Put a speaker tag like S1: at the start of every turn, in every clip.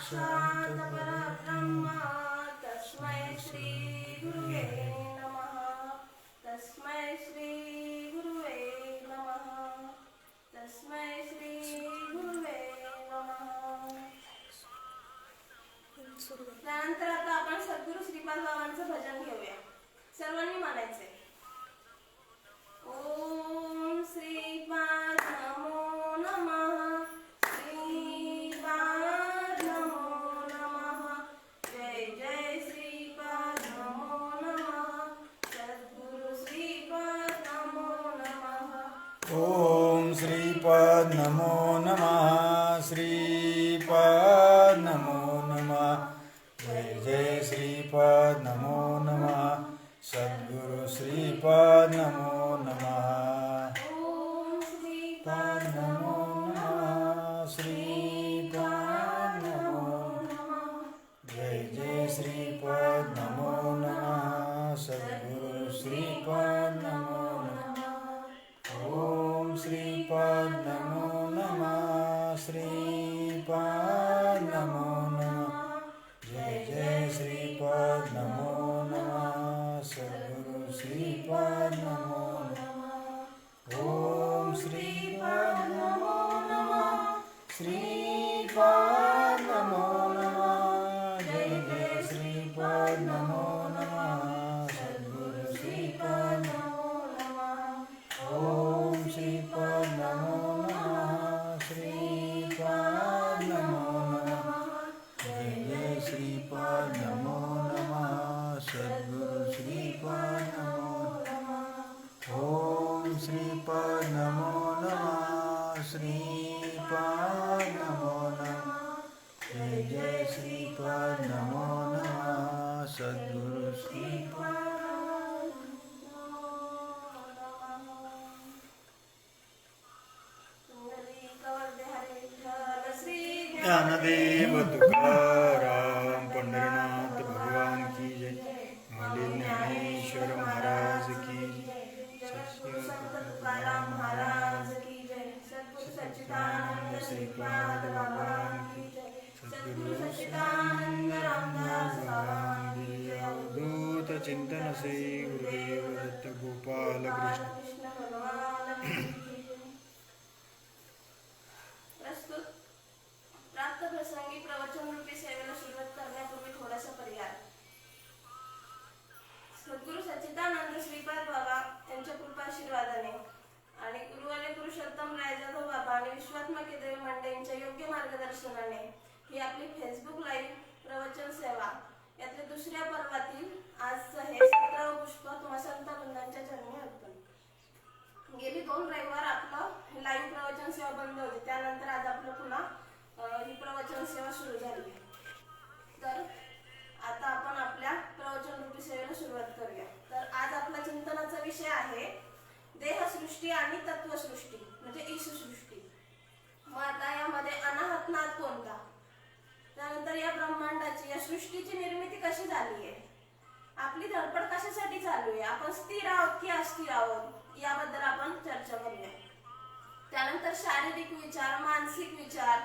S1: साक्षात् परब्रह्म तस्मै श्री गुरुवे नमः. तस्मै श्री गुरुवे नमः. तस्मै श्री गुरुवे नमः. त्यानंतर आता आपण सद्गुरू श्रीपाद बाबांचं भजन घेऊया. सर्वांनी म्हणायचंय ओम श्रीपाद नमो नमः. श्रीपाद नमो नमः. जय जय श्रीपाद नमो नमः. सद्गुरु श्रीपाद नमो नमः.
S2: ओम श्रीपाद नमो नमः. श्रीपाद नमो नमः. जय जय श्रीपाद नमो नमः. सद्गुरु श्रीपाद नमो नमः.
S1: ओम
S2: श्रीपाद नमो नमः. श्रीपाद नमो नमः. जय जय श्रीपाद नमो नमः. सद्गुरु श्रीपाद नमो नमः. ओम श्रीपाद नमो नमः. श्रीपाद नमो नमः. जय जय श्रीपाद नमो नमः. सद्गुरु श्रीपाद नमो नमः. ओम श्रीपाद नमो नमः. श्रीपाद नमो नमः. जय जय श्रीपाद नमो नमः. सद्गुरु श्रीपाद नमो नमः. ओम श्रीपाद नमो नमः. श्रीपाद नमो नमः. जय जय श्रीपाद नमो नमः. सद्गुरु श्रीपाद नमो नमः. ओम श्रीपाद नमो नमः. श्रीपाद नमो नमः. जय जय श्रीपाद नमो नमः. सद्गुरु श्रीपाद ज्ञानदेव तुकाराम पंढरीनाथ भगवान की जय. माऊली ज्ञानेश्वर महाराज की जय.
S1: संत तुकाराम महाराज की जय. सद्गुरु सच्चिदानंद श्रीपाद भगवान की जय. सद्गुरु सच्चिदानंद रामदास भगवान की जय.
S2: अवधूत चिंतन से गुरुदेव दत्त गोपाल कृष्ण.
S1: कृष्ण भगवान की जय. प्रस्तुत प्राप्त प्रसंगी प्रवचन रूपी सेवेला सुरुवात करण्यापूर्वी थोडासा पर्याय. सद्गुरु सच्चिदानंद श्रीपाद बाबा यांच्या कृपाशीर्वादाने आणि गुरुवाले पुरुषोत्तम रायजाधव बाबा आणि विश्वात्मक देव मंडे यांच्या योग्य मार्गदर्शनाने ही आपली फेसबुक लाईव्ह प्रवचन सेवा यातल्या दुसऱ्या पर्वातील आजचं हे 17वे पुष्प तुम्हा संत वृंदांच्या चरणी अर्पण. गेली 2 रविवार आपलं लाईव्ह प्रवचन सेवा बंद होती. त्यानंतर आज आपलं पुन्हा ही प्रवचन सेवा सुरू झाली. तर आता आपण आपल्या प्रवचन रूपी सेवेला सुरुवात करूया. तर आज आपला चिंतनाचा विषय आहे देहसृष्टी आणि तत्वसृष्टी म्हणजे ईशसृष्टी. मग आता यामध्ये अनाहतनाद कोणता, त्यानंतर या ब्रह्मांडाची या सृष्टीची निर्मिती कशी झाली आहे, आपली धडपड कशासाठी चालू आहे, आपण स्थिर आहोत की अस्थिर आहोत याबद्दल आपण चर्चा करूया. त्यानंतर शारीरिक विचार, मानसिक विचार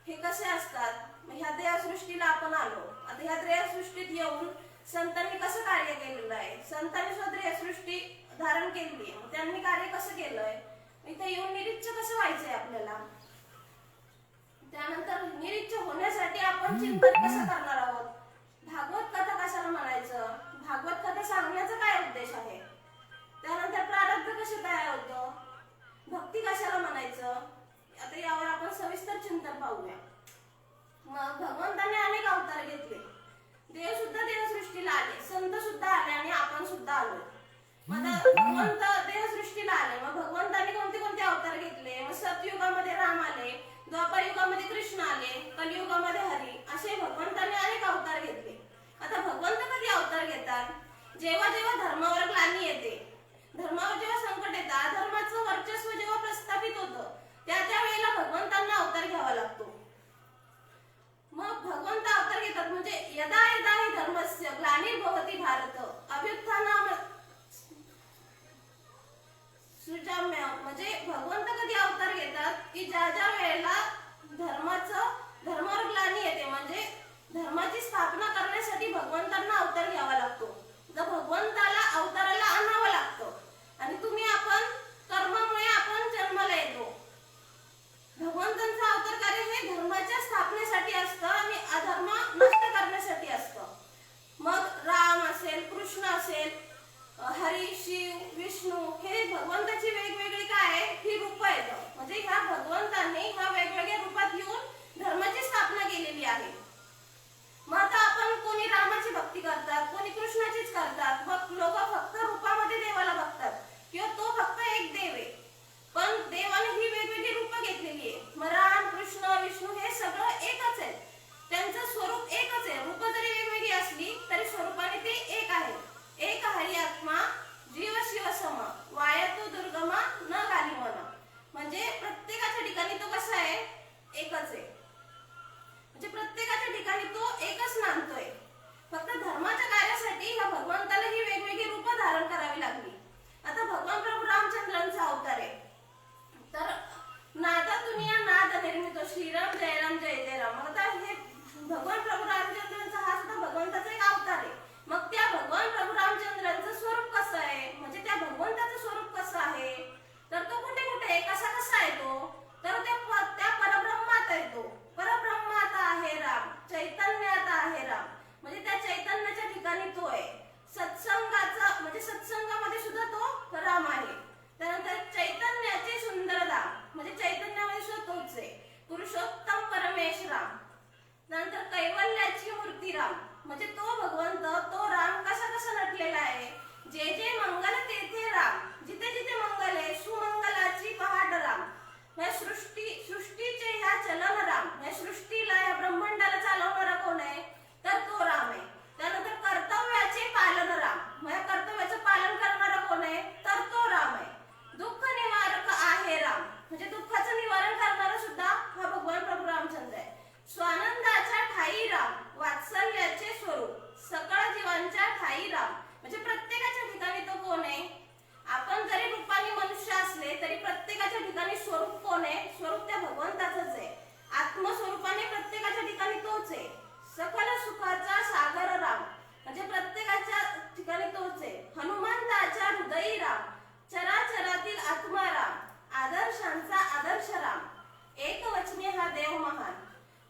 S1: हे कसे असतात. ह्या देहसृष्टीला आपण आलो. आता ह्या देहसृष्टीत येऊन संतांनी कसं कार्य केलेलं आहे, संतांनी सुद्धा देहसृष्टी धारण केली आहे, त्यांनी कार्य कसं केलंय, इथे येऊन निरीच्छ कसं व्हायचंय आपल्याला. त्यानंतर निरीच्छ होण्यासाठी आपण चिंतन कसं करणार आहोत, भागवत कथा कशाला म्हणायचं, भागवत कथा सांगण्याचा काय उद्देश आहे, त्यानंतर प्रारब्ध कसे तयार होतं, भक्ती कशाला म्हणायचं. आता यावर आपण सविस्तर चिंतन पाहूया. मग भगवंतांनी अनेक अवतार घेतले. देव सुद्धा देहसृष्टीला आले, संत सुद्धा आले आणि आपण सुद्धा आलो. मग भगवंत देहसृष्टीला आले, मग भगवंतांनी कोणते कोणते अवतार घेतले. मग सतयुगामध्ये राम आले, द्वापर युगामध्ये कृष्ण आले, कलियुगामध्ये हरी, असे भगवंतांनी अनेक अवतार घेतले. आता भगवंत कधी अवतार घेतात, जेव्हा जेव्हा धर्मावर ग्लानी येते, धर्मावर जेव्हा संकट येतात, धर्माचं वर्चस्व जेव्हा प्रस्थापित होतं, त्या वेळेला भगवंतांना अवतार घ्यावा लागतो. मग भगवंत अवतार घेतात म्हणजे यदा यदा हि धर्मस्य ग्लानिर्भवति भारत अभ्युत्थानम् सुजाम्य. म्हणजे भगवंत कधी अवतार घेतात की ज्या ज्या वेळेला धर्मावर ग्लानी येते, म्हणजे जे जे मंगल तेथे राम, जिथे जिथे मंगल आहे सुमंगलाची पहाट राम. सृष्टीचे ह्या चलन राम, सृष्टीला या ब्रह्मांडाला चालवणारा कोण आहे तर तो राम आहे. त्यानंतर कर्तव्याचे पालन राम, कर्तव्याचं पालन करणारा कोण आहे तर तो राम आहे. दुःख निवारक आहे राम, म्हणजे दुःखाचं निवारण करणारा सुद्धा हा भगवान प्रभू रामचंद्र आहे. स्वानंदाच्या ठाई राम, वात्सल्याचे स्वरूप, सकळ जीवांच्या ठाई राम, म्हणजे प्रत्येकाच्या ठिकाणी तो कोण आहे. आपण जरी रूपाने मनुष्य असले तरी प्रत्येकाच्या ठिकाणी स्वरूप कोण आहे, स्वरूप त्या भगवंताचंच आहे. आत्मस्वरूपाने प्रत्येकाच्या ठिकाणी तोच आहे. सकल सुखाचा सागर राम, म्हणजे प्रत्येकाच्या ठिकाणी तोच आहे. हनुमंताच्या हृदयी राम, चराचरातील आत्मा राम, आदर्शांचा आदर्श राम, एकवचनी हा देव महान.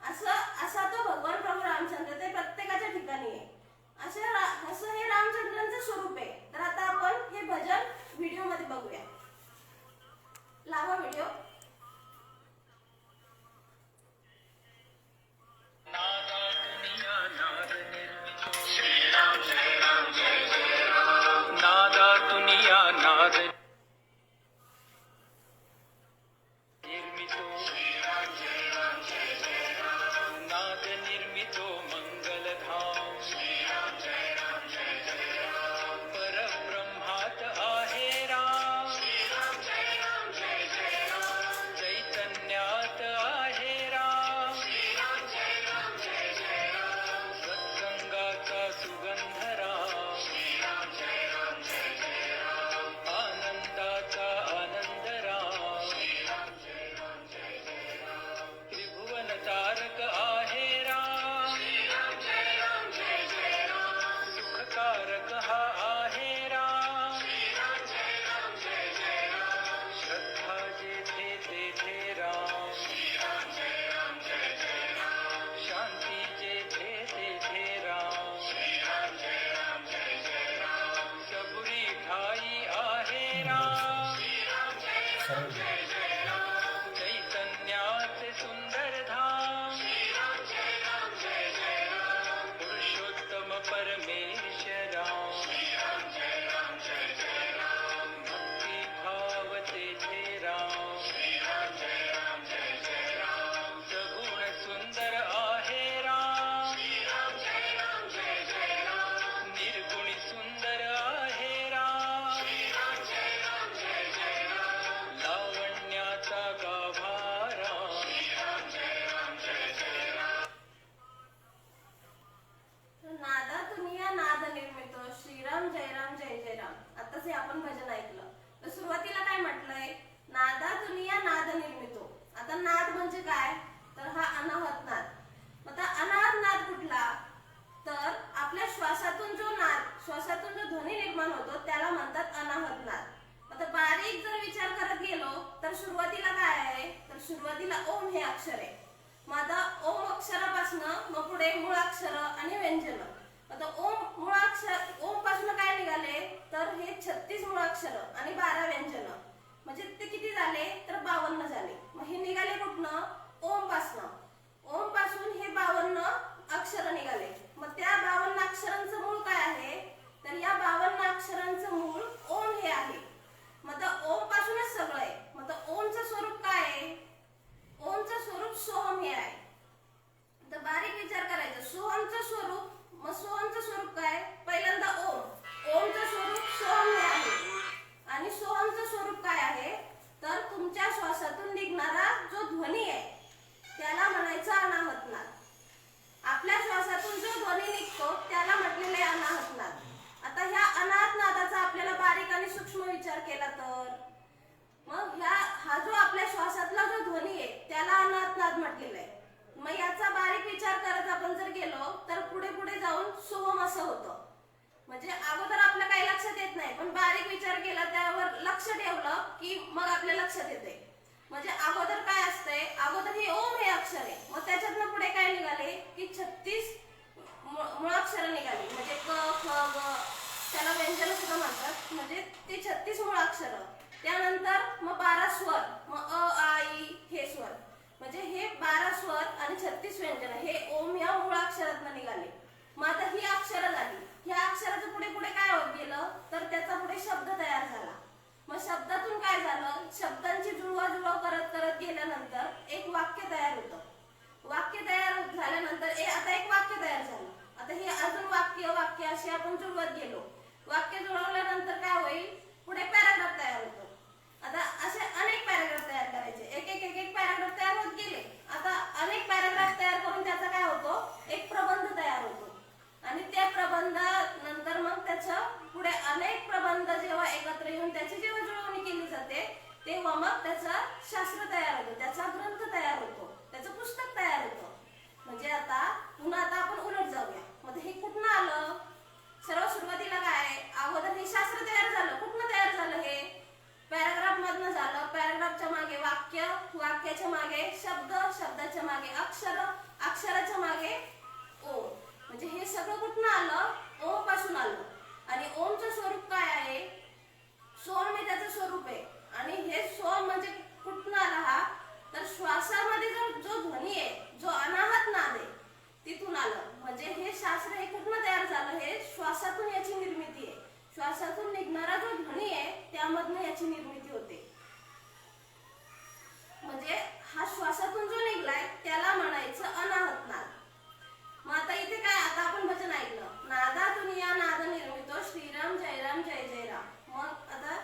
S1: असा तो भगवान प्रभू रामचंद्र ते प्रत्येकाच्या ठिकाणी आहे. असं हे रामचंद्रांचं स्वरूप आहे. तर आता आपण हे भजन व्हिडिओ मध्ये बघूया. लावा व्हिडिओ.
S3: नादा दुनिया नाद निर्मितो, नाद निर्मितो मंगलधाम. परब्रह्मात आहे राम, चैतन्यात आहे राम, सत्संगाचा सुगंध राम, आनंदाचा आनंद राम, त्रिभुवन तारक आहे राम, सुखकारक हा आहे राम, श्रद्धा जेथे तेथे राम, शांती जेथे तेथे राम, सबुरी ठाई आहे राम, चैतन्याचे सुंदर धाम, पुरुषोत्तम परमेश्वरा, भक्ती भाव तेथे राम, सगुण सुंदर आहे राम, निर्गुणी सुंदर आहे राम, लावण्याचा गाभारा.
S1: नादातून या नाद निर्मितो, श्रीराम जय राम जय जय राम. आताच हे आपण भजन ऐकलं. तर सुरुवातीला काय म्हटलंय, नादातून या नाद निर्मितो. आता नाद म्हणजे काय तर हा अनाहत नाद. आता अनाहत नाद कुठला तर आपल्या श्वासातून जो ध्वनी निर्माण होतो त्याला म्हणतात अनाहत नाद. आता बारीक जर विचार करत गेलो तर सुरुवातीला काय आहे तर सुरुवातीला ओम हे अक्षर आहे. मग आता ओम अक्षरापासनं मग पुढे मूळाक्षर आणि व्यंजन. आता ओम पासून काय निघाले तर हे 36 मूळाक्षर आणि 12 व्यंजन, म्हणजे ते किती झाले तर 52 झाले. मग हे निघाले कुठनं ओम पासून हे 52 अक्षर निघाले. मग त्या 52 अक्षरांचं मूळ काय आहे तर या 52 अक्षरांचं मूळ ओम हे आहे. मग आता ओम पासूनच सगळं आहे. मग आता ओमचं स्वरूप काय आहे, ओमचं स्वरूप सोहम हे आहे. तर बारीक विचार करायचा सोहमचं स्वरूप. मग सोहमचं स्वरूप काय पहिल्यांदा ओमचं स्वरूप सोहम हे आहे. आणि सोहमचं स्वरूप काय आहे तर तुमच्या श्वासातून निघणारा जो ध्वनी आहे त्याला म्हणायचं अनाहत नाद. आपल्या श्वासातून जो ध्वनी निघतो त्याला म्हटलेलं आहे अनाहत नाद. आता ह्या अनाहत नादाचा आपल्याला बारीक आणि सूक्ष्म विचार केला तर मग हा जो आपल्या श्वासातला जो ध्वनी आहे त्याला अनाहत नाद म्हटलेला आहे. मग याचा बारीक विचार करत आपण जर गेलो तर पुढे पुढे जाऊन सोहम असं होतं. म्हणजे अगोदर आपल्या काही लक्षात येत नाही पण बारीक विचार केला त्यावर लक्ष ठेवलं की मग आपल्या लक्षात येते. म्हणजे अगोदर काय असतंय, अगोदर हे ओम हे अक्षर आहे. मग त्याच्यातनं पुढे काय निघाले की 36 मूळाक्षर निघाली. म्हणजे क ख ग त्याला व्यंजन सुद्धा म्हणतात. म्हणजे ते 36 मूळाक्षर. त्यानंतर मग 12 स्वर, मग अ आ इ हे स्वर. म्हणजे हे 12 स्वर आणि 36 व्यंजन हे ओम या मूळाक्षरातनं निघाले. मग आता ही अक्षरं झाली. ह्या अक्षराचं पुढे पुढे काय होत गेलं तर त्यात पुढे अनेक प्रबंध जेव्हा एकत्र येऊन त्याची जेव्हा जुळवणी केली जाते तेव्हा मग त्याचा शास्त्र तयार होतो, त्याचा ग्रंथ तयार होतो, त्याचं पुस्तक तयार होतं. म्हणजे आता पुन्हा आता आपण उलट जाऊया. मग हे कुठनं आलं? सर्व सुरुवातीला काय अगोदर हे शास्त्र तयार झालं. कुठनं तयार झालं? हे पॅराग्राफ मधनं झालं. पॅराग्राफच्या मागे वाक्य, वाक्याच्या मागे शब्द, शब्दाच्या मागे अक्षर, अक्षराच्या मागे ओम. म्हणजे हे सगळं कुठनं आलं? ओम पासून आलं. आणि ओमचं स्वरूप काय आहे? सोम हे त्याचं स्वरूप आहे. आणि हे सोम म्हणजे कुठनं आला हा? तर श्वासामध्ये जो ध्वनी आहे, जो अनाहत नाद आहे, तिथून आलं. म्हणजे हे शास्त्र हे कुठनं तयार झालं? हे श्वासातून याची निर्मिती आहे. श्वासातून निघणारा जो ध्वनी आहे त्यामधनं याची निर्मिती होते. म्हणजे हा श्वासातून जो निघलाय त्याला म्हणायचं अनाहत नाद. मग आता इथे काय, आता आपण भजन ऐकलं, नादातून या नाद निर्मितो श्रीराम जय राम जय जय राम. मग आता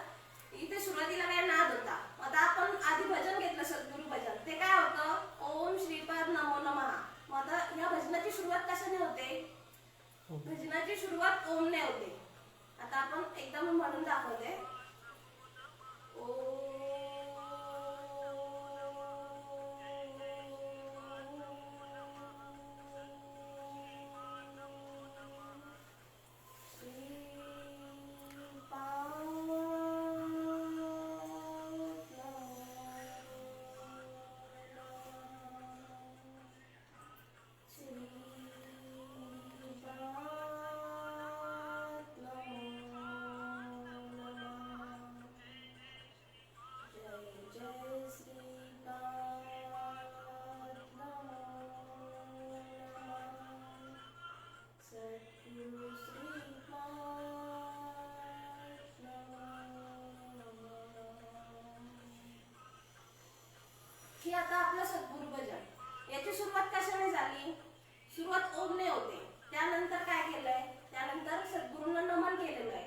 S1: इथे सुरुवातीला काय नाद होता. आता आपण आधी भजन घेतलं, सद्गुरु भजन. ते काय होतं? ओम श्रीपाद नमो नमः. मग आता या भजनाची सुरुवात कशाने होते? भजनाची सुरुवात ओमने होते. आता आपण एकदा मी म्हणून दाखवते. ओम हे आता आपलं सद्गुरु भजन. याची सुरुवात कशाने झाली? सुरुवात ओमने होते. त्यानंतर काय केलंय? त्यानंतर सद्गुरूंना नमन केलेलं आहे.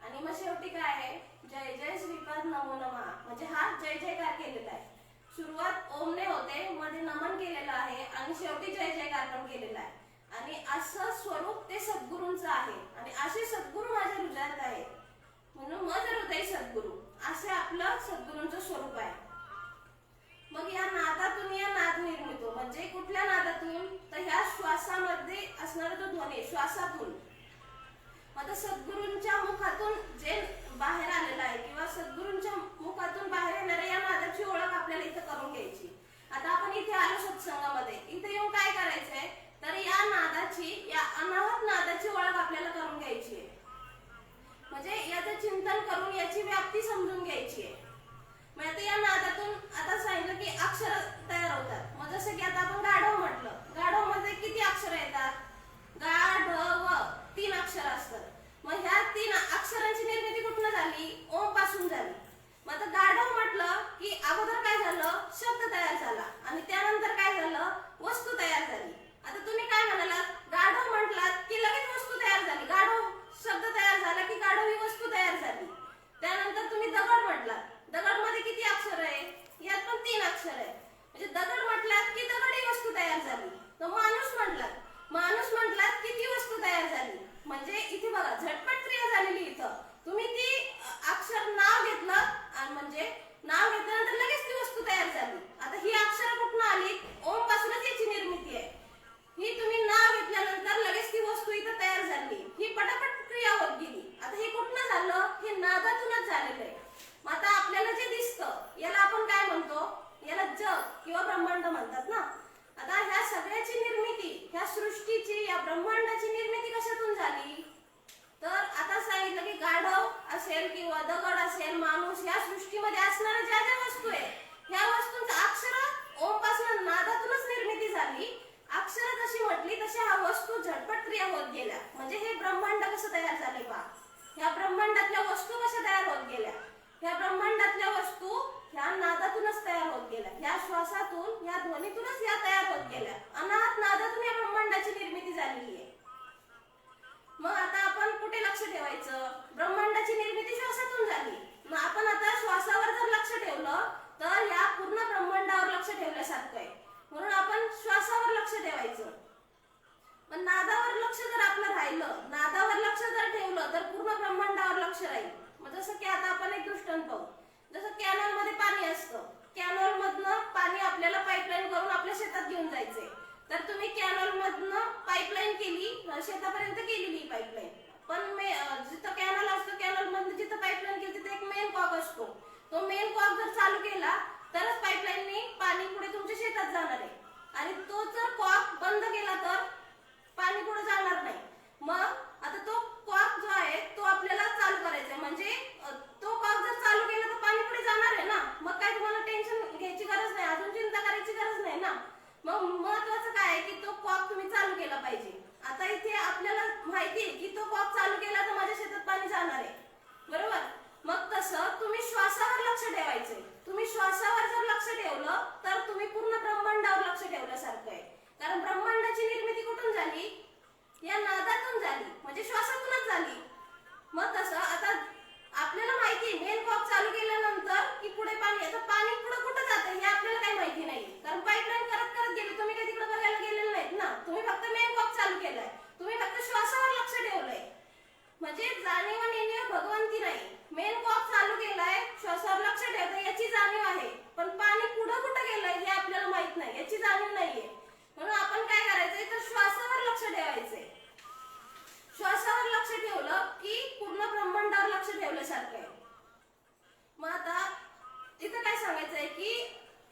S1: आणि मग शेवटी काय आहे? जय जय श्रीपाद नमो नमः. म्हणजे हा जय जयकार केलेला आहे. सुरुवात ओमने होते, मध्ये नमन केलेलं आहे आणि शेवटी जय जयकार पण केलेला आहे. आणि असं स्वरूप ते सद्गुरूंचं आहे. आणि असे सद्गुरू माझ्या हृदयात आहेत, म्हणून मज हृदय सद्गुरू, असे आपलं सद्गुरूंचं स्वरूप आहे. मग या नादातून या नाद निर्मितो म्हणजे कुठल्या नादातून? तर ह्या श्वासामध्ये असणारा जो ध्वनी, श्वासातून. आता सद्गुरूंच्या मुखातून जे बाहेर आलेलं आहे किंवा सद्गुरूंच्या मुखातून बाहेर येणाऱ्या या नादाची ओळख आपल्याला इथं करून घ्यायची. आता आपण इथे आलो सत्संगामध्ये, इथे येऊन काय करायचंय? तर या नादाची, या अनाहत नादाची ओळख आपल्याला करून घ्यायची आहे. म्हणजे याचं चिंतन करून याची व्याप्ती समजून घ्यायची आहे. मग आता या नादातून आता सांगितलं की अक्षर तयार होतात. मग जसं की आता आपण गाढव म्हटलं, गाढव मध्ये किती अक्षर येतात? गाढव 3 अक्षर असतात. मग ह्या 3 अक्षरांची निर्मिती कुठून झाली? ओम पासून झाली. मग आता गाढव म्हटलं की अगोदर काय झालं? शब्द तयार झाला आणि त्यानंतर काय झालं? वस्तू तयार झाली. आता तुम्ही काय म्हणालात? गाढव म्हटलात की लगेच वस्तू तयार झाली. गाढव शब्द तयार झाला की गाढव ही वस्तू तयार झाली. त्यानंतर तुम्ही दगड म्हटलात, दगड मध्ये किती अक्षर आहे? यात पण 3 अक्षर आहे. म्हणजे दगड म्हटलात की दगड ही वस्तू तयार झाली. तर माणूस म्हटलात, माणूस म्हटलात की ती वस्तू तयार झाली. म्हणजे इथे बघा झटपट क्रिया झालेली. इथं तुम्ही ती अक्षर नाव घेतलं आणि म्हणजे नाव घेतल्यानंतर लगेच ती वस्तू तयार झाली. आता ही अक्षर कुठून आली? ओम पासूनच याची निर्मिती आहे. ही तुम्ही नाव घेतल्यानंतर लगेच ती वस्तू इथं तयार झाली. ही पटापट क्रिया होत गेली. आता हे कुठनं झालं? हे नादातूनच झालेलं आहे. मग आता आपल्याला जे दिसतं याला आपण काय म्हणतो? याला जग किंवा ब्रह्मांड म्हणतात ना. आता ह्या सगळ्याची निर्मिती, ह्या सृष्टीची, या ब्रह्मांडाची निर्मिती कशातून झाली? तर आता सांगितलं की गाढव असेल किंवा दगड असेल, माणूस, ह्या सृष्टीमध्ये असणाऱ्या ज्या ज्या वस्तू आहेत, ह्या वस्तूंचं अक्षर ओम पासून नादातूनच निर्मिती झाली. अक्षर जशी म्हटली तशी ह्या वस्तू झटपट क्रिया होत गेल्या. म्हणजे हे ब्रह्मांड कसं तयार झाले पहा. ह्या ब्रह्मांडातल्या वस्तू कशा तयार होत गेल्या? ह्या ब्रह्मांडातल्या वस्तू ह्या नादातूनच तयार होत गेल्या. ह्या श्वासातून, ह्या ध्वनीतूनच ह्या तयार होत गेल्या. अनाहत नादातून या ब्रह्मांडाची निर्मिती झालेली आहे. मग आता आपण कुठे लक्ष ठेवायचं? ब्रह्मांडाची निर्मिती श्वासातून झाली. मग आपण आता श्वासावर जर लक्ष ठेवलं तर या पूर्ण ब्रह्मांडावर लक्ष ठेवल्यासारखं आहे. म्हणून आपण श्वासावर लक्ष ठेवायचं. पण नादावर लक्ष जर आपलं राहिलं, नादावर लक्ष जर ठेवलं तर पूर्ण ब्रह्मांडावर लक्ष राहील. मग जसं की आता आपण एक दृष्टांत पाहू. जसं कॅनल मध्ये पाणी असतं, कॅनल मधनं पाणी आपल्याला पाईपलाईन करून आपल्या शेतात घेऊन जायचंय. तर तुम्ही कॅनल मधनं पाईपलाईन केली, शेतापर्यंत केलेली पाईपलाईन. पण जिथं कॅनल असतो, कॅनल मधनं जिथं पाईपलाईन केली तिथे एक मेन कॉक असतो. तो मेन कॉक जर चालू केला तरच पाईपलाईनने पाणी पुढे तुमच्या शेतात जाणार आहे. आणि तो जर कॉक बंद केला तर पाणी पुढे जाणार नाही. मग आता तो कॉक जो आहे तो आपल्याला चालू करायचा आहे. म्हणजे तो कॉक जर चालू केला तर पाणी पुढे जाणार आहे ना. मग काय तुम्हाला टेन्शन घ्यायची गरज नाही, अजून चिंता करायची गरज नाही ना. मग महत्वाचं काय आहे की तो कॉक तुम्ही चालू केला पाहिजे. आता इथे आपल्याला माहिती आहे की तो कॉक चालू केला तर माझ्या शेतात पाणी जाणार आहे, बरोबर. मग तसं तुम्ही श्वासावर लक्ष ठेवायचंय. तुम्ही श्वासावर जर लक्ष ठेवलं तर तुम्ही पूर्ण ब्रह्मांडावर लक्ष ठेवल्यासारखं आहे. कारण ब्रह्मांडाची निर्मिती कुठून झाली? या नादातून झाली, म्हणजे श्वासातूनच झाली. मग तसं आता आपल्याला माहिती आहे मेन कॉक चालू केल्यानंतर की पुढे पाणी येतं. पाणी पुढे कुठं जातं हे आपल्याला काही माहिती नाही, कारण पाईपलाईन करत करत गेली. तुम्ही काही तिकडे बघायला गेलेले नाहीत ना. तुम्ही फक्त मेन कॉक चालू केलाय, तुम्ही फक्त श्वासावर लक्ष ठेवलंय. म्हणजे जाणीव नेणीव भगवंती नाही. मेन कॉक चालू केलाय, श्वासावर लक्ष ठेवतं याची जाणीव आहे, पण पाणी पुढे कुठं गेलंय हे आपल्याला माहित नाही, याची जाणीव नाहीये. म्हणून आपण काय करायचंय तर श्वासावर लक्ष ठेवायचंय. श्वासावर लक्ष ठेवलं की पूर्ण ब्रह्मांडावर लक्ष ठेवल्यासारखं आहे. मग आता इथं काय सांगायचंय की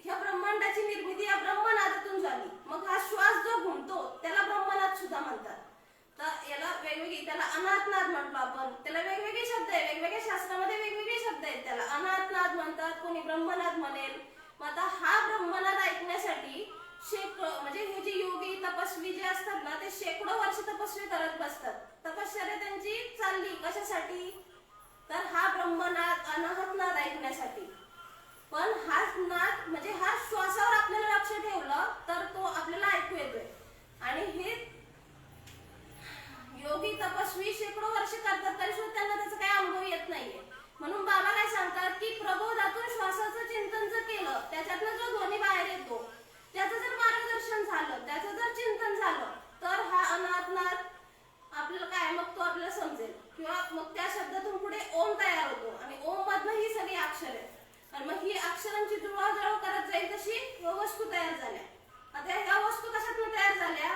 S1: ह्या ब्रह्मांडाची निर्मिती या ब्रह्मनादातून झाली. मग हा श्वास जो घुमतो त्याला ब्रह्मनाद सुद्धा म्हणतात. तर याला वेगवेगळी, त्याला अनाहतनाद म्हटलो आपण. त्याला वेगवेगळे शब्द आहे, वेगवेगळ्या शास्त्रामध्ये वेगवेगळे शब्द आहेत. त्याला अनाहतनाद म्हणतात, कोणी ब्रह्मनाद म्हणेल. मग आता हा ब्रह्मनाद ऐकण्यासाठी म्हणजे हे जे योगी तपस्वी जे असतात ना ते शेकडो वर्ष तपस्वी करत बसतात. तपश्चर्या त्यांची चालली कशासाठी? तर हा ब्रह्मनाद अनाहतनाद ऐकण्यासाठी. पण हा नाद म्हणजे हा श्वासावर आपल्याला लक्ष ठेवलं तर तो आपल्याला ऐकू येतोय. आणि हे योगी तपस्वी शेकडो वर्ष करतात तरी सुद्धा त्यांना त्याचा काही अनुभव येत नाहीये. म्हणून बाबा काय सांगतात की प्रबोधातून श्वासाचं चिंतन जर केलं, त्याच्यातनं जो ध्वनी बाहेर येतो त्याचं जर मार्गदर्शन झालं, त्याचं जर चिंतन झालं तर हा अनाहतनाद आपल्याला काय मग तो आपल्याला समजेल. किंवा मग त्या शब्दातून पुढे ओम तयार होतो आणि ओम मधनं ही सगळी अक्षर आहेत. आणि मग ही अक्षरांची जुळवाजुळव करत जाईल तशी वस्तू तयार झाल्या. आता ह्या वस्तू कशातून तयार झाल्या?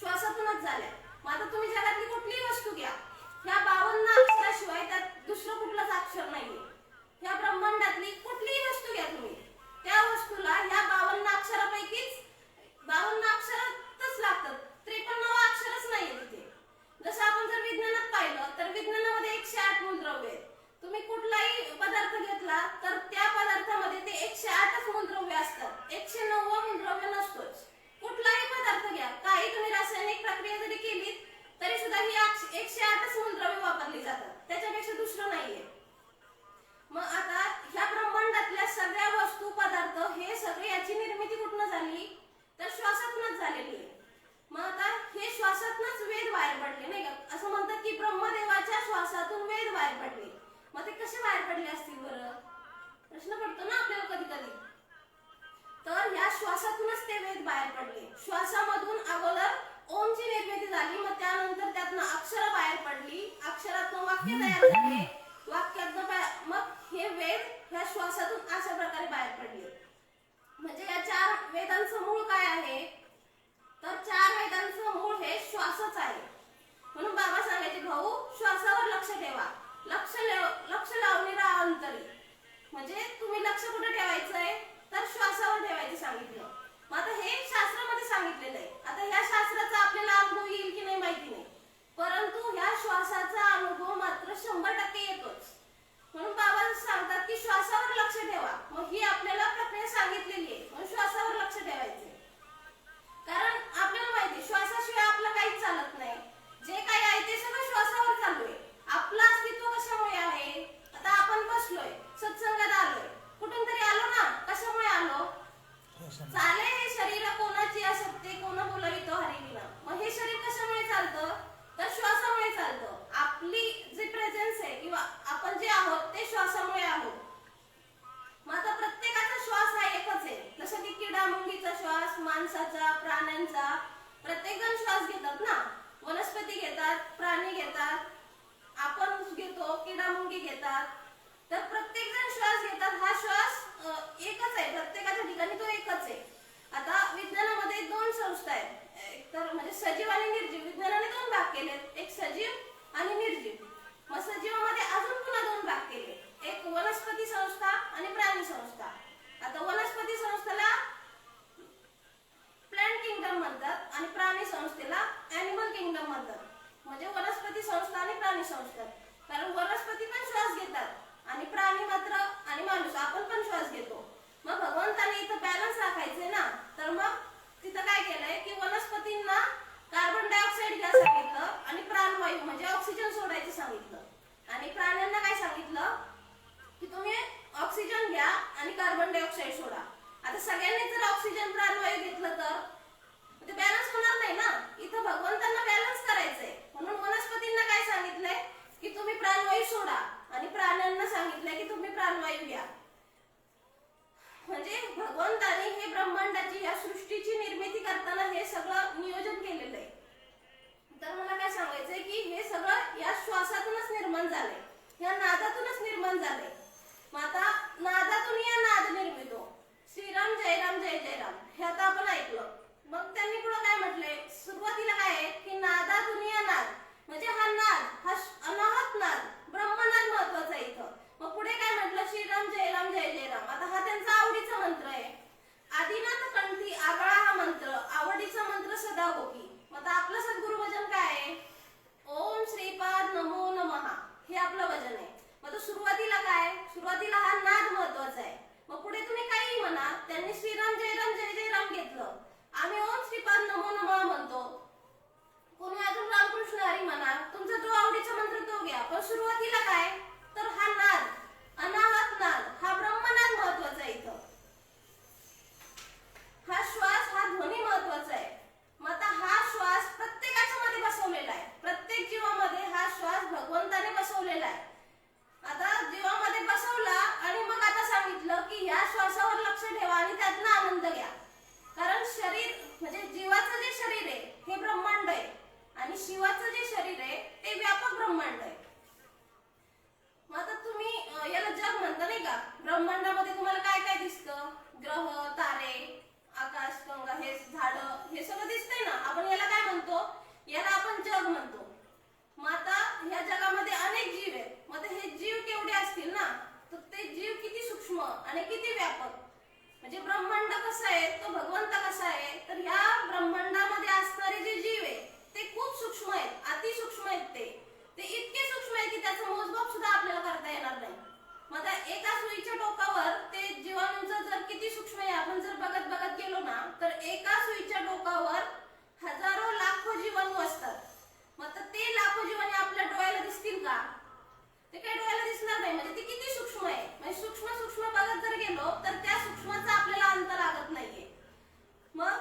S1: श्वासातूनच झाल्या. मग आता तुम्ही जगातली कुठलीही वस्तू घ्या, ह्या 52 अक्षराशिवाय त्यात दुसरं कुठलंच अक्षर नाहीये. ह्या ब्रह्मांडातली कुठलीही वस्तू घ्या तुम्ही, त्या वस्तूला ह्या 52 अक्षरापैकीच 52 अक्षरातच लागतात. 53 अक्षरच नाहीये तिथे. जसं आपण जर विज्ञानात पाहिलं तर विज्ञानामध्ये 108 मूलद्रव्य आहेत. तुम्ही कुठलाही पदार्थ घेतला तर त्या पदार्थामध्ये ते 108च मूलद्रव्य असतात, 109 मूलद्रव्य नसतोच. कुठलाही पदार्थ घ्या, काही तुम्ही रासायनिक प्रक्रिया जरी केली तरी सुद्धा ही 108च मूलद्रव्य वापरली जातात, त्याच्यापेक्षा दुसरं नाहीये. मग आता ह्या ब्रह्मांडातल्या सगळ्या वस्तू पदार्थ हे सगळे याची निर्मिती कुठनं झाली? तर श्वासातूनच झालेली आहे. मग आता हे श्वासातूनच वेद बाहेर पडले नाही का? असं म्हणतात की ब्रह्मदेवाच्या श्वासातून वेद बाहेर पडले. मग ते कसे बाहेर पडले असतील बरं? प्रश्न पडतो ना आपल्याला कधी कधी. तर ह्या श्वासातूनच ते वेद बाहेर पडले. श्वासामधून अगोदर ओमची निर्मिती झाली, मग त्यानंतर त्यातनं अक्षरं बाहेर पडली, अक्षरातून वाक्य तयार झाले, वाक्यातनं मग हे वेद ह्या श्वासातून अशा प्रकारे बाहेर पडले. म्हणजे या 4 वेदांचं मूळ काय आहे? तर 4 वेदांचं मूळ हे श्वासच आहे. म्हणून बाबा सांगायचे भाऊ श्वासावर लक्ष ठेवा, लक्ष लावणे राहा अंतरी. म्हणजे तुम्ही लक्ष कुठे ठेवायचंय तर श्वासावर ठेवायचं सांगितलं. मग आता हे शास्त्रामध्ये सांगितलेलं आहे. आता ह्या शास्त्राचा आपल्याला अनुभव येईल की नाही माहिती नाही, परंतु ह्या श्वासाचा अनुभव मात्र 100% येतोच. म्हणून बाबा सांगतात की श्वासावर लक्ष ठेवा. मग ही आपल्याला प्रक्रिया सांगितलेली आहे, म्हणून श्वासावर लक्ष ठेवायचे. कारण आपल्याला माहिती श्वासाशिवाय आपलं काहीच चालत नाही. जे काही आहे ते सगळं श्वासावर चालू आहे. आपलं अस्तित्व कशामुळे आहे? आता आपण बसलोय, सत्संगात आलोय, कुठून तरी आलो ना. कशामुळे आलो? चाले हे शरीर कोणाची असते, कोण बोलावितो हरिविना. मग हे शरीर कशामुळे चालतं? तर श्वासामुळे चालतं. आपली जी प्रेझेन्स आहे किंवा आपण जे आहोत ते श्वासामुळे आहोत. मग आता प्रत्येकाचा श्वास हा एकच आहे. जसं की किडा मुंगीचा श्वास, माणसाचा, प्राण्यांचा प्रत्येक जण श्वास घेतात ना, वनस्पती घेतात, प्राणी घेतात, आपण घेतो, किडामुंगी घेतात. तर प्रत्येक जण श्वास घेतात. हा श्वास एकच आहे, प्रत्येकाच्या ठिकाणी तो एकच आहे. आता विज्ञानामध्ये दोन संस्था आहेत, एक तर म्हणजे सजीव आणि निर्जीव. विज्ञानाने दोन भाग केलेत, एक सजीव आणि निर्जीव. मग सजीवामध्ये अजून पुन्हा दोन भाग केले, एक वनस्पती संस्था आणि प्राणी संस्था. आता वनस्पती संस्थेला प्लांट किंगडम म्हणतात आणि प्राणी संस्थेला ॲनिमल किंगडम म्हणतात. म्हणजे वनस्पती संस्था आणि प्राणी संस्था. कारण वनस्पती पण श्वास घेतात आणि प्राणी मात्र आणि माणूस आपण पण श्वास घेतो. मग भगवंताने इथं बॅलन्स राखायचे ना, तर मग तिथं काय केलंय की वनस्पतींना कार्बन डायऑक्साईड घ्या सांगितलं आणि प्राणवायू म्हणजे ऑक्सिजन सोडायचं सांगितलं आणि प्राण्यांना काय सांगितलं की तुम्ही ऑक्सिजन घ्या आणि कार्बन डायऑक्साईड सोडा. आता सगळ्यांनी जर ऑक्सिजन प्राणवायू घेतलं तर ते बॅलन्स होणार नाही ना. इथं भगवंतांना बॅलन्स करायचंय म्हणून वनस्पतींना काय सांगितलंय की तुम्ही प्राणवायू सोडा आणि प्राण्यांना सांगितलंय की तुम्ही प्राणवायू घ्या. म्हणजे भगवंताने हे ब्रह्मांडाची या सृष्टीची निर्मिती करताना हे सगळं नियोजन केलेलं आहे. तर मला काय सांगायचंय की हे सगळं या श्वासातूनच निर्माण झालंय, या नादातूनच निर्माण झालंय. मग आता नादातून या नाद निर्मितो. श्रीराम जय राम जय जय राम हे आता आपण ऐकलं. मग त्यांनी पुढे काय म्हटलंय, सुरुवातीला काय आहे की नादातून या नाद म्हणजे हा नाद, हा अनाहत नाद, ब्रह्मनाद महत्वाचा आहे इथं. मग पुढे काय म्हटलं, श्रीराम जय राम जय जय राम. आता हा त्यांचा आवडीचा मंत्र आहे. आदिनाथ कंठी आगळा हा मंत्र, आवडीचा मंत्र सदा होती. मग आता आपलं सद्गुरु भजन काय आहे, ओम श्रीपाद नमो नमः हे आपलं भजन आहे. मग तो सुरुवातीला काय, सुरुवातीला हा नाद महत्वाचा आहे. मग पुढे तुम्ही काही म्हणा, त्यांनी श्रीराम जय जय राम घेतलं, आम्ही ओम श्रीपाद नमो नमः म्हणतो. कोणी अजून रामकृष्ण हरी म्हणा, तुमचा जो आवडीचा मंत्र तो घ्या. पण सुरुवातीला काय, तर हा नाद, अनाहत नाद, हा ब्रह्मनाद महत्वाचा आहे इथं. हा श्वास, हा ध्वनी महत्वाचा आहे. मग आता हा श्वास प्रत्येकाच्या मध्ये बसवलेला आहे, प्रत्येक जीवामध्ये हा श्वास भगवंताने बसवलेला आहे. आता जीवामध्ये बसवला आणि मग आता सांगितलं की या श्वासावर लक्ष ठेवा आणि त्यातनं आनंद घ्या. कारण शरीर म्हणजे जीवाचं जे शरीर आहे हे ब्रह्मांड आहे आणि शिवाचं जे शरीर आहे ते व्यापक ब्रह्मांड आहे. मग आता तुम्ही याला जग म्हणता नाही का, ब्रह्मांडामध्ये तुम्हाला काय काय दिसतं, ग्रह, तारे, आकाश, गंगा, हे झाडं, हे सगळं दिसतंय ना. आपण याला काय म्हणतो, याला आपण जग म्हणतो. मग आता ह्या जगामध्ये अनेक जीव आहेत. मग हे जीव केवढे असतील ना, तर ते जीव किती सूक्ष्म आणि किती व्यापक. म्हणजे ब्रह्मांड कसं आहे, तो भगवंत कसा आहे, तर ह्या ब्रह्मांडामध्ये असणारे जे जीव आहे ते खूप सूक्ष्म आहेत, अति सूक्ष्म आहेत. ते इतके सूक्ष्म आहे की त्याचं मोजमाप सुद्धा आपल्याला करता येणार नाही. मग आता एका सुईच्या टोकावर ते जीवाणूंचं जर किती सूक्ष्म आहे आपण जर बघत बघत गेलो ना, तर एका सुईच्या टोकावर हजारो लाखो जीवाणू असतात. मग आता ते लाखो जीवाणू आपल्या डोळ्याला दिसतील का, ते काही डोळ्याला दिसणार नाही. म्हणजे ते किती सूक्ष्म आहे. म्हणजे सूक्ष्म सूक्ष्म बघत जर गेलो तर त्या सूक्ष्माचा आपल्याला अंत लागत नाहीये. मग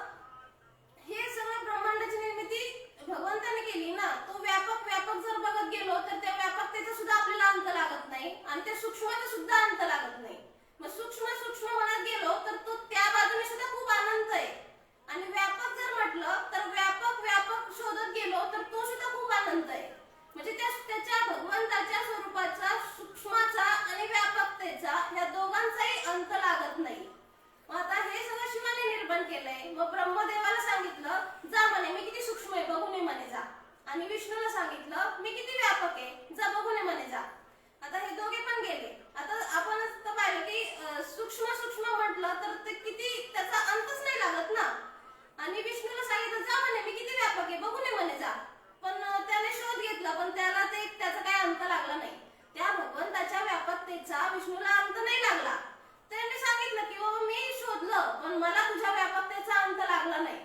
S1: हे सगळं ब्रह्मांडाची निर्मिती भगवंताने केली ना, तो व्यापक व्यापक जर बघत गेलो तर त्या व्यापकतेचा सुद्धा आपल्याला अंत लागत नाही आणि त्या सूक्ष्माचा सुद्धा अंत लागत नाही. मग सूक्ष्म सूक्ष्म म्हणत गेलो तर तो त्या बाजूने सुद्धा खूप अनंत आहे आणि व्यापक जर म्हटलं तर व्यापक व्यापक शोधत गेलो तर तो सुद्धा खूप अनंत आहे. म्हणजे त्याच्या भगवंताच्या स्वरूपाचा, सूक्ष्माचा आणि व्यापकतेचा या दोघांचाही अंत लागत नाही. मग आता हे सगळं शिवाने निर्माण केलंय. मग ब्रह्मदेवाला सांगितलं जा म्हणे मी किती सूक्ष्म आहे बघून ये म्हणे जा, आणि विष्णूला सांगितलं मी किती व्यापक आहे जा बघून ये म्हणे जा. आता हे दोघे पण गेले. आता आपण तर पाहिलं की सूक्ष्म सूक्ष्म म्हटलं तर ते किती, त्याचा अंतच नाही लागत ना. आणि विष्णूला सांगितलं जा म्हणे मी किती व्यापक आहे बघून ये म्हणे जा, पण त्याने शोध घेतला पण त्याला त्याचा काही अंत लागला नाही. त्या भगवंताच्या व्यापकतेचा विष्णूला अंत नाही लागला. त्यांनी सांगितलं की बाबा मी शोधलं पण मला तुझ्या व्यापकतेचा अंत लागला नाही.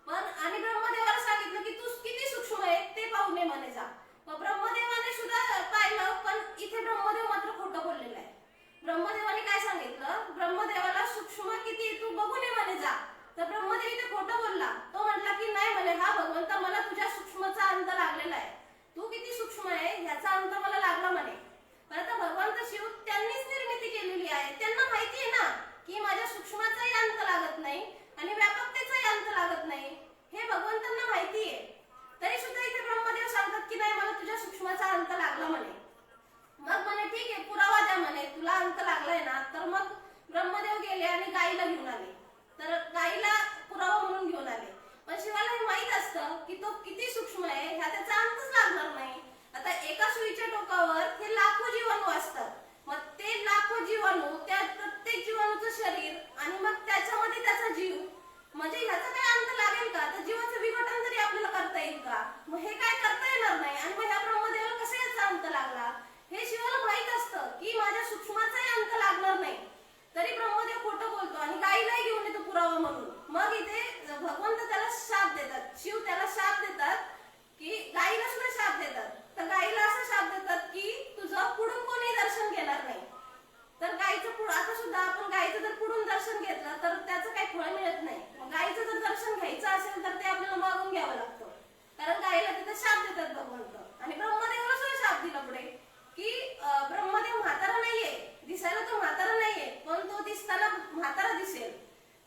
S1: पण आणि ब्रह्मदेवाला सांगितलं की तू किती सूक्ष्म आहे ते पाहून ये म्हणे जा. मग ब्रह्मदेवाने सुद्धा पाहिलं पण इथे ब्रह्मदेव मात्र खोटं बोललेलं आहे. ब्रह्मदेवाने काय सांगितलं, ब्रह्मदेवाला सूक्ष्म किती तू बघून ये म्हणे जा, तर ब्रह्मदेव इथे खोटं बोलला. तो म्हटला की नाही म्हणे हा भगवंता मला तुझ्या सूक्ष्मचा अंत लागलेला आहे, तू किती सूक्ष्म आहे ह्याचा अंत मला लागला म्हणे. पण आता भगवंत शिव त्यांनीच निर्मिती केलेली आहे, त्यांना माहिती आहे ना की माझ्या सूक्ष्माचाही अंत लागत नाही आणि व्यापकतेचाही अंत लागत नाही. हे भगवंत गाईला घेऊन आले. तर गाईला पुरावा म्हणून घेऊन आले. पण शिवाला हे माहित असतं की तो किती सूक्ष्म आहे, ह्या त्याचा अंतच लागणार नाही. आता एका सुईच्या टोकावर हे लाखो जीवाणू असतात. मग ते लाखो जीवाणू, त्या प्रत्येक जीवाणूचं शरीर आणि मग त्याच्यामध्ये त्याचा जीव, म्हणजे ह्याचा काय अंत लागेल का? तर जीवाचं विघटन तरी आपल्याला करता येईल का? मग हे काय करता येणार नाही. आणि मग ह्या ब्रह्मदेवाला कसा याचा अंत लागला हे शिवाला माहित असतं की माझ्या सूक्ष्माचाही अंत लागणार नाही. तरी ब्रह्मदेव खोटं बोलतो आणि गाईलाही घेऊन येतो पुरावा म्हणून. मग इथे भगवंत त्याला शाप देतात, शिव त्याला शाप देतात की गाईला सुद्धा शाप देतात. तर गाईला असा शाप देतात की तुझं पुढून कोणी दर्शन घेणार नाही. तर गाईचं आता सुद्धा आपण गाईचं जर पुढून दर्शन घेतलं तर त्याचं काही फळ मिळत नाही. मग गाईचं जर दर्शन घ्यायचं असेल तर ते आपल्याला मागून घ्यावं लागतं, कारण गाईला तिथे शाप देतात भगवंत. आणि ब्रह्मदेवाला सुद्धा शाप दिला पुढे की ब्रह्मदेव म्हातारा नाहीये, दिसायला तो म्हातारा नाहीये, पण तो दिसताना म्हातारा दिसेल.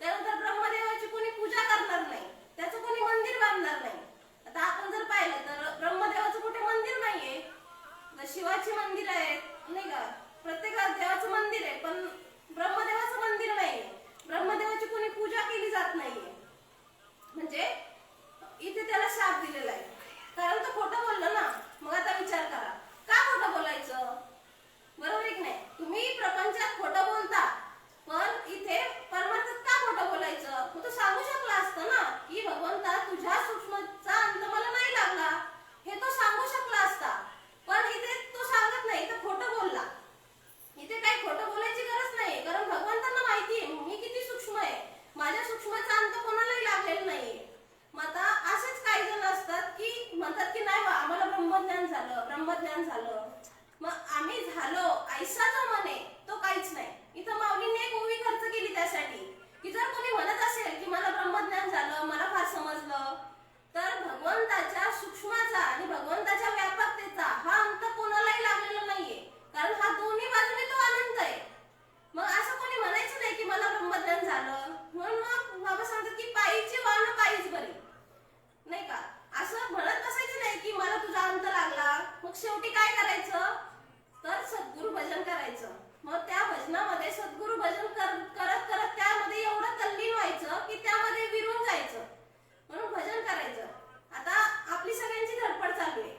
S1: त्यानंतर ब्रह्मदेवाची कोणी पूजा करणार नाही, त्याचं कोणी मंदिर बांधणार नाही. आता आपण जर पाहिलं तर ब्रह्मदेवाचं कुठे मंदिर नाहीये. शिवाची मंदिर आहेत नाही का, प्रत्येक देवाचं मंदिर आहे, पण ब्रह्मदेवाचं मंदिर नाहीये. ब्रह्मदेवाची कोणी पूजा केली जात नाहीये. म्हणजे इथे त्याला शाप दिलेला आहे, कारण तो खोटं बोलला ना. मग आता विचार करा, का खोटं बोलायचं? बरोबर आहे की नाही? तुम्ही प्रपंचात खोटं बोलता, पण इथे परमार्थात का खोटं बोलायचं? मग तो सांगू शकला असतं ना की भगवंता तुझ्या सूक्ष्मचा अंत मला नाही लागला, हे तो सांगू शकला असता. पण इथे तो सांगत नाही, तर खोटं बोलला. इथे काही खोटं बोलायची गरज नाही, कारण भगवंतांना माहिती आहे मी किती सूक्ष्म आहे, माझ्या सूक्ष्माचा अंत कोणालाही लागलेला नाहीये. मग आता असेच काही जण असतात की म्हणतात की नाही आम्हाला ब्रह्मज्ञान झालं, ब्रह्मज्ञान झालं. मग आम्ही झालो ऐसा जो म्हणे तो काहीच नाही. इथं माऊलीने एक मूवी खर्च केली त्यासाठी की जर कोणी म्हणत असेल की मला ब्रह्मज्ञान झालं, मला फार समजलं, तर भगवंताच्या सूक्ष्माचा आणि भगवंताच्या व्यापकतेचा हा अंत कोणालाही लागलेला नाहीये, कारण हा दोन्ही बाजूने तो अनंत आहे. मग असं कोणी म्हणायचं नाही की मला ब्रह्मज्ञान झालं. म्हणून मग बाबा सांगतात की पायीची वाहन पायीच बरी, नाही का? असं म्हणत बसायचं नाही की मला तुझा अंत लागला. मग शेवटी काय करायचं, तर सद्गुरु भजन करायचं. मग त्या भजनामध्ये सद्गुरु भजन करत करत त्यामध्ये एवढं तल्लीन व्हायचं की त्यामध्ये विरून जायचं, म्हणून भजन करायचं. आता आपली सगळ्यांची धडपड चालू आहे.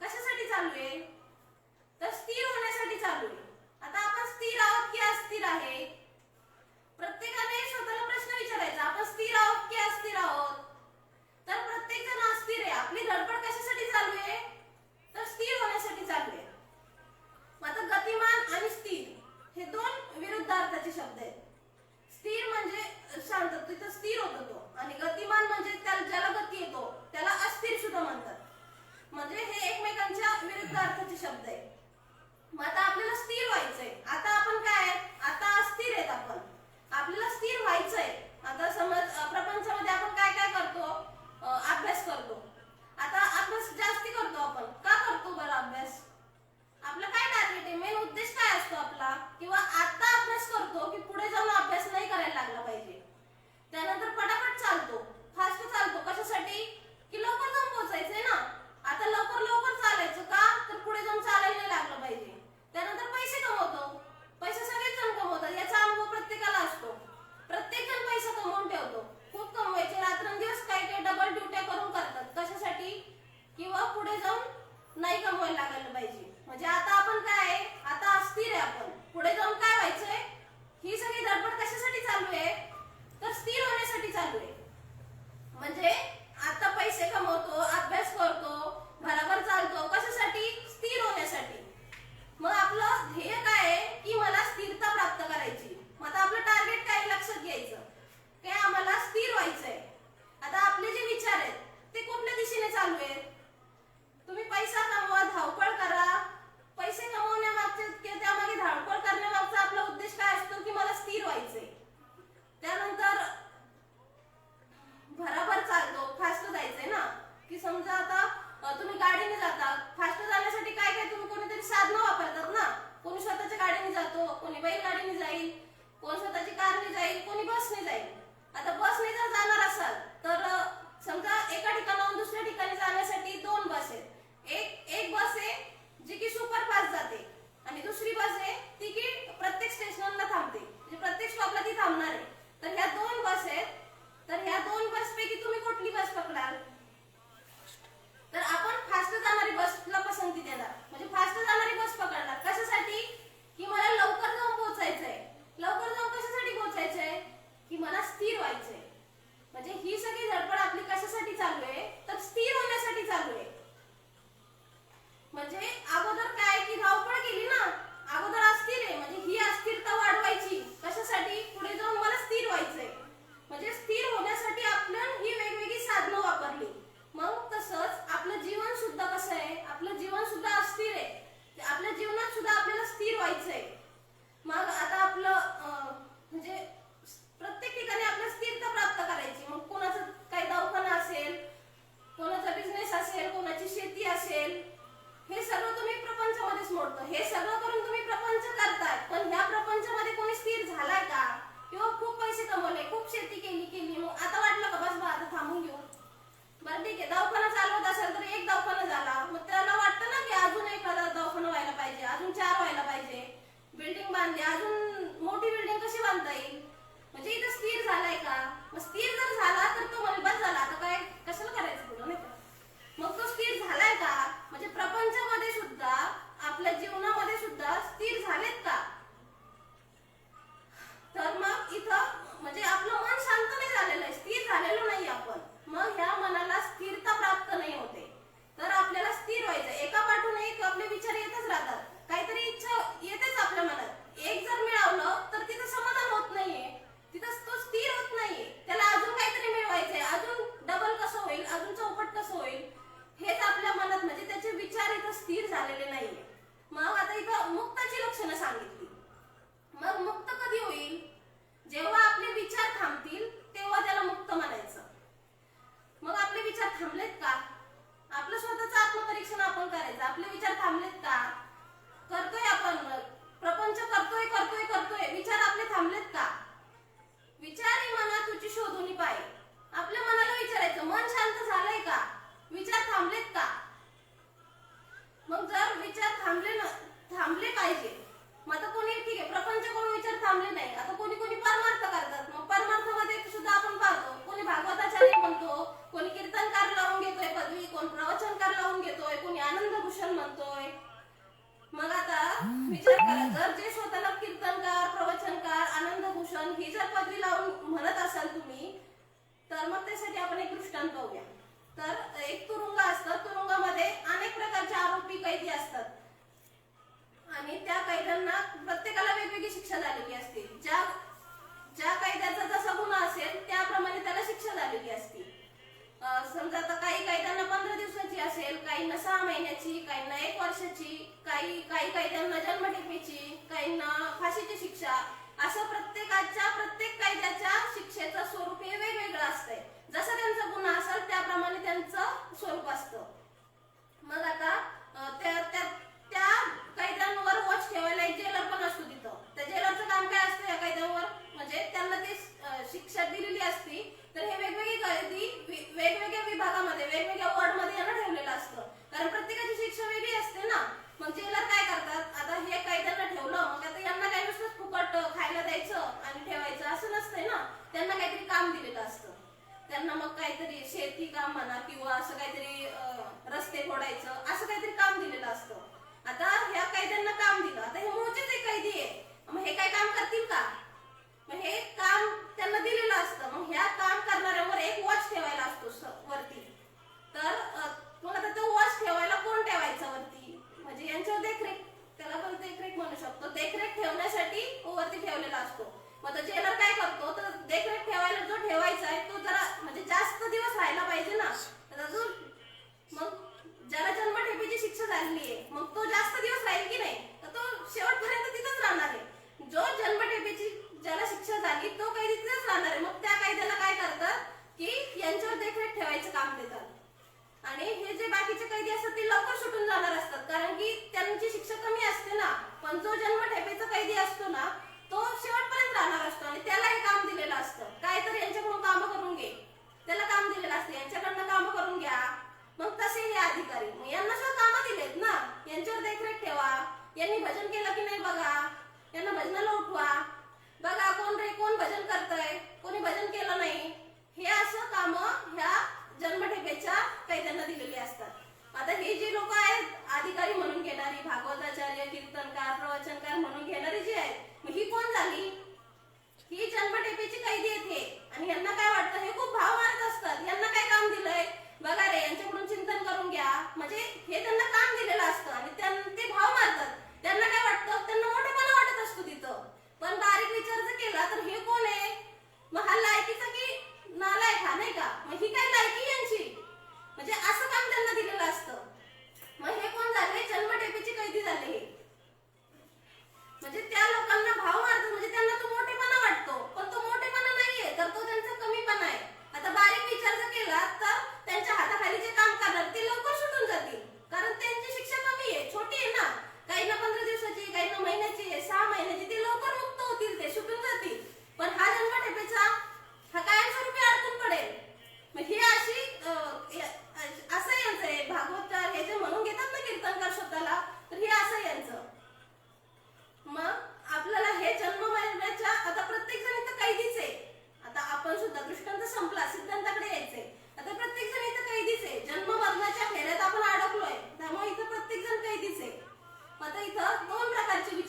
S1: कशासाठी चालू आहे? तर स्थिर होण्यासाठी चालू आहे. आता आपण स्थिर आहोत की अस्थिर आहे? प्रत्येकाने स्वतःला प्रश्न विचारायचा, आपण स्थिर आहोत की अस्थिर आहोत? तर प्रत्येक जण अस्थिर आहे. आपली धडपड कशासाठी चालू आहे? तर स्थिर होण्यासाठी चालू आहे. आता गतिमान आणि स्थिर हे दोन विरुद्ध अर्थाचे शब्द आहेत. स्थिर म्हणजे शांत, तिथं स्थिर होतो तो, आणि गतिमान म्हणजे ज्याला गती येतो त्याला अस्थिर सुद्धा म्हणतात. म्हणजे हे एकमेकांच्या विरुद्ध अर्थाचे शब्द आहेत. मग आता आपल्याला स्थिर व्हायचंय. आता आपण काय, आता अस्थिर आहेत आपण, आपल्याला स्थिर व्हायचंय. आता समज प्रपंचामध्ये आपण काय काय करतो, अभ्यास करतो. आता अभ्यास जास्ती करतो आपण, का करतो बरं अभ्यास? आपला काय टार्गेट आहे, मेन उद्देश काय असतो आपला? किंवा आता अभ्यास करतो की पुढे जाऊन अभ्यास नाही करायला लागला पाहिजे. त्यानंतर पटापट चालतो, फास्ट चालतो. कशासाठी? की लवकर जाऊन पोहोचायचंय ना. आता लवकर लवकर चालायचं का, तर पुढे जाऊन चालायला नाही लागलं पाहिजे. त्यानंतर पैसे कमवतो. पैसे सगळेच जण कमवतात, याचा अनुभव प्रत्येकाला असतो. प्रत्येक जण पैसा कमवून ठेवतो. खूप कमवायचे, रात्रंदिवस काही काही डबल ड्युट्या करून करतात. कशासाठी? किंवा पुढे जाऊन नाही कमवायला लागायला पाहिजे. म्हणजे आता आपण काय, आता अस्थिर आहे आपण, पुढे जाऊन काय व्हायचंय? ही सगळी धडपड कशासाठी चालू आहे? तर स्थिर होण्यासाठी चालू आहे. म्हणजे आता पैसे कमवतो, अभ्यास करतो, घरावर चालतो, कशासाठी? स्थिर होण्यासाठी. मग आपलं ध्येय काय आहे की मला स्थिरता प्राप्त करायची. मग आता आपलं टार्गेट काय लक्षात घ्यायचं, काय आम्हाला स्थिर व्हायचंय. आता आपले जे विचार आहेत ते कुठल्या दिशेने चालू आहेत? तुम्ही पैसा कमवा, धावपळ करा. पैसे कमवण्यामागचे किंवा त्यामागे धावपळ करण्यामागचा आपला उद्देश काय असतो की मला स्थिर व्हायचंय. त्यानंतर भराभर चालतो, फास्ट जायचंय ना. की समजा आता तुम्ही गाडीने जाता, फास्ट जाण्यासाठी काय काय तुम्ही कोणीतरी साधनं वापरतात ना. कोणी स्वतःच्या गाडीने जातो, कोणी बैलगाडीने जाईल, कोण स्वतःची कारने जाईल, कोणी बसने जाईल. आता बसने जर जाणार असाल तर समजा एका ठिकाणाहून दुसऱ्या ठिकाणी जाण्यासाठी दोन बस आहेत. एक बस आहे जी की सुपरफास्ट जाते, आणि दुसरी बस आहे ती की प्रत्येक स्टेशनला थांबते, म्हणजे प्रत्येक स्टॉपला ती थांबणार आहे. सोडतो. हे सगळं करून तुम्ही प्रपंच करताय, पण ह्या प्रपंचामध्ये कोणी स्थिर झालाय का? किंवा खूप पैसे कमवले, खूप शेती केली, मग आता वाटलं का बस बा आता थांबून घेऊ? बरं ठीक आहे, दवाखाना चालवत असेल तर एक दवाखाना झाला, मग त्याला वाटतं ना की अजून एखादा दवाखाना व्हायला पाहिजे, अजून 4 व्हायला पाहिजे. बिल्डिंग बांधली, अजून मोठी बिल्डिंग कशी बांधता येईल? म्हणजे इथं स्थिर झालाय का? मग स्थिर जर झाला तर तो म्हणजे बस झाला, आता काय कशाला करायचं पुढं, नाही का? मग तो स्थिर झालाय का? म्हणजे प्रपंचामध्ये सुद्धा, आपल्या जीवनामध्ये सुद्धा स्थिर झालेत का? तर मग इथं म्हणजे आपलं मन शांत नाही झालेलं आहे, स्थिर झालेलो नाही आपण. मग ह्या मनाला स्थिरता प्राप्त नाही होते. तर आपल्याला स्थिर व्हायचं, एका पाठून एक आपले विचार येतच राहतात, काहीतरी इच्छा येतेच आपल्या मनात. एक जर मिळवलं तर तिथं समाधान होत नाहीये, तिथं तो स्थिर होत नाहीये, त्याला अजून काहीतरी मिळवायचंय, अजून डबल कसं होईल, अजून चौपट कसं होईल, हेच आपल्या मनात, म्हणजे त्याचे विचार इथं स्थिर झालेले नाहीये. मग आता इथं मुक्ताची लक्षणं सांगितली. मग मुक्त कधी होईल? जेव्हा आपले विचार थांबतील तेव्हा त्याला मुक्त म्हणायचं. मग आपले विचार थांबलेत का? आपलं स्वतःचं आत्मपरीक्षण आपण करायचं. आपले विचार थांबलेत का? करतोय आपण प्रपंच, करतोय, विचार आपले थांबलेत का? विचारी मना तुझी शोधून पाय. आपल्या मनाला विचारायचं, मन शांत झालंय का? विचार थांबलेत का? मग जर विचार थांबले पाहिजे, मग आता कोणी ठीक आहे प्रपंच कोण विचार थांबले नाही, आता कोणी परमार्थ करतात. मग परमार्थामध्ये सुद्धा आपण पाहतो, कोणी भागवताचार्य म्हणतो, कोणी कीर्तनकार लावून घेतोय पदवी, कोण प्रवचनकार लावून घेतोय, कोणी आनंद भूषण म्हणतोय. मग आता विचार करा, जर जे स्वतःला कीर्तनकार, प्रवचनकार, आनंद भूषण ही जर पदवी लावून म्हणत असाल तुम्ही, तर मग त्यासाठी आपण एक दृष्टांत पाहूया. तर एक तुरुंग असतं, तुरुंगामध्ये अनेक प्रकारचे आरोपी कैदी असतात आणि त्या कैद्यांना प्रत्येकाला वेगवेगळी शिक्षा झालेली असते. ज्या कैद्याचा जसा गुन्हा असेल त्याप्रमाणे त्याला शिक्षा झालेली असते. समजा आता काही कैद्यांना 15 दिवसाची असेल, काहींना 6 महिन्याची, काहींना 1 वर्षाची, काही कैद्यांना जन्मठेपेची, काहींना फाशीची शिक्षा. असं प्रत्येक कैद्याच्या शिक्षेचं स्वरूप हे वेगवेगळं असतंय. जसं त्यांचा गुन्हा असेल त्याप्रमाणे त्यांचं स्वरूप असतं. मग आता त्या कैद्यांवर वॉच ठेवायला एक जेलर पण असतो तिथं. त्या जेलरचं काम काय असतं या कैद्यांवर, म्हणजे त्यांना ती शिक्षा दिलेली असती, तर हे वेगवेगळे कैदी वेगवेगळ्या विभागामध्ये, वेगवेगळ्या वॉर्डमध्ये यांना ठेवलेलं असतं, कारण प्रत्येकाची शिक्षा वेगळी असते ना. मग जेलर काय करतात, आता हे कैद्यांना ठेवलं, मग आता यांना काही नुसतंच फुकट खायला द्यायचं आणि ठेवायचं असं नसतंय ना. त्यांना काहीतरी काम दिलेलं असतं. त्यांना मग काहीतरी शेती काम म्हणा किंवा असं काहीतरी रस्ते फोडायचं, असं काहीतरी काम दिलेलं असतं. आता ह्या कैद्यांना काम दिलं, आता हे मूळचेच एक कैदी आहे, मग हे काय काम करतील का? मग हे काम त्यांना दिलेलं असतं. मग ह्या काम करणाऱ्यावर एक वॉच ठेवायला असतो वरती. तर मग आता तो वॉच ठेवायला कोण ठेवायचा वरती, म्हणजे यांच्यावर देखरेख, त्याला पण देखरेख म्हणू शकतो. देखरेख ठेवण्यासाठी वरती ठेवलेला असतो. मग आता जेलर काय करतो, तर देखरेख ठेवायला जो ठेवायचा आहे तो जरा म्हणजे जास्त दिवस राहायला पाहिजे ना. तर अजून मग ज्याला जन्मठेपेची शिक्षा झालेली आहे, मग तो जास्त दिवस राहील की नाही, तर तो शेवटपर्यंत तिथंच राहणार आहे. जो जन्मठेपेची ज्याला शिक्षा झाली तो कैदी तिथेच राहणार आहे. मग त्या कैद्याला काय करतात की यांच्यावर देखरेख ठेवायचं काम देतात. आणि हे जे बाकीचे कैदी असतात ते लवकर सुटून जाणार असतात, कारण की त्यांची शिक्षा कमी असते ना. पण जो जन्मठेपेचा कैदी असतो ना, तो शेवटपर्यंत राहणार असतो आणि त्याला हे काम दिलेलं असतं, काय तर यांच्याकडून कामं करून घे, त्याला काम दिलेलं असतं, यांच्याकडनं कामं करून घ्या. मग तसे हे अधिकारी, यांना सुद्धा कामं दिलेत ना, यांच्यावर देखरेख ठेवा, यांनी भजन केलं की नाही बघा, यांना भजनाला उठवा, बघा कोण भजन करतंय, कोणी भजन केलं नाही, हे असं कामं ह्या जन्मठेपेच्या कैद्यांना दिलेली असतात. आता हे जे लोक आहेत अधिकारी म्हणून घेणारी, भागवताचार्य, कीर्तनकार, प्रवचनकार म्हणून घेणारी जी आहेत, मग ही कोण झाली? ही जन्मठेपेची कैदी आहेत हे. आणि यांना काय वाटतं, हे खूप भाव मारत असतात, यांना काय काम दिलंय बघा रे, यांच्याकडून चिंतन करून घ्या, म्हणजे हे त्यांना काम दिलेलं असतं आणि ते भाव मारतात. त्यांना काय वाटतं, त्यांना मोठेपणा वाटत असतो तिथं. पण बारीक विचार जर केला तर हे कोण आहे, मग हा लायकीचा की नालायक हा, नाही का? मग ही काय लायकी यांची, म्हणजे असं काम त्यांना दिलेलं असतं. मग हे कोण झाले, जन्मठेपेची कैदी झाले हे.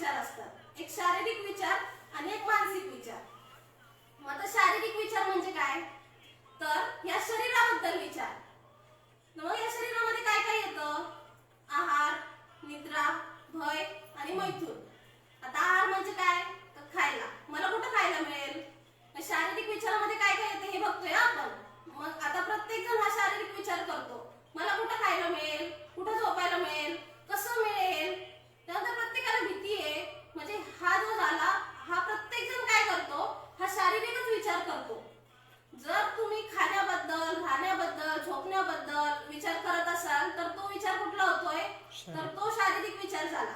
S1: विचार असतात, एक शारीरिक विचार आणि एक मानसिक विचार. मग आता शारीरिक विचार म्हणजे काय, तर या शरीराबद्दल विचार. मग या शरीरामध्ये काय काय येतं, आहार, निद्रा, भय आणि मैथून. आता आहार म्हणजे काय, तर खायला, मला कुठं खायला मिळेल. शारीरिक विचारामध्ये काय काय येते हे बघतोय आपण. मग आता प्रत्येक जण हा शारीरिक विचार करतो, मला कुठं खायला मिळेल, कुठं झोपायला मिळेल, कसं मिळेल. त्यानंतर प्रत्येकाला भीती आहे, म्हणजे हा जो झाला हा प्रत्येक जण काय करतो, हा शारीरिकच विचार करतो. जर तुम्ही खाण्याबद्दल, राहण्याबद्दल, झोपण्याबद्दल विचार करत असाल तर तो विचार कुठला होतोय, तर तो शारीरिक विचार झाला.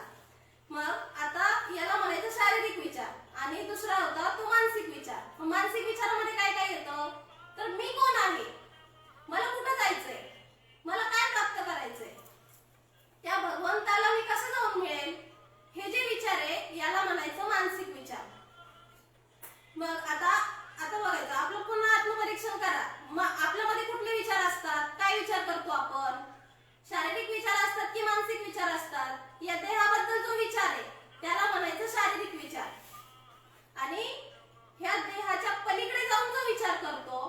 S1: मग आता याला म्हणायचं शारीरिक विचार. आणि दुसरा होता तो मानसिक विचार. मानसिक विचारामध्ये काय काय येतं, तर मी कोण आहे, मला कुठं जायचंय, मला काय प्राप्त करायचंय, त्या भगवंताला मी कसं जाऊन मिळेल, हे जे विचार आहे याला म्हणायचं मानसिक विचार. मग आता बघायचं, आपलं पुन्हा आत्मपरीक्षण करा. मग आपल्यामध्ये कुठले विचार असतात, काय विचार करतो आपण, शारीरिक विचार असतात की मानसिक विचार असतात. या देहाबद्दल जो विचार आहे त्याला म्हणायचं शारीरिक विचार. आणि ह्या देहाच्या पलीकडे जाऊन जो विचार करतो,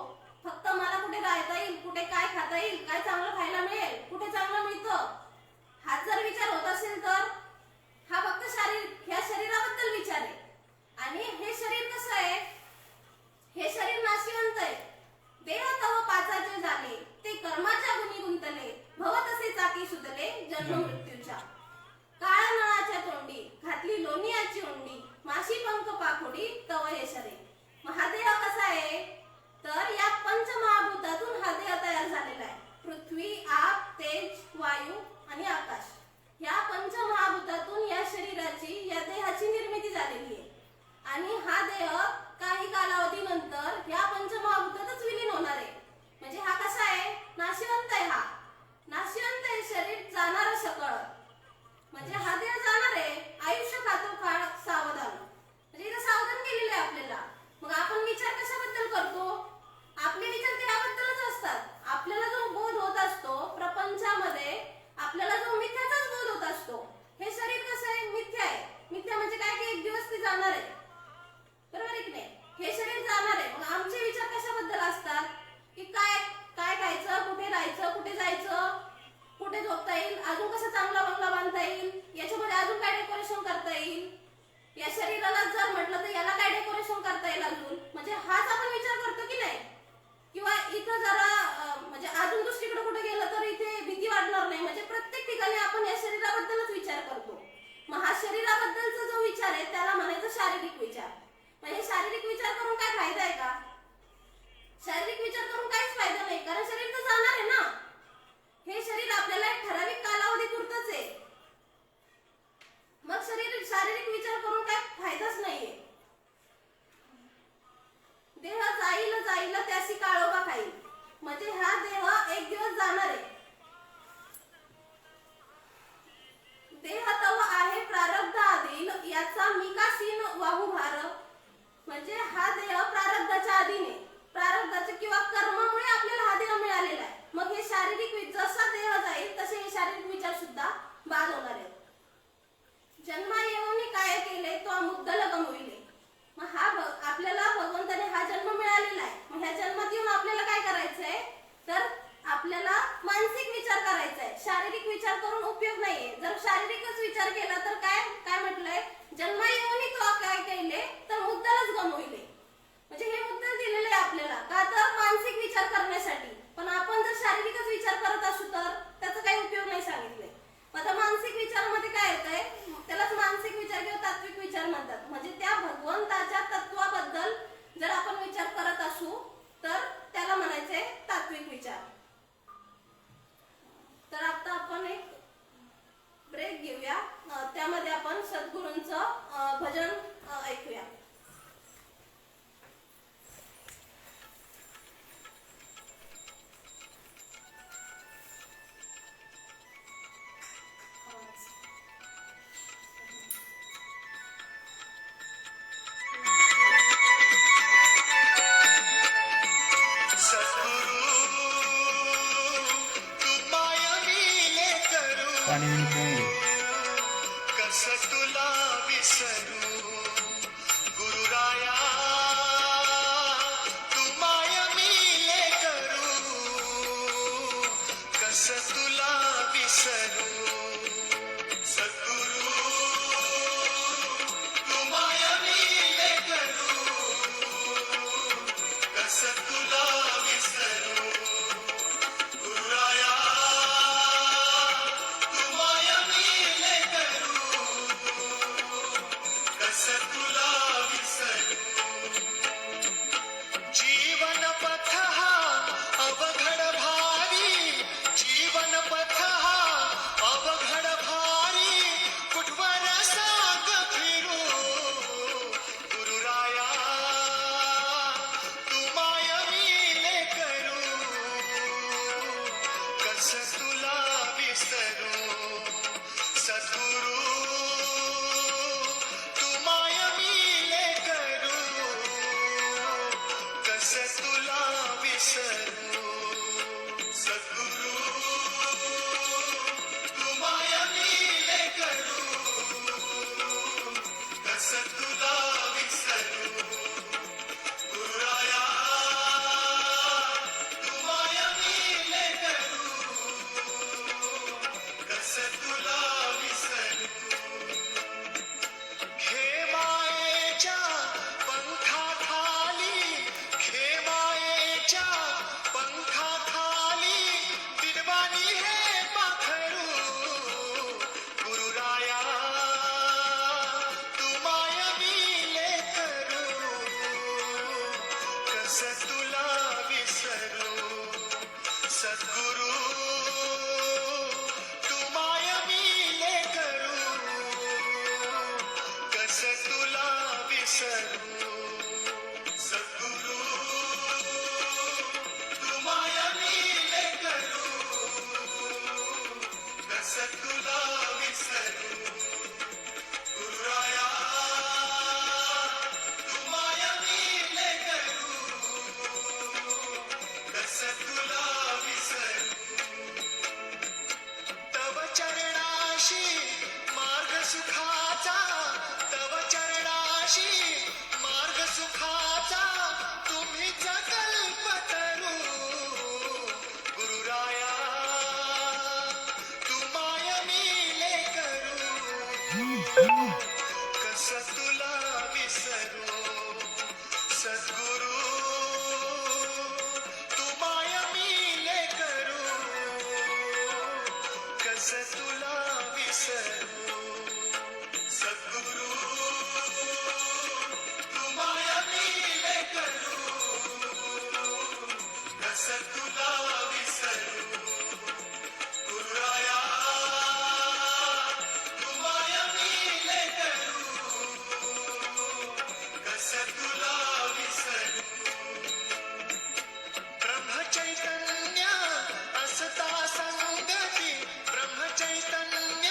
S1: फक्त मला कुठे राहता येईल, कुठे काय खाता येईल, काय चांगलं खायला मिळेल, कुठे चांगलं मिळतं, हा जर विचार होत असेल तर हा फक्त ह्या शरीराबद्दल विचार आहे. आणि हे शरीर कसं आहे, हे शरीर नाशिवंत आहे. देह तव पाचाचे झाले, ते कर्माच्या गुणी गुंतले, भव तसे चाकी सुधले, जन्म मृत्यूच्या. काळा नळाच्या तोंडी घातली लोणियाची उंडी, माशी पंख पाखोडी तव हे शरीर. मग हा देह कसा आहे, तर या पंचमहाभूतातून हा देह तयार झालेला आहे. पृथ्वी, आग, तेज, वायू आणि आकाश या पंचमहाभूतातून या शरीराची, या देहाची निर्मिती झालेली आहे. आणि हा देह काही कालावधीनंतर या पंचमहाभूतातच विलीन होणार आहे. म्हणजे हा कसा आहे, नाशिवंत आहे. हा नाशिवंत आहे, शरीर जाणार सकळ. म्हणजे हा देह जाणार आहे, आयुष्य खातो काळ सावधान. म्हणजे इथं सावधान केलेलं आहे आपल्याला. मग आपण विचार कशाबद्दल करतो, आपले विचार त्याबद्दलच असतात. आपल्याला जो बोध होत असतो प्रपंचामध्ये, आपल्याला जो मिथ्याचाच बोध होत असतो. हे शरीर कसं आहे, मिथ्या आहे. मिथ्या म्हणजे काय की एक दिवस ते जाणार आहे, बरोबर आहे की नाही. हे शरीर जाणार आहे. मग आमचे विचार कशाबद्दल असतात, की काय काय खायचं, कुठे राहायचं, कुठे जायचं, कुठे झोपता येईल, अजून कसं चांगला बंगला बांधता येईल, याच्यामध्ये अजून काय डेकोरेशन करता येईल, या शरीराला जर म्हटलं तर याला काय डेकोरेशन करता येईल अजून. म्हणजे हाच आपण विचार करतो की नाही. किंवा इथं जरा म्हणजे अजून दुसरीकडे कुठे गेलं तर इथे भीती वाटणार नाही. म्हणजे प्रत्येक ठिकाणी आपण या शरीराबद्दलच विचार करतो. मग हा शरीराबद्दलचा जो विचार आहे त्याला म्हणायचं शारीरिक विचार. म्हणजे शारीरिक विचार करून काय फायदा आहे का, शारीरिक विचार करून काहीच फायदा नाही, कारण शरीर तर जाणार आहे ना. हे शरीर आपल्याला एक ठराविक कालावधी पुरतच आहे. मग शारीरिक विचार करून काय फायदाच नाहीये. देह जाईल जाईल त्यासी काळोबा खाईल. म्हणजे हा देह एक दिवस जाणार आहे. देह तव आहे प्रारब्ध आधीन, याचा मी का सीन वाहू भार. म्हणजे हा देह प्रारब्धाच्या अधीन आहे. प्रारब्धाचे किंवा कर्मामुळे आपल्याला हा देह मिळालेला आहे. मग हे शारीरिक, जसा देह जाईल तसे हे शारीरिक विचार सुद्धा बाद होणार आहेत. जन्मा येऊन काय केले तो मुद्दल गमविले. मग हा आपल्याला भगवंताने हा जन्म मिळालेला आहे. मग ह्या जन्मात येऊन आपल्याला काय करायचंय, तर आपल्याला मानसिक विचार करायचा आहे. शारीरिक विचार करून उपयोग नाहीये. जर शारीरिकच विचार केला तर काय काय म्हटलंय, जन्मा येऊन तो काय केले तर मुद्दलच गमविले. म्हणजे हे मुद्दल दिलेले आहे आपल्याला का, तर मानसिक विचार करण्यासाठी. पण आपण जर शारीरिकच विचार करत असू तर त्याचा काही उपयोग नाही सांगितलंय. आता मानसिक विचारामध्ये काय येतंय, त्यालाच मानसिक विचार किंवा तात्विक विचार म्हणतात. म्हणजे त्या भगवंताच्या तत्वाबद्दल जर आपण विचार करत असू तर त्याला म्हणायचे तात्विक विचार. तर आता आपण एक ब्रेक घेऊया, त्यामध्ये आपण सद्गुरूंचं भजन ऐकूया.
S2: पाणी
S3: कस तुला
S4: विसरू गुरुराया तू माय मिले करू कस तुला विसरू सद्गुरु तू माय मिले करू कस तुला विसरू गुरुराया तू माय मिले करू कस तुला विसरू जीवन पथ हा अवघड भारी जीवन पथ हा अवघड भारी कुठवर साग फिरू गुरुराया तू माय मिले करू कस तुला विसरू सद्गुरु तू माय मिले करू कस तुला विसरू सद्गुरु तू माय मिले करू कस तुला विसरू गुरुराया तू माय मिले करू कस तुला विसरू घे मायेच्या पंखाखाली घे मायेच्या पंखाखाली दिनवाणी हे पाखरू गुरुराया तू माय मिले करू कस तुला विसरू सद्गुरु तू माय मिले करू कस तुला विसरू सद्गुरु तू माय मिले करू कस तुला विसरू गुरुराया तू माय मिले करू कस तुला विसरू तव चरणाशी मार्ग सुखाचा तव चरणाशी मार्ग सुखाचा तुम्हीच कल्पतरू गुरुराया तू माय मिले करू कस तुला विसरू सद्गुरु तू माय मिले करू कस तुला विसरू सद्गुरु तू माय मिले करू कस तुला विसरू गुरुराया तू माय मिले करू कस तुला विसरू ब्रह्मचैतन्य असता संगती ब्रह्मचैतन्य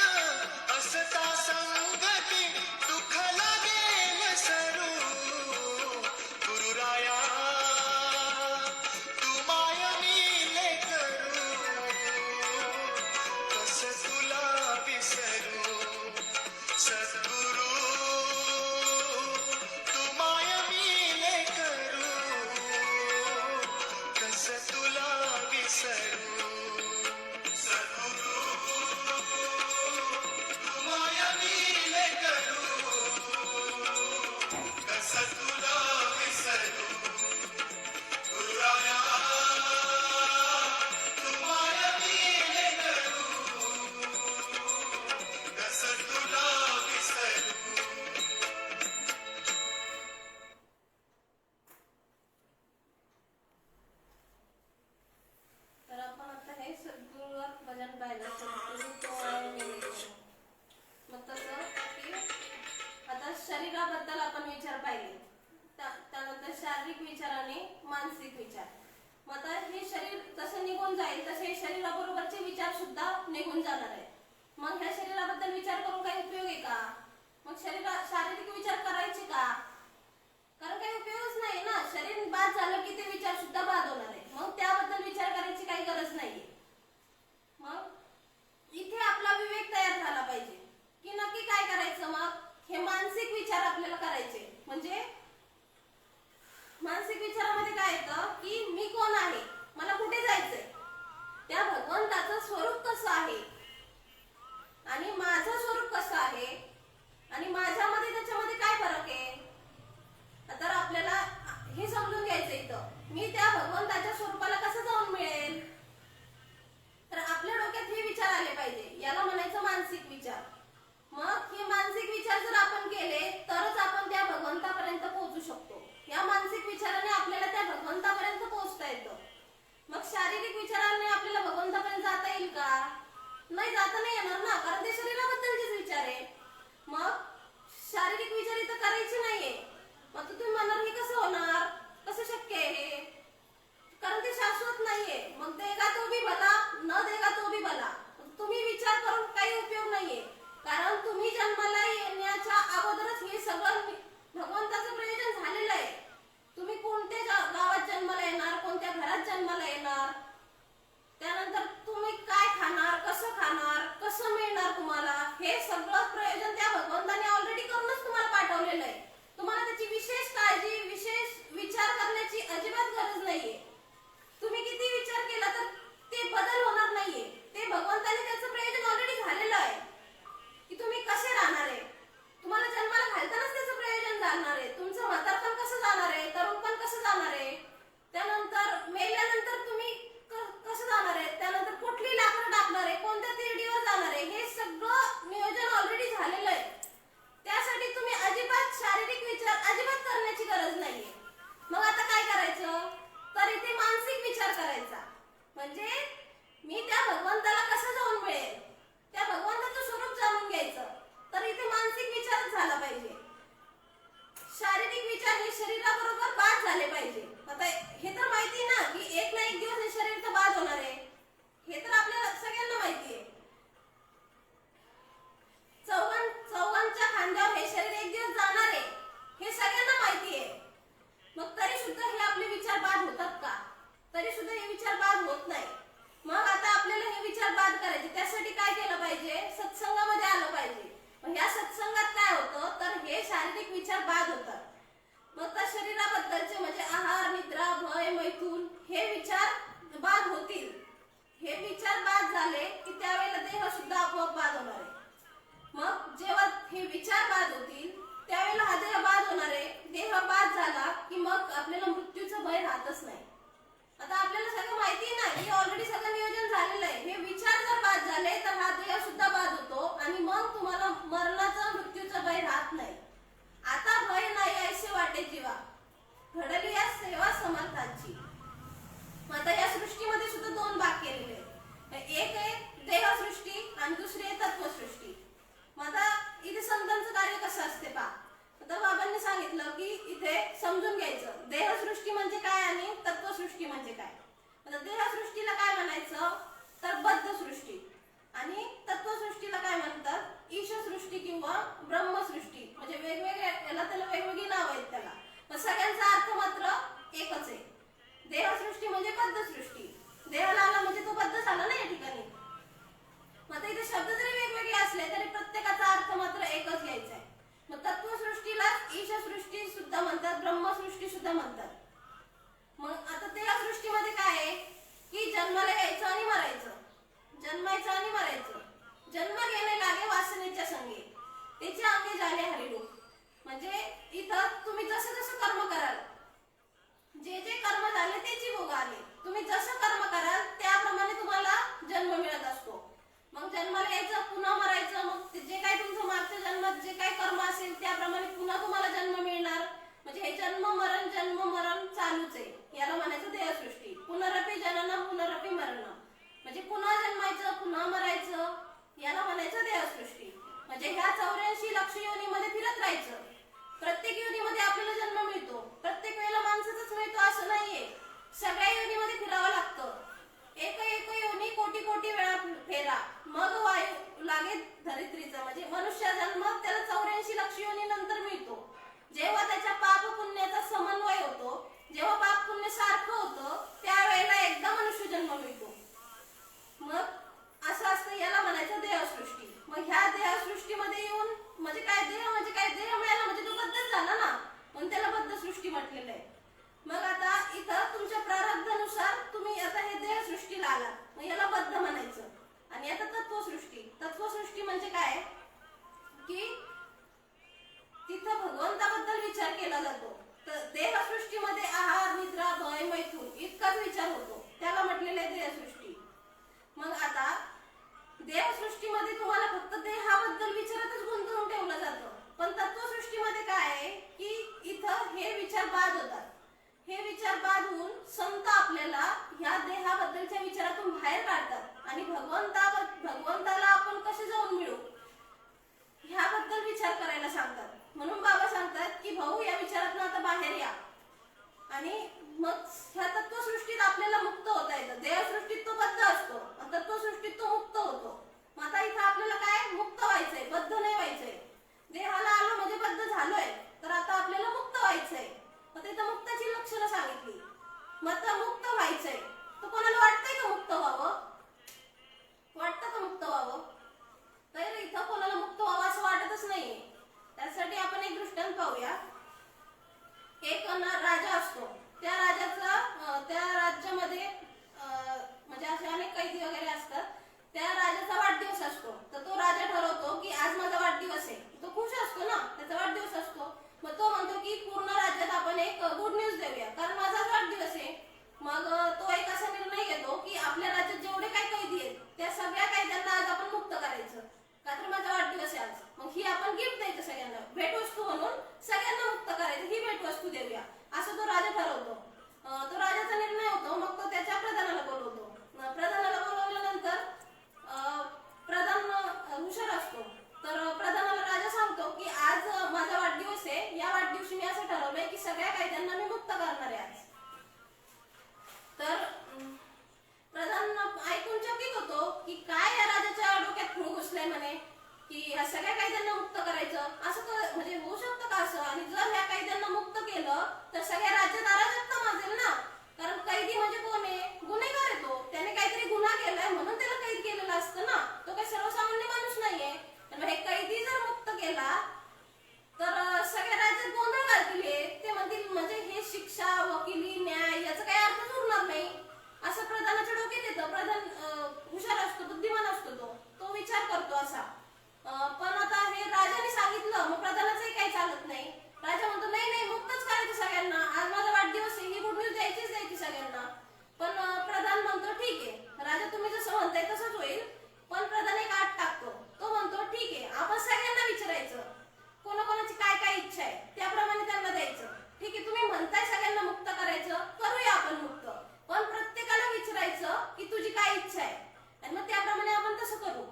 S4: असता संगती दुःख लागेल सरू गुरुराया तू माय मिले करू कस तुला विसरू सद्गुरु तू माय मिले करू कस तुला विसरू सद्गुरु तू माय मिले करू कस तुला विसरू गुरुराया तू माय मिले करू कस तुला विसरू
S1: तर आपण आता हे सद्गुरूवर भजन पाहिलं सद्गुरू तो आहे मिले करू. मग तसं की आता शरीराबद्दल आपण विचार पाहिले त्यानंतर शारीरिक विचार आणि मानसिक विचार. मग आता हे शरीर जसं निघून जाईल तसे शरीराबरोबरचे विचार सुद्धा निघून जाणार आहेत. मग ह्या शरीराबद्दल विचार करून काही उपयोग आहे का? मग शारीरिक विचार करायचे का? कारण काही उपयोगच नाही ना. शरीर बाद झालं की ते विचार सुद्धा बाद होणार आहे. मग त्याबद्दल विचार करायची काही गरज नाहीये. मग इथे आपला विवेक तयार झाला पाहिजे की नक्की काय करायचं. मग आपल्याला करायचे. म्हणजे मानसिक विचारामध्ये काय येतं की मी कोण आहे, मला कुठे जायचंय, त्या भगवंताचं स्वरूप कसं आहे आणि माझं स्वरूप कसं आहे आणि माझ्यामध्ये त्याच्यामध्ये काय फरक आहे. तर आपल्याला हे समजून घ्यायचं इथं, मी त्या भगवंताच्या स्वरूपाला कसं जाऊन मिळेल. तर आपल्या डोक्यात हे विचार आले पाहिजे, याला म्हणायचं मानसिक विचार. मग हे मानसिक विचार जर आपण केले तरच आपण त्या भगवंतापर्यंत पोहोचू शकतो. या मानसिक विचाराने आपल्याला त्या भगवंतापर्यंत पोहोचता येतं. मग शारीरिक विचाराने आपल्याला भगवंतापर्यंत जाता येईल का? नाही, जाता नाही येणार ना, कारण ते शरीराबद्दलचेच विचार आहे. मग शारीरिक विचार इथं करायचे नाहीये. मग तुम्ही म्हणाल हे कसं होणार, कसं शक्य आहे हे, कारण ते शाश्वत नाहीये. मग देगा तो भी भला, न देगा तो भी भला. तुम्ही विचार करून काही उपयोग नाहीये, कारण तुम्ही जन्माला येण्याच्या अगोदरच हे सगळं भगवंताचं प्रयोजन झालेलं आहे. तुम्ही कोणत्या गावात जन्माला येणार, कोणत्या घरात जन्माला येणार, त्यानंतर तुम्ही काय खाणार, कसं मिळणार तुम्हाला, हे सगळं प्रयोजन त्या भगवंताने ऑलरेडी करूनच तुम्हाला पाठवलेलं आहे. तुम्हाला त्याची विशेष काळजी, विशेष विचार करण्याची अजिबात गरज नाहीये. तुम्ही किती विचार केला तर ते बदल होणार नाहीये. ते भगवंताने त्याचं प्रयोजन ऑलरेडी झालेलं आहे की तुम्ही कसे राहणार आहे. तुम्हाला जन्माला घालतानाच त्याचं प्रयोजन जाणार आहे. तुमचं म्हातारपण कसं जाणार आहे, तरुणपण कसं जाणार आहे, त्यानंतर मेल्यानंतर तुम्ही कसं जाणार आहे, त्यानंतर कुठली लाकडं टाकणार आहे, कोणत्या तिरडीवर जाणार आहे, हे सगळं नियोजन ऑलरेडी झालेलं आहे. त्यासाठी तुम्ही अजिबात शारीरिक विचार अजिबात करण्याची गरज नाहीये. मग आता काय करायचं, तर इथे मानसिक विचार करायचा. म्हणजे मी त्या भगवंताला कसं जाऊन मिळेल, त्या भगवंताचं स्वरूप जाणून घ्यायचं. तर इथे मानसिक विचारच झाला पाहिजे. शारीरिक विचार हे शरीराबरोबर बाद झाले पाहिजे. आता हे तर माहिती ना की एक ना एक दिवस हे शरीर तर बाद होणार आहे, हे तर आपल्याला सगळ्यांना माहिती आहे. चौघांच्या खांद्यावर हे शरीर एक दिवस जाणार आहे, हे सगळ्यांना माहिती आहे. मग तरी सुद्धा हे आपले विचार बाद होतात का? तरी सुद्धा हे विचार बाद होत नाही. मग आता आपल्याला हे विचार बाद करायचे, त्यासाठी काय केलं पाहिजे, सत्संगामध्ये आलं पाहिजे. मग ह्या सत्संगात काय होतं, तर हे शारीरिक विचार बाद होतात. मग त्या शरीराबद्दलचे म्हणजे आहार, निद्रा, भय, मैथून हे विचार बाद होतील. हे विचार बाद झाले की त्यावेळेला देह सुद्धा आपोआप बाद होणार आहे. मग जेव्हा हे विचार बाद होतील त्यावेळेला हा देह बाद होणार आहे. देह बाद झाला की मग आपल्याला मृत्यूचं भय राहतच नाही. आता आपल्याला सगळं माहिती आहे ना, हे ऑलरेडी सगळं नियोजन झालेलं आहे. हे विचार जर बाद झाले तर हा देह सुद्धा बाद होतो आणि मग तुम्हाला मरणाचं, मृत्यूचं भय राहत नाही. आता भय नाही ऐसे वाटे जीवा, घडली या सेवा समर्थांची. आता या सृष्टीमध्ये सुद्धा दोन भाग केलेले आहेत. एक आहे देहसृष्टी आणि दुसरी आहे तत्वसृष्टी. मग आता इथे संतांचं कार्य कसं असते पहा. आता बाबांनी सांगितलं की इथे समजून घ्यायचं देहसृष्टी म्हणजे काय आणि तत्वसृष्टी म्हणजे काय. आता देहसृष्टीला काय म्हणायचं, तर बद्धसृष्टी, आणि तत्वसृष्टीला काय म्हणतात, ईशसृष्टी किंवा ब्रह्मसृष्टी. म्हणजे वेगवेगळ्या त्याला वेगवेगळी नाव आहेत त्याला, पण सगळ्यांचा अर्थ मात्र एकच आहे. देहसृष्टी म्हणजे बद्धसृष्टी, देह लावला म्हणजे तो बद्ध झाला ना या ठिकाणी. मग इथे शब्द जरी वेगवेगळे असले तरी प्रत्येकाचा अर्थ मात्र एकच घ्यायचा आहे. मग तत्वसृष्टीला ईशसृष्टी सुद्धा म्हणतात, ब्रह्मसृष्टी सुद्धा म्हणतात. मग आता त्या सृष्टीमध्ये काय आहे की जन्माला यायचं आणि मरायचं, जन्मायचं आणि मरायचं. जन्म घेणे लागे वासनेच्या संगे, त्याचे अंगे झाले हरिरूप. म्हणजे इथं तुम्ही जसं जसं कर्म कराल, जे जे कर्म झाले त्याची भोग आले. तुम्ही जसं कर्म कराल त्याप्रमाणे तुम्हाला जन्म मिळत असतो. मग जन्माला यायचं, पुन्हा मरायचं. मग जे काही तुमचं मागच्या जन्मात जे काही कर्म असेल त्याप्रमाणे पुन्हा तुम्हाला जन्म मिळणार. म्हणजे हे जन्म मरण चालूच आहे. याला म्हणायचं देहसृष्टी. पुनरपी जनन पुनरपी मरण, म्हणजे पुन्हा जन्मायचं, पुन्हा मरायचं, याला म्हणायचं देहसृष्टी. म्हणजे ह्या 84 लक्ष योनीमध्ये फिरत राहायचं. प्रत्येक योनीमध्ये आपल्याला जन्म मिळतो. प्रत्येक वेळेला माणसाचाच मिळतो असं नाहीये, सगळ्या योनीमध्ये फिरावं लागतं. एक योनी कोटी कोटी वेळा फेरा, मग वायू लागे धरित्रीचा. म्हणजे मनुष्य जन्म त्याला 84 लक्ष योनी नंतर मिळतो. जेव्हा त्याच्या पाप पुण्याचा समन्वय होतो, जेव्हा पाप पुण्य सारखं होतं त्यावेळेला एकदा मनुष्य जन्म मिळतो. मग असं असतं, याला म्हणायचं देहसृष्टी. मग ह्या देहसृष्टीमध्ये येऊन म्हणजे काय, देह म्हणजे काय, देह मिळाला म्हणजे तो बद्ध देहसृष्टी म्हटलेलं आहे. मग आता इथं तुमच्या प्रारब्धानुसार तुम्ही आता हे देहसृष्टीला आला, मग याला बद्ध म्हणायचं. आणि आता तत्वसृष्टी म्हणजे काय की तिथं भगवंताबद्दल विचार केला जातो. तर देहसृष्टीमध्ये आहार, निद्रा, भय, मैथून इतकाच विचार होतो, त्याला म्हटलेलं आहे देहसृष्टी. मग आता देहसृष्टीमध्ये तुम्हाला फक्त देहाबद्दल विचारातच गुंतवून ठेवलं जातं. पण तत्वसृष्टीमध्ये काय आहे की इथं हे विचार बाद होतात. हे विचार बाद होऊन संत आपल्याला ह्या देहाबद्दलच्या विचारातून बाहेर काढतात आणि भगवंताला आपण कसे जाऊन मिळू ह्याबद्दल विचार करायला सांगतात. म्हणून बाबा सांगतात की भाऊ या विचारातून आता बाहेर या. आणि मग ह्या तत्वसृष्टीत आपल्याला मुक्त होता येतं. देहसृष्टीत तो बद्ध असतो, तत्वसृष्टीत तो मुक्त होतो. मग आता इथं आपल्याला काय मुक्त व्हायचंय, बद्ध नाही व्हायचंय. देहाला आलो म्हणजे बद्ध झालोय, तर आता आपल्याला मुक्त व्हायचंय. मग तिथं मुक्ताची लक्षणं सांगितली. मग आता मुक्त व्हायचंय तर कोणाला वाटतंय का मुक्त व्हावं? वाटतं का मुक्त व्हावं? तर इथं कोणाला मुक्त व्हावं असं वाटतच नाहीये. त्यासाठी आपण एक दृष्टांत पाहूया. एक राजा असतो, त्या राज्यामध्ये म्हणजे असे अनेक कैदी वगैरे असतात. त्या राजाचा वाढदिवस असतो, तर तो राजा ठरवतो की आज माझा वाढदिवस आहे. तो खुश असतो ना, त्याचा वाढदिवस असतो. मग तो म्हणतो की पूर्ण राज्यात आपण एक गुड न्यूज देऊया, कारण माझाच वाढदिवस आहे. मग तो एक असा निर्णय घेतो की आपल्या राज्यात जेवढे काही कैदी आहेत त्या सगळ्या कैद्यांना आज आपण मुक्त करायचं, का तर माझा वाढदिवस आहे आज. मग ही आपण गिफ्ट द्यायचं सगळ्यांना, भेटवस्तू म्हणून सगळ्यांना मुक्त करायचं, ही भेटवस्तू देऊया असं तो राजा ठरवतो. तो राजाचा निर्णय होतो. मग तो त्याच्या प्रधानाला बोलवतो. प्रधानाला बोलवल्यानंतर प्रधान हुशार असतो, तर प्रधानाला राजा सांगतो की आज माझा वाढदिवस आहे, या वाढदिवशी मी असं ठरवलंय की सगळ्या कैद्यांना मी मुक्त करणार आहे आज. तर प्रधान ऐकून चकित होतो की काय या राजाच्या डोक्यात खूळ घुसलाय म्हणे की ह्या सगळ्या कैद्यांना मुक्त करायचं, असं म्हणजे होऊ शकतं का असं? आणि जर ह्या कैद्यांना मुक्त केलं तर सगळ्या राज्यात अराजकता माजेल ना, कारण कैदी म्हणजे कोण आहे? गुन्हेगार आहे. तो त्याने काहीतरी गुन्हा केलाय म्हणून त्याला कैद केलेलं असतं ना, तो काही सर्वसामान्य माणूस नाहीये. तर हे कैदी जर मुक्त केला तर सगळ्या राज्यात गोंधळ घालतील. ते म्हणतील म्हणजे हे शिक्षा, वकिली, न्याय याचा काही अर्थच उरणार नाही असं प्रधानाच्या डोक्यात येतं. प्रधान हुशार असतो, बुद्धिमान असतो, तो विचार करतो असा. पण आता हे राजाने सांगितलं, मग प्रधानाचंही काही चालत नाही. राजा म्हणतो नाही मुक्तच करायचं सगळ्यांना, आज माझा वाढदिवस आहे, ही गुड न्यूज द्यायची सगळ्यांना. पण प्रधान म्हणतो ठीक आहे राजा, तुम्ही जसं म्हणताय तसंच होईल. पण प्रधान एक आठ टाकतो. तो म्हणतो ठीक आहे, आपण सगळ्यांना विचारायचं कोणाकोणाची काय काय इच्छा आहे, त्याप्रमाणे त्यांना द्यायचं. ठीक आहे, तुम्ही म्हणताय सगळ्यांना मुक्त करायचं, करूया आपण मुक्त. पण प्रत्येकाला विचारायचं की तुझी काय इच्छा आहे, आणि मग त्याप्रमाणे आपण तसं करू.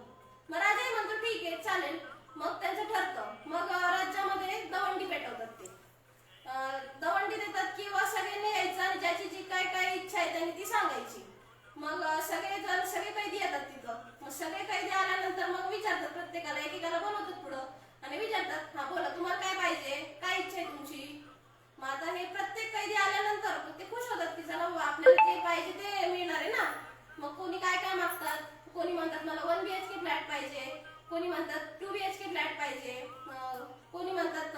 S1: मग राजाही म्हणतो ठीक आहे चालेल. मग त्यांचं ठरतं. मग राज्यामध्ये दवंडी पेटवतात. ते दवंडी देतात किंवा सगळ्यांनी यायचं आणि ज्याची जी काय काय इच्छा आहे त्यांनी ती सांगायची. मग सगळे कैदी येतात तिथं. मग सगळे कैदी आल्यानंतर मग विचारतात, प्रत्येकाला एकेकाला बोलवतात पुढं आणि विचारतात हा बोला तुम्हाला काय पाहिजे, काय इच्छा आहे तुमची. मग आता हे प्रत्येक कैदी आल्यानंतर ते खुश होतात की चला आपल्याला जे पाहिजे ते मिळणार आहे ना. मग कोणी काय काय मागतात, कोणी म्हणतात मला 1 BHK फ्लॅट पाहिजे, कोणी म्हणतात 2 BHK फ्लॅट पाहिजे, कोणी म्हणतात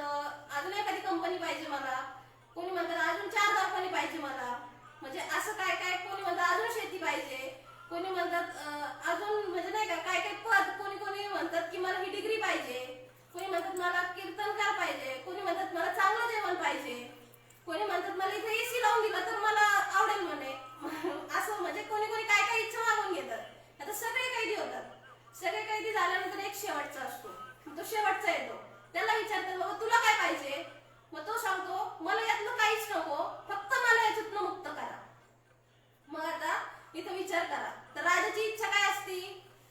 S1: अजून एखादी कंपनी पाहिजे मला, कोणी म्हणतात अजून 4 दवाखाने पाहिजे मला. म्हणजे असं काय काय, कोणी म्हणतात अजून शेती पाहिजे, कोणी म्हणतात अजून म्हणजे नाही का काय काय पद, कोणी म्हणतात की मला ही डिग्री पाहिजे, कोणी म्हणतात मला कीर्तनकार पाहिजे, कोणी म्हणतात मला चांगलं जेवण पाहिजे, कोणी म्हणतात मला इथे AC लावून दिला तर मला आवडेल म्हणे. असं म्हणजे कोणी काय काय इच्छा मागून घेतात. आता सगळे कैदी होतात. सगळे कैदी झाल्यानंतर एक शेवटचा असतो, तो शेवटचा येतो. त्याला विचारतात बाबा तुला काय पाहिजे. मग तो सांगतो मला यातलं काहीच नको, फक्त मला याच्यातनं मुक्त करा. मग आता इथं विचार करा, तर राजाची इच्छा काय असती?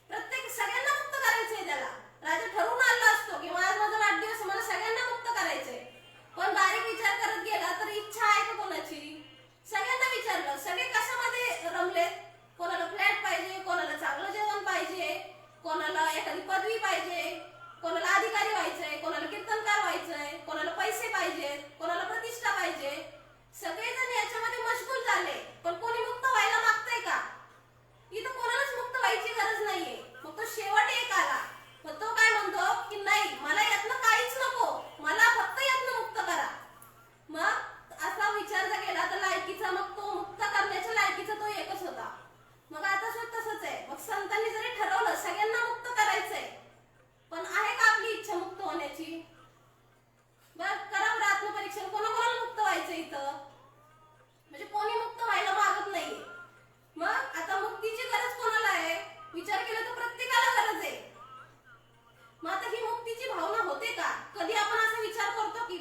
S1: प्रत्येक सगळ्यांना मुक्त करायचंय त्याला. राजा ठरवून आला असतो की आज माझा वाढदिवस, मला सगळ्यांना मुक्त करायचंय. पण बारीक विचार करत गेला तर इच्छा आहे का कोणाची? सगळ्यांना विचारलं, सगळे कशामध्ये रमलेत? कोणाला फ्लॅट पाहिजे, कोणाला चांगलं जेवण पाहिजे, कोणाला एखादी पदवी पाहिजे, कोणाला अधिकारी व्हायचंय,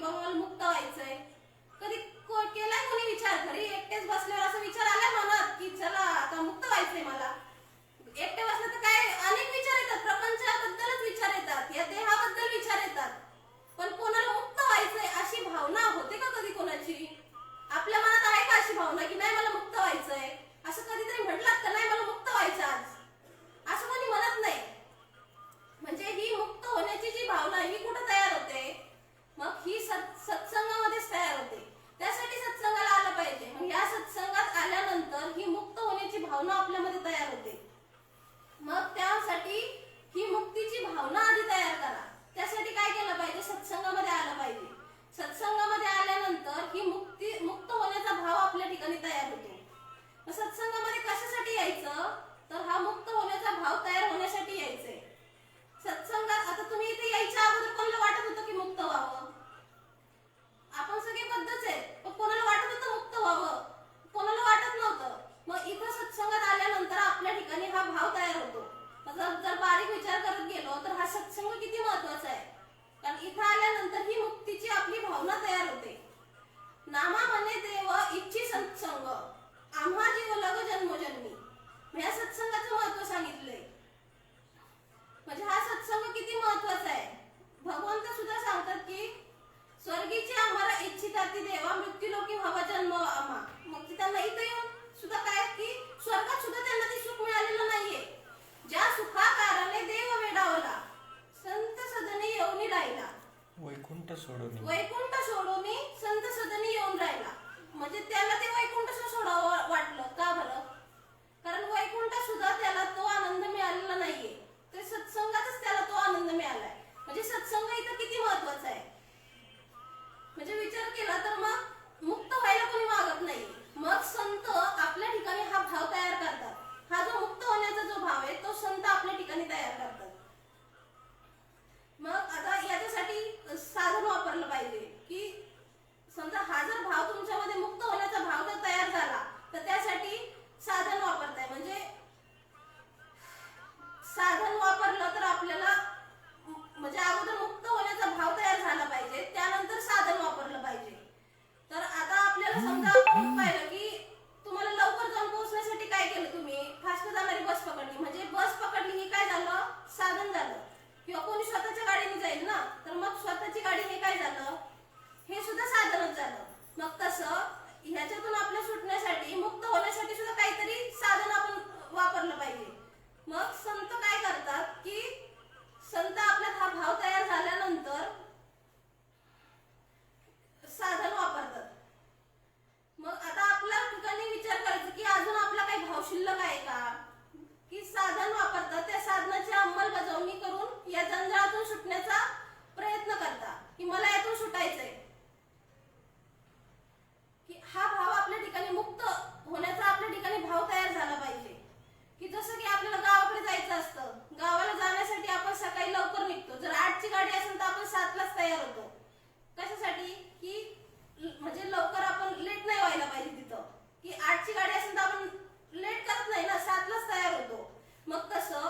S1: बाबा मला मुक्त व्हायचंय. कधी केलाय कोणी विचार? घरी एकटेच बसल्यावर असा विचार आलाय मनात की चला आता मुक्त व्हायचंय मला? एकटे बसलं तर काय अनेक विचार येतात, प्रपंचाबद्दलच विचार येतात, या देहाबद्दल विचार येतात. पण कोणाला मुक्त व्हायचंय अशी भावना होते का कधी कोणाची? आपल्या मनात आहे का अशी भावना की नाही मला मुक्त व्हायचंय? असं कधीतरी म्हटलात का नाही मला मुक्त व्हायचं आज? असं कोणी म्हणत नाही. म्हणजे ही मुक्त होण्याची जी भावना ही कुठं तयार होते? मग ही सत्संगामध्येच तयार होते. त्यासाठी सत्संगाला आलं पाहिजे. मग या सत्संगात आल्यानंतर ही मुक्त होण्याची भावना आपल्यामध्ये तयार होते. मग त्यासाठी ही मुक्तीची भावना आधी तयार करा. त्यासाठी काय केलं पाहिजे? सत्संगामध्ये आलं पाहिजे. सत्संगामध्ये आल्यानंतर ही मुक्त होण्याचा भाव आपल्या ठिकाणी तयार होतो. मग सत्संगामध्ये कशासाठी यायचं? तर हा मुक्त होण्याचा भाव तयार होण्यासाठी यायचंय. सत्संगात आता तुम्ही इथे यायच्या अगोदर कोणाला वाटत होतं की मुक्त व्हावं? आपण सगळे बद्धच आहेत, पण कोणाला वाटत होतं मुक्त व्हावं? कोणाला वाटत नव्हतं. मग इथं सत्संगात आल्यानंतर आपल्या ठिकाणी हा भाव तयार होतो. जर बारीक विचार करत गेलो तर हा सत्संग किती महत्वाचा आहे. कारण इथं आल्यानंतर ही मुक्तीची आपली भावना तयार होते. नामा म्हणे देव इच्छी सत्संग आम्हा जीव लग जन्मोजन्मी. ह्या सत्संगाचं महत्व सांगितलंय. म्हणजे हा सत्संग किती महत्वाचा आहे. भगवंत सुद्धा सांगतात की स्वर्गीची आम्हाला इच्छिता ती देवा मृत्यूलोकी व्हावा जन्म आम्हा. मग त्यांना इथं येऊन सुद्धा काय की स्वर्गात सुद्धा त्यांना ते सुख मिळालेलं नाहीये. ज्या सुखाकारणे देव वेडावला संत सदनी येऊन राहिला.
S2: वैकुंठ सोडून
S1: वैकुंठ सोडून संत सदनी येऊन राहिला. म्हणजे त्याला ते वैकुंठ सोडावं वाटलं का बरं? कारण वैकुंठ सुद्धा त्याला तो आनंद मिळालेला नाहीये. ते सत्संगातच त्याला तो आनंद मिळालाय. म्हणजे सत्संग इथं किती महत्वाचा आहे. म्हणजे विचार केला तर मग मुक्त व्हायला कोणी मागत नाही. मग संत आपल्या ठिकाणी हा भाव तयार करतात. हा जो मुक्त होण्याचा जो भाव आहे तो संत आपल्या ठिकाणी तयार करतात. मग आता याच्यासाठी साधन वापरलं पाहिजे की समजा हा जर भाव तुमच्यामध्ये मुक्त होण्याचा भाव जर तयार झाला तर त्यासाठी साधन वापरताय. म्हणजे साधन वापरलं तर आपल्याला म्हणजे अगोदर मुक्त होण्याचा भाव तयार झाला पाहिजे, त्यानंतर साधन वापरलं पाहिजे. तर आता आपल्याला समजा पाहिलं की तुम्हाला लवकर जाऊन पोहोचण्यासाठी काय केलं तुम्ही? फास्ट जाणारी बस पकडली. म्हणजे बस पकडली ही काय झालं? साधन झालं. किंवा कोणी स्वतःच्या गाडीने जाईल ना तर मग स्वतःची गाडी हे काय झालं? हे सुद्धा साधनच झालं. मग तसं ह्याच्यातून आपल्या सुटण्यासाठी मुक्त होण्यासाठी सुद्धा काहीतरी साधन आपण वापरलं पाहिजे. मग संत काय करतात की संत आपल्यात हा भाव तयार झाल्यानंतर साधन वापरतात. मग आता आपल्या ठिकाणी विचार करायचा की अजून आपला काही भाव शिल्लक आहे का? की साधन वापरतात. त्या साधनाची अंमलबजावणी करून या जंजाळातून सुटण्याचा प्रयत्न करता की मला यातून सुटायचंय. की हा भाव आपल्या ठिकाणी मुक्त होण्याचा आपल्या ठिकाणी भाव तयार झाला पाहिजे. की जसं की आपल्याला गावाकडे जायचं असतं. गावाला जाण्यासाठी आपण सकाळी लवकर निघतो. जर 8ची गाडी असेल तर आपण 7लाच तयार होतो. कशासाठी? की म्हणजे लवकर आपण लेट नाही व्हायला पाहिजे तिथं. की 8ची गाडी असेल तर आपण लेट करत नाही ना, 7लाच तयार होतो. मग तसं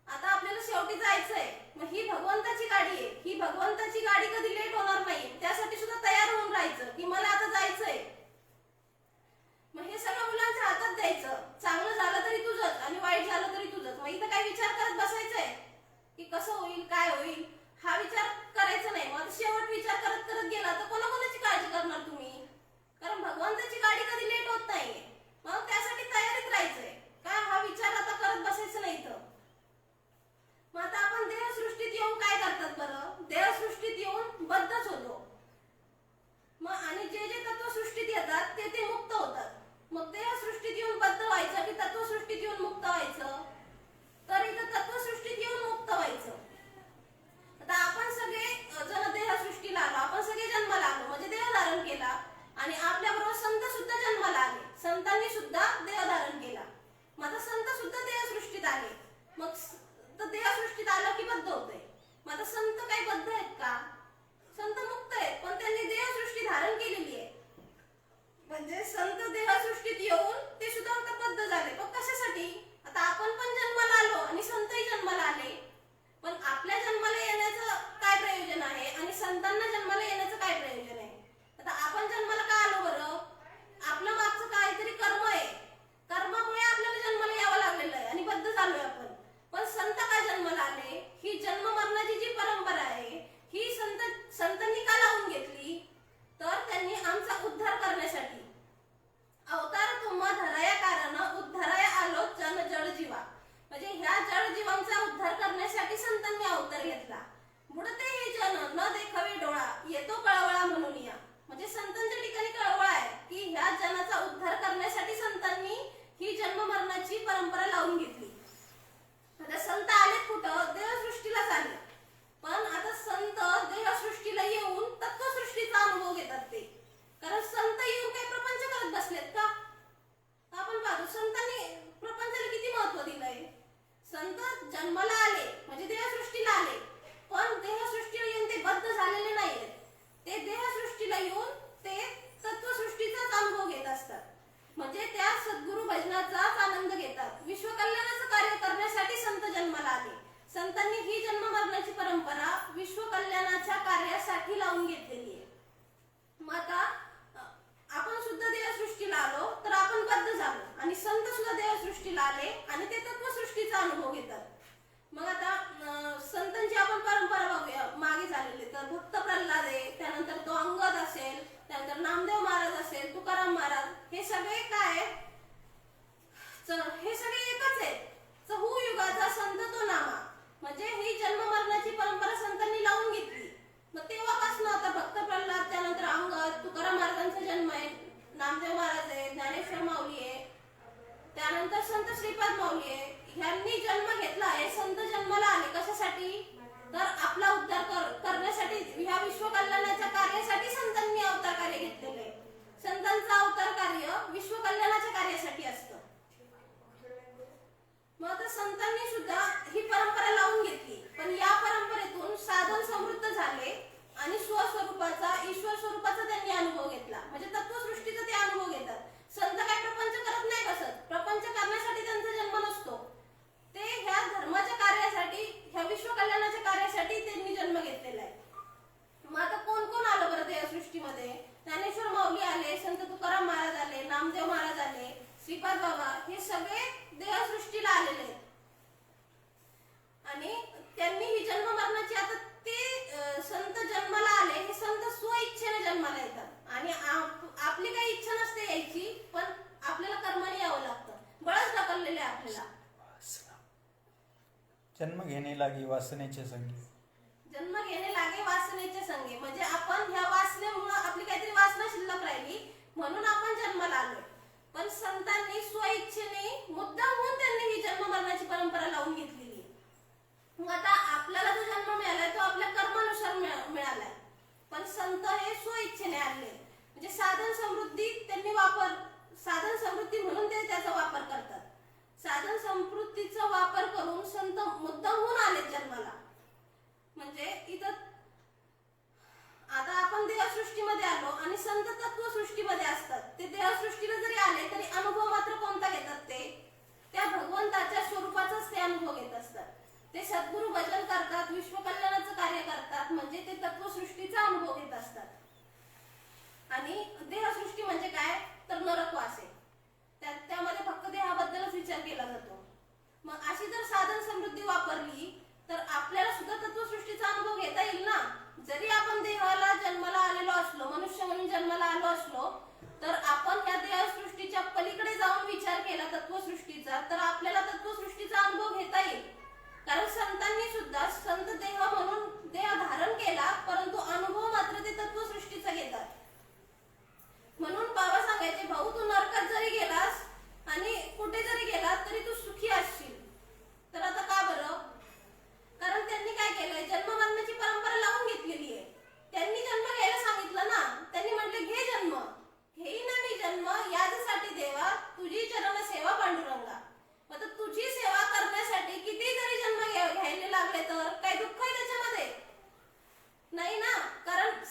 S1: आता आपल्याला शेवटी जायचंय. मग ही भगवंताची गाडी आहे. ही भगवंताची गाडी कधी लेट होणार नाही. त्यासाठी सुद्धा तयार होऊन राहायचं की मला आता जायचंय. मग हे सगळं मुलांच्या हातात द्यायचं. चांगलं झालं तरी तुझंच आणि वाईट झालं तरी तुझंच. मग इथं काय विचार करत बसायचंय की कसं होईल काय होईल हा विचार करायचा नाही. मग शेवट विचार करत करत गेला तर कोणाकोणाची काळजी करणार तुम्ही? कारण भगवंताची गाडी कधी लेट होत नाहीये. मग त्यासाठी तयारीत राहायचंय. काय हा विचार आता करत बसायचं नाही इथं. मग आता आपण देहसृष्टीत येऊन काय करतात बरं? देहसृष्टीत येऊन बद्धच होतो. मग आणि जे जे तत्वसृष्टीत येतात ते मुक्त होतात. मग देहसृष्टीत येऊन बद्ध व्हायचं की तत्वसृष्टीत येऊन मुक्त व्हायचं? तर इथं तत्वसृष्टीत येऊन मुक्त व्हायचं. आता आपण सगळे जण देहसृष्टीला आलो. आपण सगळे जन्माला आलो म्हणजे देह धारण केला. आणि आपल्याबरोबर संत सुद्धा जन्माला आले. संतांनी सुद्धा देह धारण केला. मग आता संत सुद्धा देहसृष्टीत आले. संतांना जन्माला येण्याचं काय प्रयोजन आहे? आता आपण जन्माला का आलो बरं? आपलं मागचं काहीतरी कर्म आहे, कर्मामुळे आपल्याला जन्माला यावं लागलेलं आहे आणि बद्ध झालोय आपण. पण संत का जन्माला आले? ही जन्म मरणाची जी परंपरा आहे ही संतांनी का लावून घेतली? तर त्यांनी आमचा उद्धार करण्यासाठी. अवतार तुम्हा धराया कारण उद्धाराया आलो जन जड जीवा. म्हणजे ह्या जड जीवांचा उद्धार करण्यासाठी संतांनी अवतार घेतला. बुडते हे जन न देखावे डोळा येतो कळवळा म्हणून या. म्हणजे संतांच्या ठिकाणी कळवळा आहे की ह्या जनाचा उद्धार करण्यासाठी संतांनी ही जन्म मरणाची परंपरा लावून घेतली. आता संत आले कुठं? देहसृष्टीलाच आले. पण आता संत देहसृष्टीला येऊन तत्वसृष्टीचा अनुभव घेतात ते. कारण संत येऊन काही प्रपंच करत बसलेत का? आपण पाहतो संतांनी प्रपंचाला किती महत्व दिलंय. संत जन्माला आले म्हणजे देहसृष्टीला आले, पण देहसृष्टीला येऊन ते बद्ध झालेले नाहीयेत. ते देहसृष्टीला येऊन ते तत्वसृष्टीचाच अनुभव घेत असतात. म्हणजे त्या सद्गुरु भजनाचाच आनंद घेतात. विश्वकल्याणाचं कार्य करण्यासाठी संत जन्माला आले. संतांनी ही जन्म मरणाची परंपरा विश्वकल्याणाच्या कार्यासाठी लावून घेतलेली आहे. मग आता आपण सुद्धा देहसृष्टीला आलो तर आपण बद्ध झालो आणि संत सुद्धा देहसृष्टीला आले आणि ते तत्वसृष्टीचा अनुभव घेतात. मग आता संतांची आपण परंपरा बघूया. मागे झालेले तर भक्त प्रल्हाद आहे, त्यानंतर तो अंगद असेल, त्यानंतर नामदेव महाराज असेल, तुकाराम महाराज, हे सगळे काय हे सगळे एकच आहेत. चहू युगाचा संत तो नामा. म्हणजे ही जन्म मरणाची परंपरा संतांनी लावून घेतली. मग तेव्हापासून आता भक्त प्रल्हाद, त्यानंतर अंगद, तुकाराम महाराजांचा जन्म आहे, नामदेव महाराज आहे, ज्ञानेश्वर माऊली आहे, त्यानंतर संत श्रीपाद माऊली आहे. ह्यांनी जन्म घेतला आहे. संत जन्माला आले कशासाठी? तर आपला उद्धार करण्यासाठी. ह्या विश्वकल्याणाच्या कार्यासाठी संतांनी अवतार कार्य घेतलेले आहे. संतांचं अवतार कार्य विश्वकल्याणाच्या कार्यासाठी असतं. मग आता संतांनी सुद्धा ही परंपरा लावून घेतली. पण या परंपरेतून साधन समृद्ध झाले आणि स्वस्वरूपाचा, ईश्वर स्वरूपाचा त्यांनी अनुभव घेतला. म्हणजे तत्वसृष्टीचा ते अनुभव घेतात. संत काय प्रपंच करत नाही बसत. प्रपंच करण्यासाठी त्यांचा जन्म नसतो. ते ह्या धर्माच्या कार्यासाठी, ह्या विश्वकल्याणाच्या कार्यासाठी त्यांनी जन्म घेतलेला आहे. मग आता कोण कोण आलं बरं देहसृष्टीमध्ये? ज्ञानेश्वर माऊली आले, संत तुकाराम महाराज आले, नामदेव महाराज आले, श्रीपाद बाबा, हे सगळे देहसृष्टीला आलेले आहेत. आणि त्यांनी ही जन्म मरणाची, आता ते संत जन्माला आले, हे संत स्वइच्छेने जन्माला येतात आणि आपली काही इच्छा नसते यायची, पण आपल्याला कर्माने यावं लागतं. बळच ढकललेले आपल्याला.
S5: जन्म घेणे लागे वासनेचे संगे.
S1: जन्म घेणे लागे वासनेचे संगे. म्हणजे आपण ह्या वासनेमुळे आपली काहीतरी वासना शिल्लक राहिली म्हणून आपण जन्माला आलोय. पण संतांनी स्वइच्छेने मुद्दाम होऊन त्यांनी ही जन्म मरणाची परंपरा लावून घेतलेली. मग आता आपल्याला जो जन्म मिळालाय तो आपल्या कर्मानुसार मिळालाय. पण संत हे स्वइच्छेने आले. म्हणजे साधन समृद्धी त्यांनी साधन समृद्धी म्हणून ते त्याचा वापर करतात. साधन समृद्धीचा वापर करून संत मुद्दाम होऊन आले जन्माला. म्हणजे इथं आता आपण देहसृष्टीमध्ये आलो आणि संत तत्वसृष्टीमध्ये असतात. ते देहसृष्टीला जरी आले तरी अनुभव मात्र कोणता घेतात? ते त्या भगवंताच्या स्वरूपाचाच ते अनुभव घेत असतात. ते सद्गुरु भजन करतात, विश्वकल्याणाचं कार्य करतात. म्हणजे ते तत्वसृष्टीचा अनुभव घेत असतात. आणि देहसृष्टी म्हणजे काय? तर नरकवास आहे. त्यामध्ये फक्त देहाबद्दलच विचार केला जातो. मग अशी जर साधन समृद्धी वापरली तर आपल्याला सुद्धा तत्वसृष्टीचा अनुभव घेता येईल ना. जरी आपण देहाला जन्माला आलेलो असलो, मनुष्य म्हणून जन्माला आलो असलो, तर आपण ह्या देहसृष्टीच्या पलीकडे जाऊन विचार केला तत्वसृष्टीचा, तर आपल्याला तत्वसृष्टीचा अनुभव घेता येईल. कारण संतांनी सुद्धा संत देह म्हणून देह धारण केला, परंतु अनुभव मात्र ते तत्वसृष्टीचा घेतात. म्हणून बाबा सांगायचे, भाऊ तू नरकात जरी गेलास आणि कुठे जरी गेला तरी तू सुखी असशील. तर आता का बरं? कारण त्यांनी काय केलंय? जन्म मरणाची परंपरा लावून घेतलेली आहे. त्यांनी जन्म घ्यायला सांगितलं ना. त्यांनी म्हटले घे जन्म. घेईन मी जन्म यासाठी देवा तुझी चरण सेवा पांडुरंगा. मग तुझी सेवा करण्यासाठी किती जरी जन्म घ्यायला लागले तर काही दुःख आहे त्याच्यामध्ये? नाही ना. कारण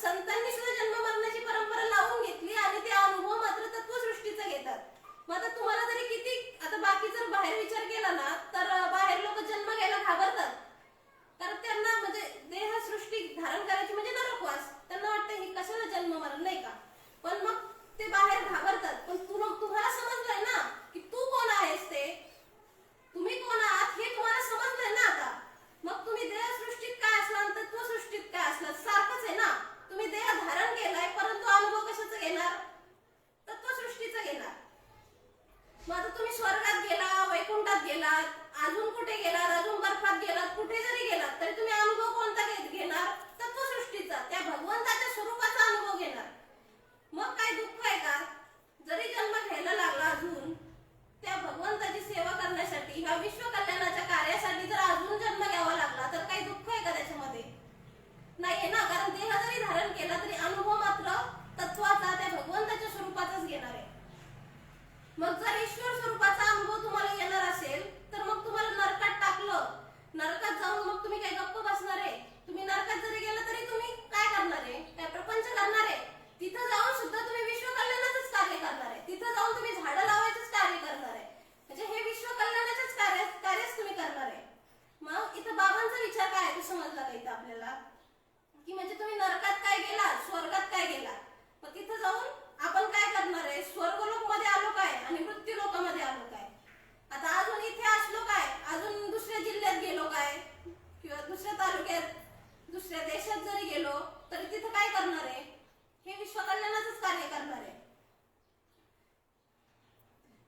S1: विश्वकल्याणाचंच कार्य करणार आहे.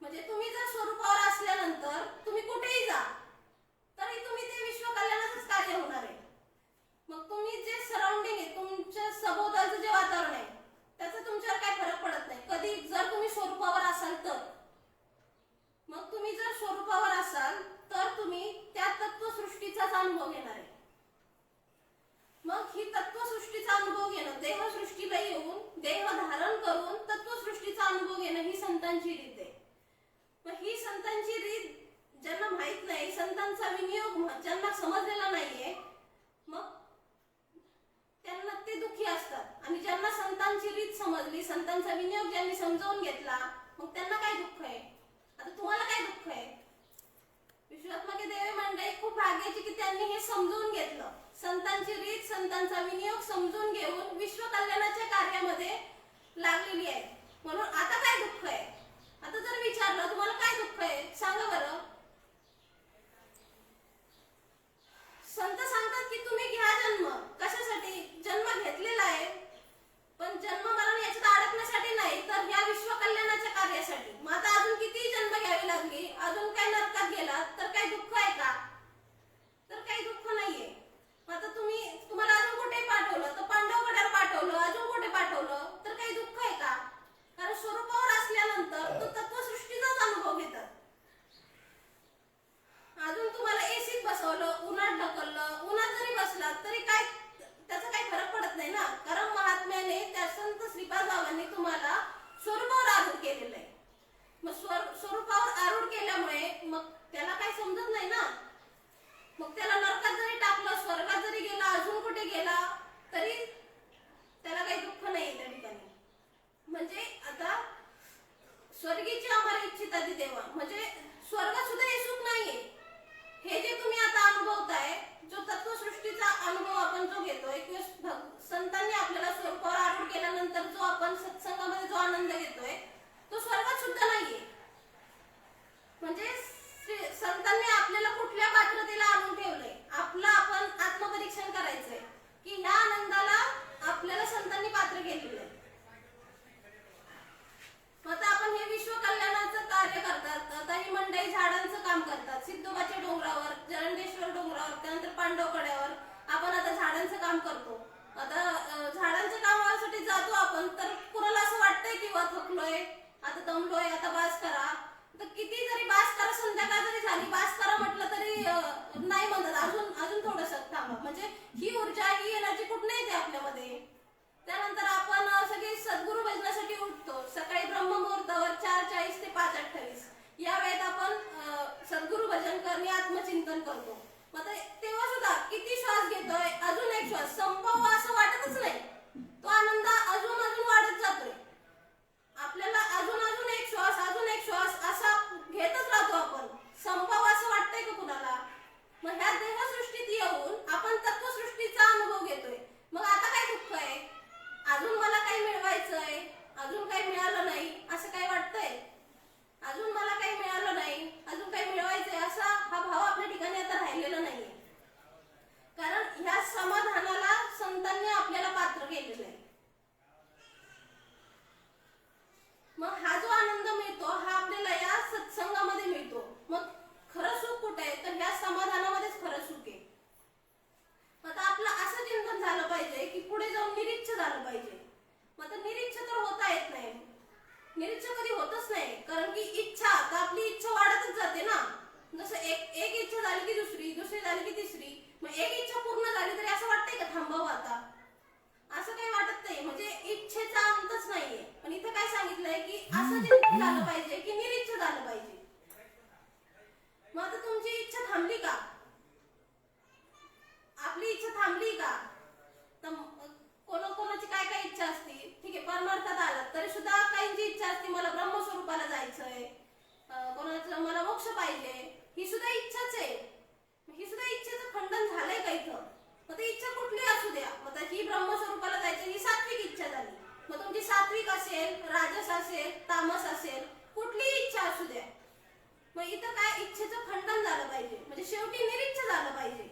S1: म्हणजे तुम्ही जर स्वरूपावर असल्यानंतर तुम्ही कुठेही जा तरी तुम्ही ते विश्वकल्याणाचंच कार्य होणार आहे. मग तुम्ही जे सराउंडिंग आहे, तुमच्या सभोवतालचं जे वातावरण आहे त्याचा तुमच्यावर काही फरक पडत नाही. कधी जर तुम्ही स्वरूपावर असाल तर, मग तुम्ही जर स्वरूपावर असाल तर तुम्ही त्या तत्वसृष्टीचाच अनुभव घेणार आहे. मग ही तत्वसृष्टीचा अनुभव घेणं, देहसृष्टीला येऊन देह धारण करून तत्वसृष्टीचा अनुभव घेणं ही संतांची रीत आहे. मग ही संतांची रीत ज्यांना माहित नाही, संतांचा विनियोग ज्यांना समजलेला नाहीये, मग त्यांना ते दुःखी असतात. आणि ज्यांना संतांची रीत समजली, संतांचा विनियोग ज्यांनी समजावून घेतला, मग त्यांना काय दुःख आहे? आता तुम्हाला काय दुःख आहे? विश्वात्मके देवी मंडळी खूप भाग्याची की त्यांनी हे समजून घेतलं. संतांची रीत, संतांचा विनियोग समजून घेऊन विश्व कल्याणाच्या कार्यामध्ये लागलेली आहे. म्हणून आता काय दुःख आहे? आता जर विचारलं तुम्हाला काय दुःख आहे सांगा बरं. संत सांगतात की तुम्ही घ्या जन्म. कशासाठी? जन्म घेतलेला आहे, पण जन्म मरण याच्यात अडकण्यासाठी नाही, तर ह्या विश्व कल्याणाच्या कार्यासाठी. मग आता अजून किती जन्म घ्यावी लागली, अजून काय नरकात गेला तर काही दुःख आहे का? तर काही दुःख नाहीये. आता तुम्हाला अजून कुठे पाठवलं तर पांडवकड्यावर पाठवलं, अजून कुठे पाठवलं तर काही दुःख आहे का? कारण स्वरूपावर असल्यानंतर तो तत्वसृष्टीचाच अनुभव घेतात. अजून तुम्हाला एसीत बसवलं, उन्हात ढकललं, उन्हात जरी बसला तरी काय त्याचा काही फरक पडत नाही ना. कारण महात्म्याने त्या संत श्रीपाद बाबांनी तुम्हाला स्वरूपावर आरूढ केलेलं आहे. मग स्वरूपावर आरूढ केल्यामुळे मग त्याला काही समजत नाही ना. मग त्याला नरकात जरी टाकलं, स्वर्गात जरी गेला, अजून कुठे गेला तरी त्याला काही दुःख नाही त्या ठिकाणी. म्हणजे आता स्वर्गीची आम्हाला इच्छिता ती देवा, म्हणजे स्वर्गात सुद्धा हे सुख नाहीये. हे जे तुम्ही आता अनुभवताय, जो तत्वसृष्टीचा अनुभव आपण जो घेतोय किंवा संतांनी आपल्याला स्वरूपावर आरूढ केल्यानंतर जो आपण सत्संगामध्ये जो आनंद घेतोय तो स्वर्गात सुद्धा नाहीये. म्हणजे संतांनी आपल्याला कुठल्या पात्रतेला आणून ठेवलंय, आपलं आपण आत्मपरीक्षण करायचंय की ह्या आनंदाला आपल्याला संतांनी पात्र केलेलं आहे. आता आपण हे विश्व कल्याणाचं कार्य करतात. आता ही मंडळी झाडांचं काम करतात. सिद्धोबाच्या डोंगरावर, जरंडेश्वर डोंगरावर, त्यानंतर पांडवकड्यावर आपण आता झाडांचं काम करतो. आता झाडांच्या कामासाठी जातो आपण, तर कुणाला असं वाटतंय की थकलोय, आता दमलोय, आता बास करा. तर किती जरी बास करा, संध्याकाळ जरी झाली, बास करा म्हटलं तरी नाही म्हणतात, अजून थोडंसं थांबा. म्हणजे ही ऊर्जा, ही एनर्जी कुठून येते आपल्यामध्ये? त्यानंतर आपण सगळी सद्गुरु भजनासाठी उठतो. सकाळी ब्रह्ममुहूर्तावर 4:40 ते 5:28 या वेळेत आपण सद्गुरु भजन करणे, आत्मचिंतन करतो. मग तेव्हा सुद्धा किती श्वास घेतोय, अजून एक श्वास संपवावा असं वाटतच नाही. तो आनंद अजून वाढत जातोय. आपल्याला अजून एक श्वास, अजून एक श्वास असा घेतच राहतो आपण. संपवावा असं वाटतंय का कुणाला? मग ह्या देहसृष्टीत येऊन आपण तत्वसृष्टीचा अनुभव घेतोय. मग आता काय दुःख आहे? अजून मला काही मिळवायचंय, अजून काही मिळालं नाही असं काही वाटतंय? अजून मला काही मिळालं नाही, अजून काही मिळवायचंय असा हा भाव आपल्या ठिकाणी आता राहिलेला नाहीये. कारण ह्या समाधानाला संतांनी आपल्याला पात्र केलेलं आहे. मग हा जो आनंद मिळतो हा आपल्याला या सत्संगामध्ये मिळतो. मग खरं सुख कुठे आहे? तर ह्या समाधानामध्येच खरं सुख आहे. आता आपलं असं चिंतन झालं पाहिजे की पुढे जाऊन निरीच्छ झालं पाहिजे. मग निरीच्छ तर होता येत नाही, निरीच्छ कधी होतच नाही. कारण की इच्छा, तर आपली इच्छा वाढतच जाते ना. जसं एक इच्छा झाली की दुसरी, दुसरी झाली की तिसरी. मग एक इच्छा पूर्ण झाली तरी असं वाटतंय का थांबावं आता? असं काही वाटत नाही. म्हणजे इच्छेचा अंतच नाहीये. पण इथं काय सांगितलंय की असं चिंतन झालं पाहिजे की निरीच्छ झालं पाहिजे. मग आता तुमची इच्छा थांबली का? आपली इच्छा थांबली का? तर कोणाची काय काय इच्छा असते? ठीक आहे, परमार्थात आलं तरी सुद्धा काहींची इच्छा असते मला ब्रह्मस्वरूपाला जायचंय, कोणाचं मला मोक्ष पाहिजे, ही सुद्धा इच्छाच आहे. ही सुद्धा इच्छेचं खंडन झालंय का इथं? मग ती इच्छा कुठली असू द्या, मग ही ब्रह्मस्वरूपाला जायचं ही सात्विक इच्छा झाली. मग तुमची सात्विक असेल, राजस असेल, तामस असेल, कुठलीही इच्छा असू द्या. मग इथं काय इच्छेचं खंडन झालं पाहिजे, म्हणजे शेवटी निरीच्छ झालं पाहिजे.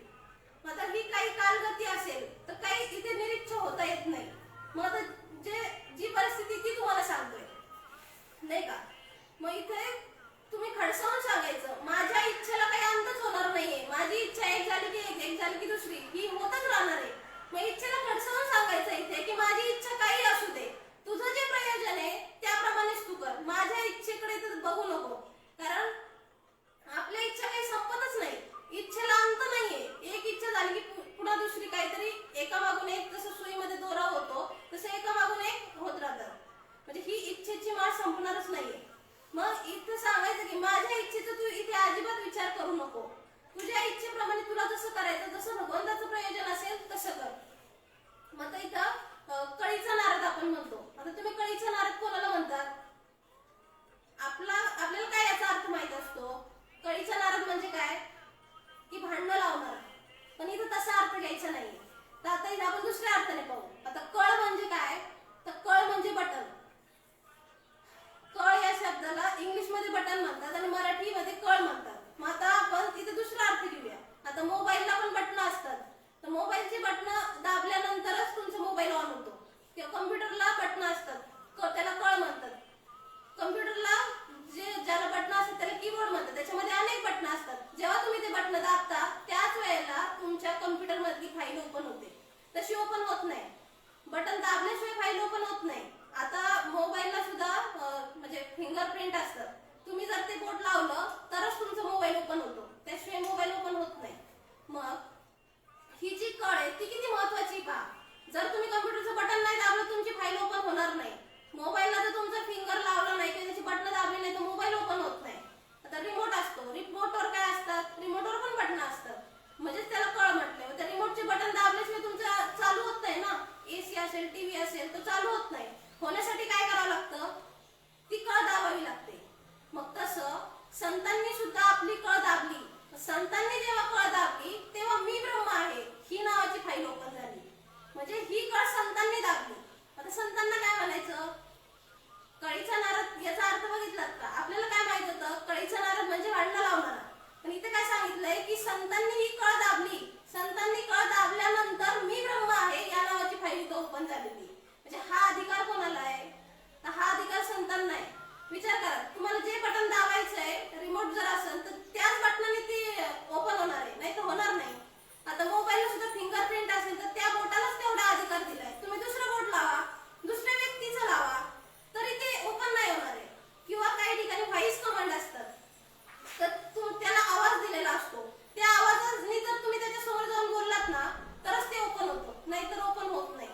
S1: मग ही काही कालगती असेल तर काही इथे निरीच्छ होता येत नाही. मग आता जी नाही का? मग इथे तुम्ही खडसावून सांगायचं माझ्या इच्छेला काही अंतच होणार नाहीये. माझी इच्छा एक झाली की एक झाली की दुसरी, ही होतच राहणार आहे. मग इच्छेला खडसावून सांगायचं इथे की माझी इच्छा काही असू दे, तुझं जे प्रयोजन आहे त्याप्रमाणेच तू कर, माझ्या इच्छेकडे तर बघू नको. कारण आपल्या इच्छा काही संपतच नाही, इच्छेला अंत नाहीये. एक इच्छा झाली की पुन्हा दुसरी काहीतरी एका मागून एक, जसं सुईमध्ये दोरा होतो तसं एका मागून एक होत राहतात. म्हणजे ही इच्छेची माळ संपणारच नाहीये. मग इथं सांगायचं की माझ्या इच्छेचा तू इथे अजिबात विचार करू नको, तुझ्या इच्छेप्रमाणे तुला जसं करायचं, जसं भगवंताचं प्रयोजन असेल तसं कर. मग इथं कळीचा नारद आपण म्हणतो. आता तुम्ही कळीचा नारद कोणाला म्हणतात? आपल्याला काय याचा अर्थ माहित असतो? कळीचा नारद म्हणजे काय की भांडणं लावणार. पण इथं तसा अर्थ घ्यायचा नाहीये. तर आता इथं आपण दुसऱ्या अर्थाने पाहू. आता कळ म्हणजे काय? तर कळ म्हणजे बटन. कळ या शब्दाला इंग्लिश मध्ये बटन म्हणतात आणि मराठीमध्ये कळ म्हणतात. मग आता आपण तिथे दुसरा अर्थ घेऊया. आता मोबाईलला पण बटन असतात, तर मोबाईलची बटन दाबल्यानंतरच तुमचा मोबाईल ऑन होतो. किंवा कम्प्युटरला बटन असतात, त्याला कळ म्हणतात. कम्प्युटरला ज्याला बटन असतात त्याला कीबोर्ड म्हणतात. त्याच्यामध्ये अनेक बटन असतात. जेव्हा तुम्ही ते बटन दाबता त्याच वेळेला तुमच्या कम्प्युटर मधली फाईल ओपन होते, तशी ओपन होत नाही. बटन दाबल्याशिवाय फाईल ओपन होत नाही. आता मोबाईलला सुद्धा म्हणजे फिंगरप्रिंट असतात. तुम्ही जर ते बोट लावलं तरच तुमचा मोबाईल ओपन होतो, त्याशिवाय मोबाईल ओपन होत नाही. मग ही जी कळ आहे ती किती महत्वाची पहा. जर तुम्ही कम्प्युटरचं बटन नाही दाबलं तुमची फाईल ओपन होणार नाही. मोबाईलला जर तुमचा फिंगर लावला नाही किंवा त्याची बटन दाबली नाही तर मोबाईल ओपन होत नाही. आता रिमोट असतो, रिमोटवर काय असतात? रिमोटवर पण बटन असतात, म्हणजेच त्याला कळ म्हटलं. त्या रिमोटचे बटन दाबल्याशिवाय तुमचं चालू होत नाही ना. एसी असेल, टीव्ही असेल तर चालू होत नाही. होण्यासाठी काय करावं लागतं? ती कळ दाबावी लागते. मग तसं संतांनी सुद्धा आपली कळ दाबली. संतांनी जेव्हा कळ दाबली तेव्हा मी ब्रह्म आहे ही नावाची फाईल ओपन झाली. म्हणजे ही कळ संतांनी दाबली. आता संतांना काय म्हणायचं? कळीचा नारद याचा अर्थ बघितलात का? आपल्याला काय माहित होतं? कळीचा नारद म्हणजे भांडणं लावणारा. पण इथे काय सांगितलंय की संतांनी ही कळ दाबली. संतांनी कळ दाबल्यानंतर मी ब्रह्म आहे या नावाची फाईल इथं ओपन झालेली. म्हणजे हा अधिकार कोणाला आहे? तर हा अधिकार संतांना आहे. विचार करा, तुम्हाला जे बटन दाबायचंय रिमोट जर असेल तर त्याच बटनाने ते ओपन होणार आहे, नाही तर होणार नाही. आता मोबाईलला सुद्धा फिंगरप्रिंट असेल तर त्या बोटालाच तेवढा अधिकार दिलाय. तुम्ही दुसरं बोट लावा, दुसऱ्या व्यक्तीचं लावा, तरी ते ओपन नाही होणार आहे. किंवा काही ठिकाणी व्हॉइस कमांड असतात, तर त्याला आवाज दिलेला असतो. त्या आवाजाने जर तुम्ही त्याच्या समोर जाऊन बोललात ना तरच ते ओपन होतं, नाहीतर ओपन होत नाही.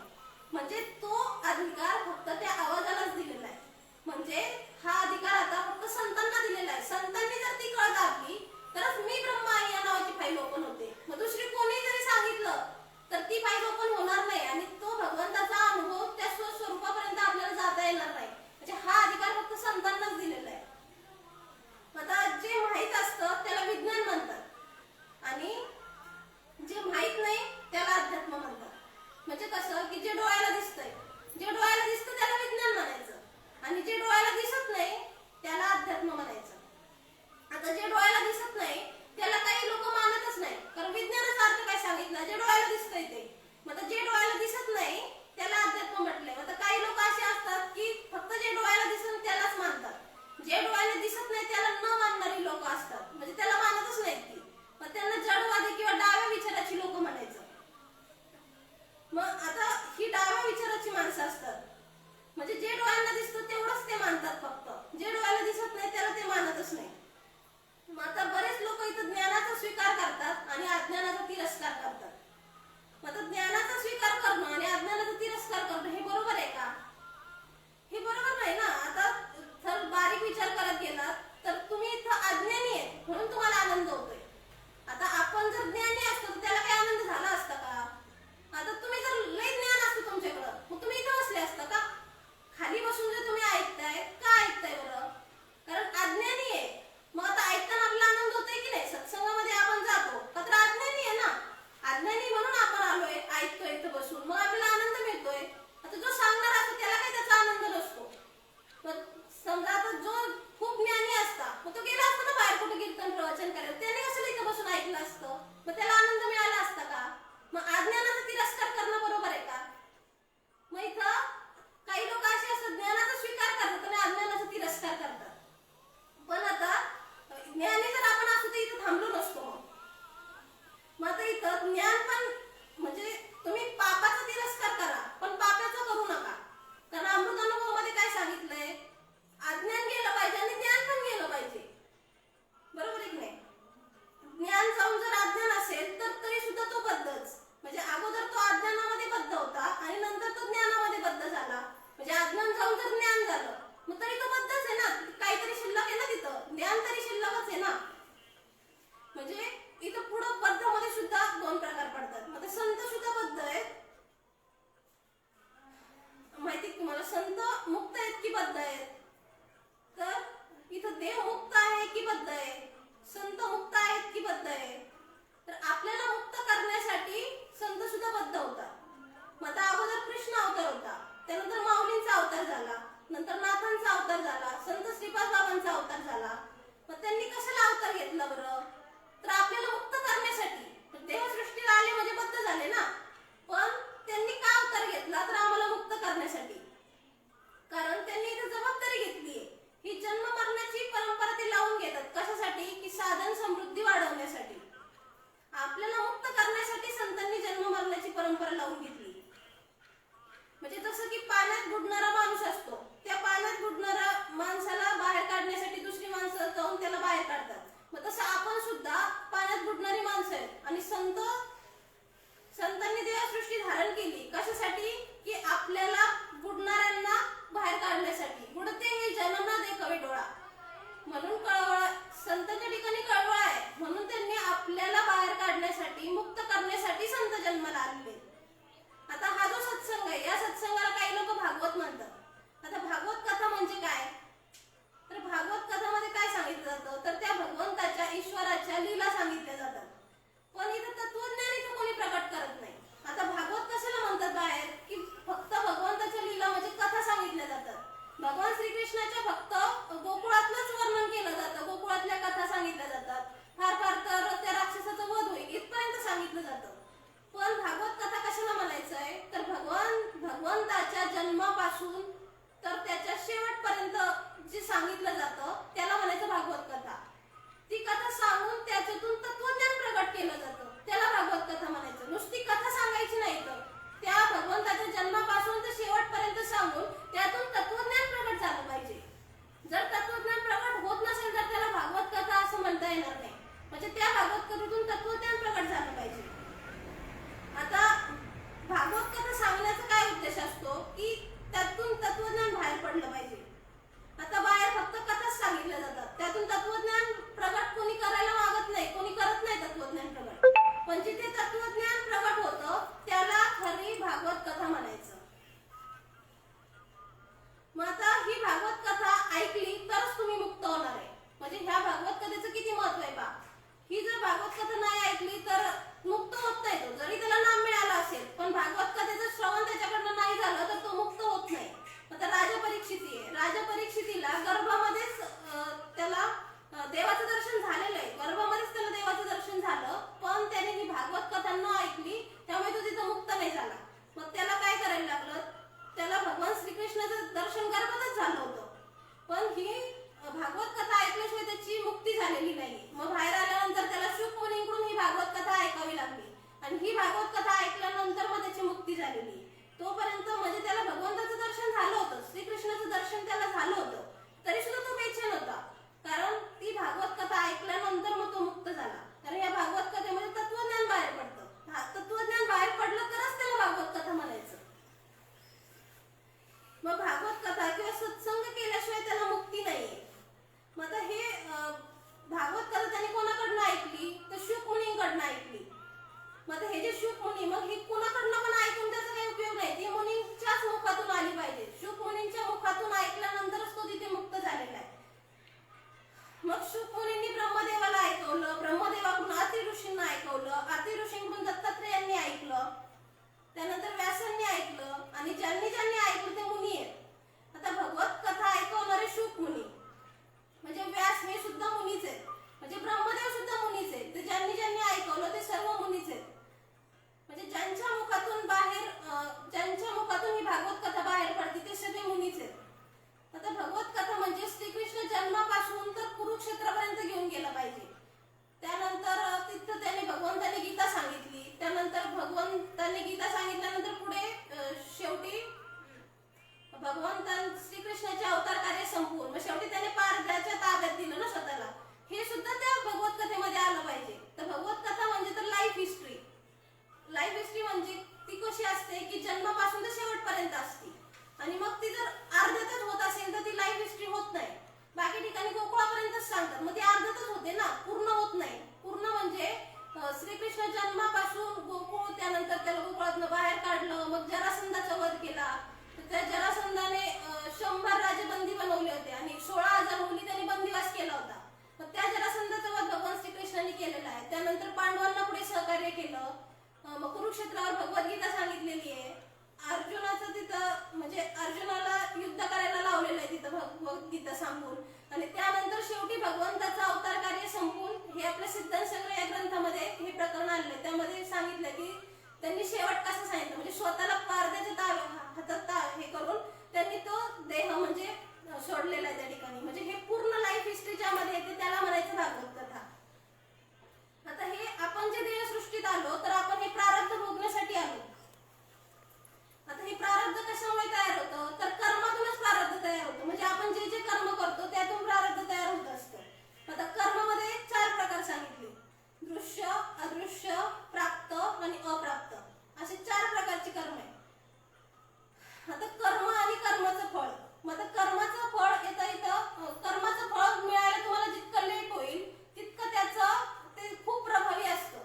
S1: म्हणजे तो अधिकार फक्त त्या आवाजालाच दिलेला आहे. म्हणजे हा अधिकार आता फक्त संतांना दिलेला आहे. संतांनी जर ती कळ दाबली तरच मी ब्रह्म आहे या नावाची फाईल ओपन होते. मग दुसरी कोणी जरी सांगितलं तर ती फाईल ओपन होणार नाही आणि तो भगवंताचा अनुभव बद्ध आहेत? तर इथं देव मुक्त आहे की बद्ध आहे? संत मुक्त आहेत की बद्ध आहे? तर आपल्याला मुक्त करण्यासाठी संत सुद्धा बद्ध होता. मग आता अगोदर कृष्ण अवतार होता, त्यानंतर माऊलींचा अवतार झाला, नंतर नाथांचा अवतार झाला, संत श्रीपाद बाबांचा अवतार झाला. मग त्यांनी कशाला अवतार घेतला बरं? तर आपल्याला मुक्त करण्यासाठी. देवसृष्टीला आले म्हणजे बद्ध झाले ना. पण त्यांनी का अवतार घेतला? तर आम्हाला मुक्त करण्यासाठी. कारण त्यांनी इथे जबाबदारी घेतलीये. ही जन्म मरणाची परंपरा ते लावून घेतात. कशासाठी? की साधन समृद्धी वाढवण्यासाठी. आपल्याला मुक्त करण्यासाठी संतांनी जन्म मरणाची परंपरा लावून घेतली. म्हणजे जसं की पाण्यात बुडणारा माणूस असतो, त्या पाण्यात बुडणारा माणसाला बाहेर काढण्यासाठी दुसरी माणसं जाऊन त्याला बाहेर काढतात. मग तसं आपण सुद्धा पाण्यात बुडणारी माणसं आहेत. आणि संतांनी देवसृष्टी धारण केली कशासाठी? की आपल्याला बुडणाऱ्यांना बाहेर काढण्यासाठी. बुडते हे जन न देखावे डोळा, म्हणून कळवळ संतांच्या ठिकाणी कळवळ आहे. म्हणून त्यांनी आपल्याला बाहेर काढण्यासाठी, मुक्त करण्यासाठी संत जन्माला आलेले. आता हा जो सत्संग आहे, या सत्संगाला काही लोक भागवत म्हणतात. आता भागवत कथा म्हणजे काय? तर भागवत कथामध्ये काय सांगितलं जातं? तर त्या भगवंताच्या, ईश्वराच्या लीला सांगितल्या जातात. पण इथं तत्वज्ञान इथं कोणी प्रकट करत नाही. आता भागवत कशाला म्हणतात बाहेर? की फक्त भगवंताच्या लीला म्हणजे कथा सांगितल्या जातात. भगवान श्रीकृष्णाच्या फक्त गोकुळातलंच वर्णन केलं जातं, गोकुळातल्या कथा सांगितल्या जातात. फार फार तर त्या राक्षसाचं वध होईल इथपर्यंत सांगितलं जातं. पण भागवत कथा कशाला म्हणायचं आहे? तर भगवंताच्या जन्मापासून तर त्याच्या शेवटपर्यंत जे सांगितलं जातं त्याला म्हणायचं भागवत कथा. ती कथा सांगून त्याच्यातून तत्वज्ञान प्रकट केलं जातं, त्याला भागवत कथा म्हणायचं. नुसती कथा सांगायची नाही, तर त्या भगवंताच्या जन्मापासून तर शेवटपर्यंत सांगून त्यातून तत्वज्ञान प्रकट झालं पाहिजे. जर तत्वज्ञान प्रकट होत नसेल तर त्याला भागवत कथा असं म्हणता येणार नाही. म्हणजे त्या भागवत कथेतून तत्वज्ञान प्रकट झालं पाहिजे. आता भागवत कथा सांगण्याचा काय उद्देश असतो? की त्यातून तत्वज्ञान बाहेर पडलं पाहिजे. आता बाहेर फक्त कथाच सांगितल्या जातात, त्यातून तत्वज्ञान प्रकट कोणी करायला मागत नाही, कोणी करत नाही तत्वज्ञान प्रकट. पण जिथे तत्वज्ञान प्रकट होतं त्याला खरी भागवत कथा म्हणायचं. मग आता ही भागवत कथा ऐकली तरच तुम्ही मुक्त होणार आहे. म्हणजे ह्या भागवत कथेचं किती महत्व आहे पहा. ही जर भागवत कथा नाही ऐकली तर मुक्त होत नाही तो, जरी त्याला नाम मिळालं असेल. पण भागवत कथेचं श्रवण त्याच्याकडनं नाही झालं तर तो मुक्त होत नाही. आता राजा परीक्षिती आहे, राजा परीक्षितीला गर्भामध्येच त्याला देवाचं दर्शन झालेलं आहे, गर्भामध्येच त्याला देवाचं दर्शन झालं. पण त्याने ही भागवत कथा न ऐकली, त्यामुळे तो तिथं मुक्त नाही झाला. मग त्याला काय करायला लागलं? त्याला भगवान श्रीकृष्णाचं दर्शन गर्भातच झालं होतं, पण ही भागवत कथा ऐकल्याशिवाय त्याची मुक्ती झालेली नाही. मग बाहेर आल्यानंतर त्याला शुक मुनींकडून ही भागवत कथा ऐकावी लागली, आणि ही भागवत कथा ऐकल्यानंतर मग त्याची मुक्ती झालेली. तोपर्यंत म्हणजे त्याला भगवंताचं दर्शन झालं होतं, श्रीकृष्णाचं दर्शन त्याला झालं होतं, तरी सुद्धा तो बेचैन होता. कारण ती भागवत कथा ऐकल्यानंतर मग तो मुक्त झाला. तर या भागवत कथेमध्ये तत्वज्ञान बाहेर पडतं. तत्वज्ञान बाहेर पडलं तरच त्याला भागवत कथा म्हणायचं. मग भागवत कथा किंवा सत्संग केल्याशिवाय त्याला मुक्ती नाहीये. मग आता हे भागवत कथा त्यांनी कोणाकडनं ऐकली? तर शुक मुनींकडनं ऐकली. मग आता हे जे शुक मुनी, मग हे कोणाकडनं पण ऐकून त्याचा काही उपयोग नाही, ती मुनींच्याच मुखातून आली पाहिजे. शुक मुनींच्या मुखातून ऐकल्यानंतरच तो तिथे मुक्त झालेला आहे. मग शुक मुनींनी ब्रह्मदेवाला ऐकवलं, ब्रह्मदेवाकडून अति ऋषींना ऐकवलं, अति ऋषींकडून दत्तात्रेयांनी ऐकलं, त्यानंतर व्यासांनी ऐकलं, आणि ज्यांनी ज्यांनी ऐकलं ते मुनी आहेत. आता भगवत कथा ऐकवणारे शुक मुनी म्हणजे व्यास हे सुद्धा मुनीच आहेत, म्हणजे ब्रह्मदेव सुद्धा मुनीच आहेत. ते ज्यांनी ज्यांनी ऐकवलं ते सर्व मुनीच आहेत. म्हणजे ज्यांच्या मुखातून ही भागवत कथा बाहेर पडते ते सगळे मुनीच आहेत. आता भगवत कथा म्हणजे श्रीकृष्ण जन्मापासून तर कुरुक्षेत्रापर्यंत घेऊन गेला पाहिजे. त्यानंतर तिथं त्याने भगवंताने गीता सांगितली, त्यानंतर भगवंताने गीता सांगितल्यानंतर पुढे शेवटी भगवंतान श्रीकृष्णाचे अवतार कार्य संपवून मग शेवटी त्याने पारध्याच्या ताब्यात दिलं ना स्वतःला. हे सुद्धा त्या भगवत कथेमध्ये आलं पाहिजे. तर भगवत कथा म्हणजे तर लाईफ हिस्ट्री. लाईफ हिस्ट्री म्हणजे ती कशी असते की जन्मापासून तर शेवटपर्यंत असते, आणि मग ती जर अर्ध्यातच होत असेल तर ती लाईफ हिस्ट्री होत नाही. बाकी ठिकाणी गोकुळापर्यंतच सांगतात, मग ती अर्ध्यातच होते ना, पूर्ण होत नाही. पूर्ण म्हणजे श्रीकृष्ण जन्मापासून गोकुळ, त्यानंतर त्याला गोकुळातनं बाहेर काढलं, मग जरासंधाचा वध केला, त्या जरासंधाने 100 राजे मग कुरुक्षेत्रावर भगवद्गीता सांगितलेली आहे. अर्जुनाचं तिथं म्हणजे अर्जुनाला युद्ध करायला लावलेलं आहे तिथं भगवद्गीता सांगून. आणि त्यानंतर शेवटी भगवंताचं अवतार कार्य संपून हे आपल्या सिद्धांत या ग्रंथामध्ये हे प्रकरण आणले. त्यामध्ये सांगितलं की त्यांनी शेवट कसं सांगितलं म्हणजे स्वतःला पारद्याच्या हातात हे करून त्यांनी तो देह म्हणजे सोडलेला आहे त्या ठिकाणी. म्हणजे हे पूर्ण लाईफ हिस्ट्री ज्यामध्ये येते त्याला म्हणायचं भागवत कथा. आता हे आपण जे देहसृष्टीत आलो तर आपण हे प्रारब्ध भोगण्यासाठी आलो. आता हे प्रारब्ध कशामुळे तयार होतं तर कर्मातूनच प्रारब्ध तयार होतं. म्हणजे आपण जे जे कर्म करतो त्यातून प्रारब्ध तयार होत असतं. आता कर्मामध्ये 4 प्रकार सांगितले. दृश्य, अदृश्य, प्राप्त आणि अप्राप्त असे 4 प्रकारची कर्म आहे. आता कर्म आणि कर्माचं फळ. मग आता कर्माचं फळ इथं कर्माचं फळ मिळायला तुम्हाला जितकं लेट होईल तितकं त्याचं ते खूप प्रभावी असतं.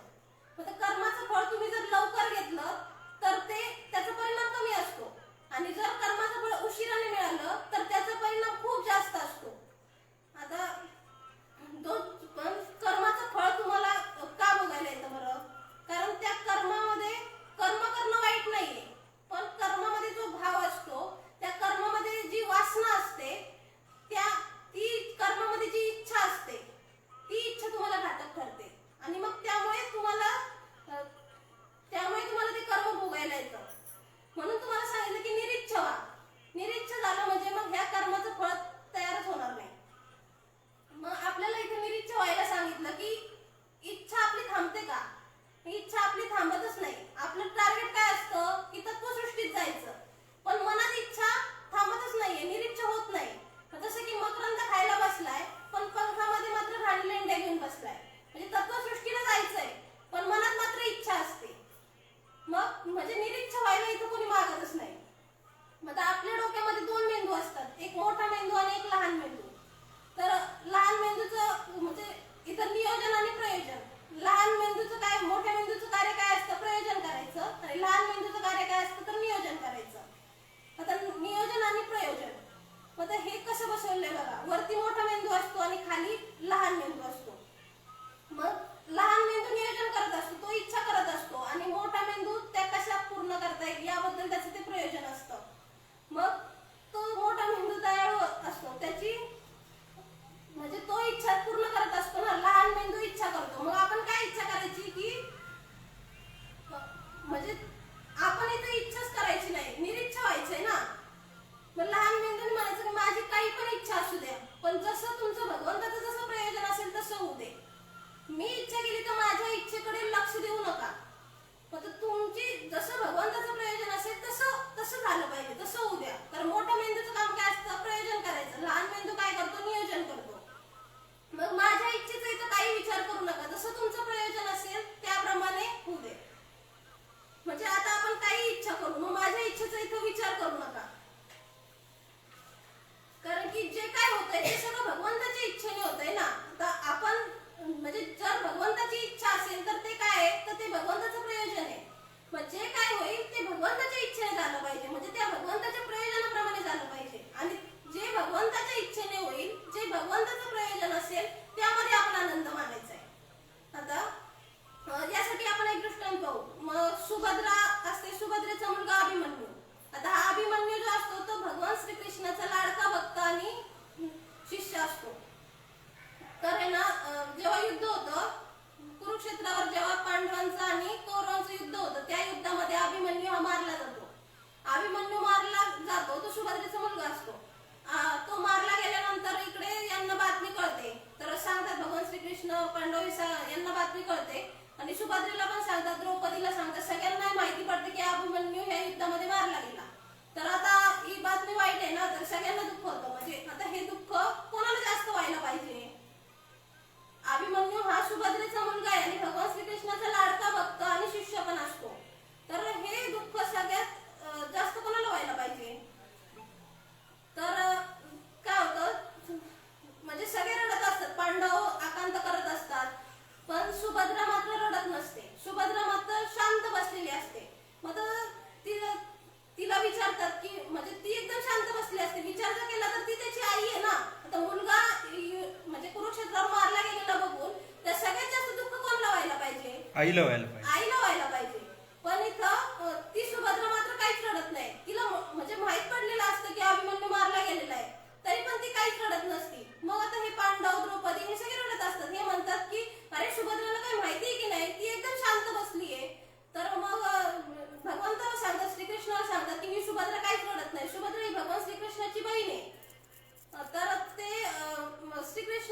S1: मग कर्माचं फळ तुम्ही जर लवकर घेतलं तर ते त्याचा परिणाम कमी असतो आणि जर कर्माचं फळ उशिराने मिळालं तर त्याचा परिणाम खूप जास्त असतो. आता पण कर्माचं फळ तुम्हाला का भोगायला येतं बरं? कारण त्या कर्मामध्ये कर्म करणं वाईट नाहीये, पण कर्मामध्ये जो भाव असतो त्या कर्मामध्ये जी वासना असते ती कर्मामध्ये जी इच्छा असते ती इच्छा तुम्हाला घातक ठरते आणि मग त्यामुळे तुम्हाला ते कर्म भोगायला येतं. म्हणून तुम्हाला सांगितलं की निरीच्छ व्हा. निरीच्छ झालं म्हणजे मग ह्या कर्माचं फळ तयारच होणार नाही. मग आपल्याला इथे निरीच्छ व्हायला सांगितलं की इच्छा आपली थांबते का? इच्छा आपली थांबतच नाही. आपलं टार्गेट काय असतं की तत्वसृष्टीत जायचं, पण मनात इच्छा थांबतच नाहीये, निरीच्छ होत नाही. जसं की मकरंद खायला बसलाय पण पंखामध्ये मात्र राणलेंड्या घेऊन बसलाय. म्हणजे तत्वसृष्टीला जायचंय पण मनात मात्र इच्छा असते. मग म्हणजे निरीच्छ व्हायला इथं कोणी मागतच नाही. मग आपल्या डोक्यामध्ये 2 मेंदू असतात, एक मोठा मेंदू आणि एक लहान मेंदू. तर लहान मेंदूचं म्हणजे इथं नियोजन आणि प्रयोजन. लहान मेंदूचं काय, मोठ्या मेंदूचं कार्य काय असतं? प्रयोजन करायचं. आणि लहान मेंदूचं कार्य काय असतं तर नियोजन करायचं. आता नियोजन आणि प्रयोजन मग हे कसं बसवलंय बघा. वरती मोठा मेंदू असतो आणि खाली लहान मेंदू असतो. मग लहान मेंदू नियोजन करत असतो, तो इच्छा करत असतो आणि मोठा मेंदू त्या कशा पूर्ण करता येईल याबद्दल त्याचं ते प्रयोजन असतं. मग तो मोठा मेंदू तयार होत असतो त्याची म्हणजे तो इच्छा पूर्ण करत असतो ना. लहान मेंदू इच्छा करतो. मग आपण काय इच्छा करायची की म्हणजे आपण इथे इच्छाच करायची नाही, निरीच्छ व्हायचंय ना. मग लहान मेंदूने म्हणायचं की माझी काही पण इच्छा असू द्या पण जसं तुमचं भगवंताचं जसं प्रयोजन असेल तसं होऊ दे. मी इच्छा केली तर माझ्या इच्छेकडे लक्ष देऊ नका. मग तुमची जसं भगवंताचं प्रयोजन असेल तसं झालं पाहिजे, तसं होऊ द्या. तर मोठ्या मेंदूचं काम काय असतं? प्रयोजन करायचं. लहान मेंदू काय करतो? नियोजन करतो. मग माझ्या इच्छेचा इथं काही विचार करू नका, जसं तुमचं प्रयोजन असेल त्याप्रमाणे होऊ दे. म्हणजे आता आपण काही इच्छा करू, मग माझ्या इच्छेचा इथं विचार करू नका. कारण की जे काय होतंय ते सगळं भगवंताच्या इच्छेने होतंय ना. आता आपण म्हणजे जर भगवंताची इच्छा असेल तर ते काय आहे तर ते भगवंताचं प्रयोजन आहे. मग जे काय होईल ते भगवंताच्या इच्छेने झालं पाहिजे, म्हणजे त्या भगवंताच्या प्रयोजनाप्रमाणे झालं पाहिजे. आणि जे भगवंताच्या इच्छेने होईल, जे भगवंताचं प्रयोजन असेल त्यामध्ये आपण आनंद मानायचा आहे. आता यासाठी आपण एक दृष्टांत पाहू. मग सुभद्रा असते, सुभद्रेचा मुलगा अभिमन्यू. आता हा अभिमन्यू जो असतो तो भगवान श्रीकृष्णाचा लाडका भक्त आणि शिष्य असतो. तर आहे ना जेव्हा युद्ध होतं कुरुक्षेत्रावर, जेव्हा पांडवांचं आणि कौरवांचं युद्ध होतं त्या युद्धामध्ये अभिमन्यू हा मारला जातो. अभिमन्यू मारला जातो तो सुभद्रेचा मुलगा असतो. तो मारला गेल्यानंतर इकडे यांना बातमी कळते. तर सांगतात भगवान श्रीकृष्ण पांडव यांना बातमी कळते आणि सुभद्रेला पण सांगतात, द्रौपदीला सांगतात. सगळ्यांना माहिती पडते की अभिमन्यू ह्या युद्धामध्ये मारला गेला. तर आता ही बातमी वाईट आहे ना, तर सगळ्यांना दुःख होतं. म्हणजे आता हे दुःख कोणाला जास्त व्हायला पाहिजे? अभिमन्यू हा सुभद्रेचा मुलगा आहे आणि भगवान श्रीकृष्णाचा लाडका भक्त आणि शिष्य पण असतो. तर हे दुःख सगळ्यात जास्त कोणाला व्हायला पाहिजे? तर काय होतं म्हणजे सगळे रडत असतात, पांडव आकांत करत असतात, पण सुभद्रा मात्र रडत नसते. सुभद्रा मात्र शांत बसलेली असते. मग तिला विचारतात की म्हणजे ती एकदम शांत बसली असते. विचार जर केला तर ती त्याची आई आहे ना. आता मुलगा म्हणजे कुरुक्षेत्रावर मारला गेलेला बघून तर सगळ्यात जास्त दुःख कोणाला व्हायला पाहिजे?
S2: आईला व्हायला पाहिजे.
S1: आईला व्हायला पाहिजे.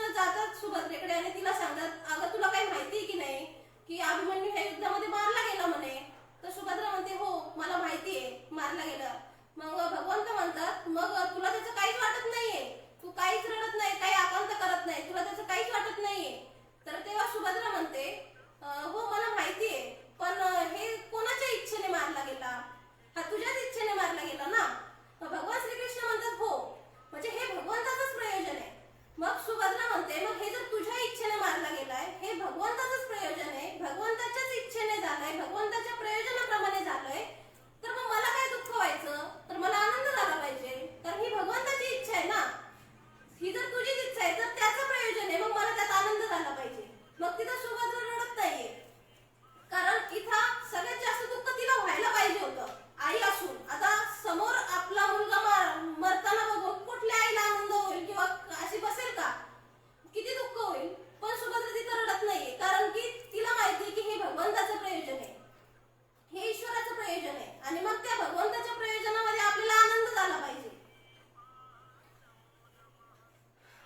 S1: श्रीकृष्ण जातात सुभद्रेकडे आणि तिला सांगतात, अगं तुला काही माहिती आहे की नाही की अभिमन्यू ह्या युद्धामध्ये मारला गेला म्हणे. तर सुभद्रा म्हणते, हो मला माहिती आहे मारला गेला. मग भगवंत म्हणतात, मग तुला त्याचं काहीच वाटत नाहीये, तू काहीच रडत नाही, काही आकांत करत नाही, तुला त्याचं काहीच वाटत नाहीये. तर तेव्हा सुभद्रा म्हणते, हो मला माहिती आहे, पण हे कोणाच्या इच्छेने मारला गेला? हा तुझ्याच इच्छेने मारला गेला ना. मग भगवान श्रीकृष्ण म्हणतात, हो म्हणजे हे भगवंताचंच प्रयोजन आहे. मग सुभद्रा म्हणते, मग हे जर तुझ्या इच्छेने मारला गेलाय, हे भगवंताचंच प्रयोजन आहे, भगवंताच्याच इच्छेने झालंय, भगवंताच्या प्रयोजनाप्रमाणे झालंय, तर मग मला काय दुःख व्हायचं? तर मला आनंद झाला पाहिजे, कारण ही भगवंताची इच्छा आहे ना. ही जर तुझीच इच्छा आहे तर त्याचं प्रयोजन आहे, मग मला त्यात आनंद झाला पाहिजे. मग तिथं सुभद्रा रडत नाहीये, कारण इथं सगळ्यात जास्त दुःख तिला व्हायला पाहिजे होतं, आई असून. आता समोर आपला मुलगा मरताना बघून कुठल्या आईला आनंद होईल किंवा अशी बसेल का? किती दुःख होईल. पण सुभद्रा तिथं रडत नाहीये, कारण की तिला माहिती की हे भगवंताचं प्रयोजन आहे, हे ईश्वराचं प्रयोजन आहे, आणि मग त्या भगवंताच्या प्रयोजनामध्ये आपल्याला आनंद झाला पाहिजे.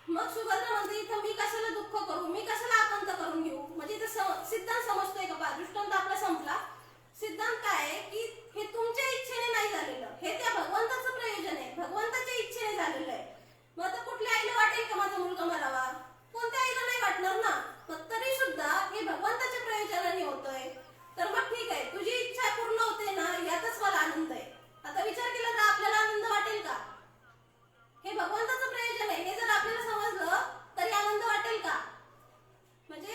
S1: मग सुभद्रा म्हणते, इथं मी कशाला दुःख करू, मी कशाला आकांत करून घेऊ. म्हणजे इथं सिद्धांत समजतोय का? पहा, दृष्टांत आपला संपला. सिद्धांत काय आहे की हे तुमच्या इच्छेने नाही झालेलं, हे त्या भगवंताचं प्रयोजन आहे, भगवंताच्या इच्छेने झालेलं आहे. मग आता कुठल्या आईला वाटेल का माझा मुलगा मरावा? कोणत्या आईला नाही वाटणार ना. मग तरी सुद्धा हे भगवंताच्या प्रयोजनाने होतंय, तर मग ठीक आहे, तुझी इच्छा पूर्ण होते ना, यातच मला आनंद आहे. आता विचार केला तर आपल्याला आनंद वाटेल का? हे भगवंताचं प्रयोजन आहे, हे जर आपल्याला समजलं तरी आनंद वाटेल का? म्हणजे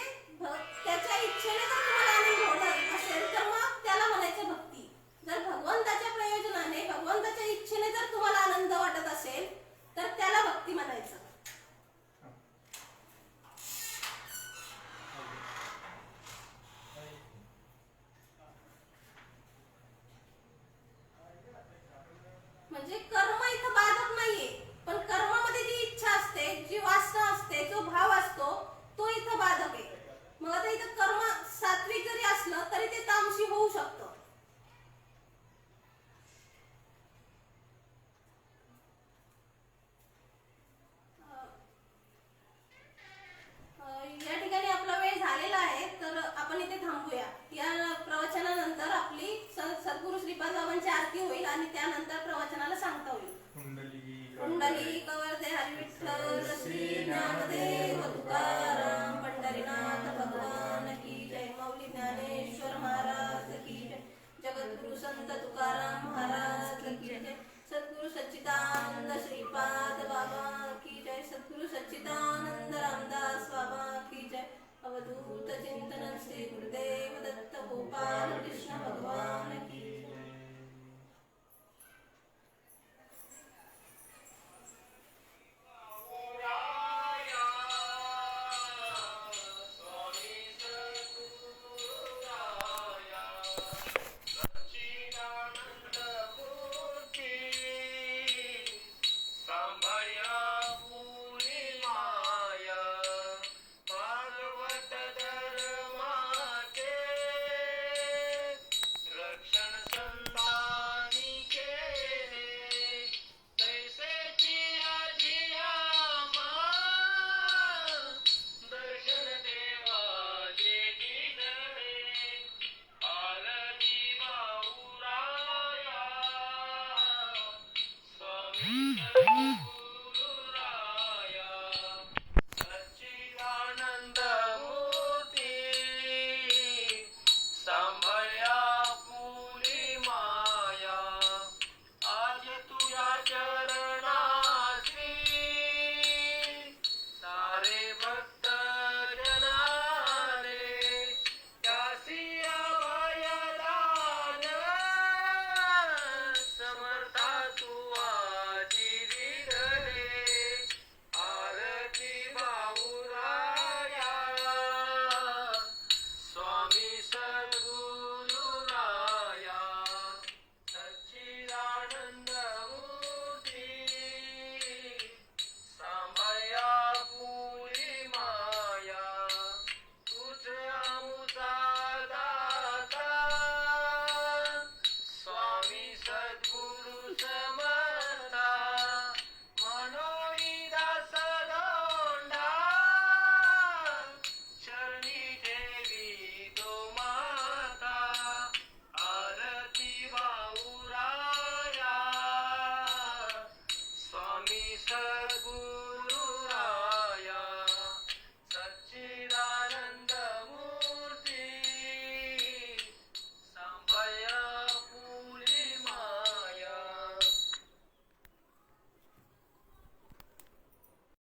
S1: त्याच्या इच्छेने जर तुम्हाला आनंद होणार असेल तर मग त्याला म्हणायचं भक्ती. जर भगवंताच्या प्रयोजनाने, भगवंताच्या इच्छेने जर तुम्हाला आनंद वाटत असेल तर त्याला भक्ती म्हणायचं. म्हणजे कर्म इथं बाधक नाहीये, पण कर्मामध्ये जी इच्छा असते, जी वासना असते, जो भाव असतो, तो इथं बाधक आहे. मग आता इथं कर्म सात्विक जरी असलं तरी ते तामसी होऊ शकतं. या ठिकाणी आपला वेळ झालेला आहे, तर आपण इथे थांबूया. या प्रवचनानंतर आपली सद्गुरु श्रीपाद बाबांची आरती होईल आणि त्यानंतर प्रवचनाला सांगता होईल. कुंडली कवरते हरी विठ्ठल श्री ज्ञानदेव तुकाराम पंढरीनाथ भगवान की जय. मौली ज्ञानेश्वर महाराज की जय. जगद्गुरु संत तुकाराम महाराज की जय. सद्गुरु सच्चिदानंद श्रीपाद बाबा की जय. सद्गुरु सच्चिदानंद रामदास बाबा की जय. अवधूत चिंतन श्री गुरुदेव दत्त गोपाल कृष्ण भगवान की जय.
S3: आज तुझ्या चरण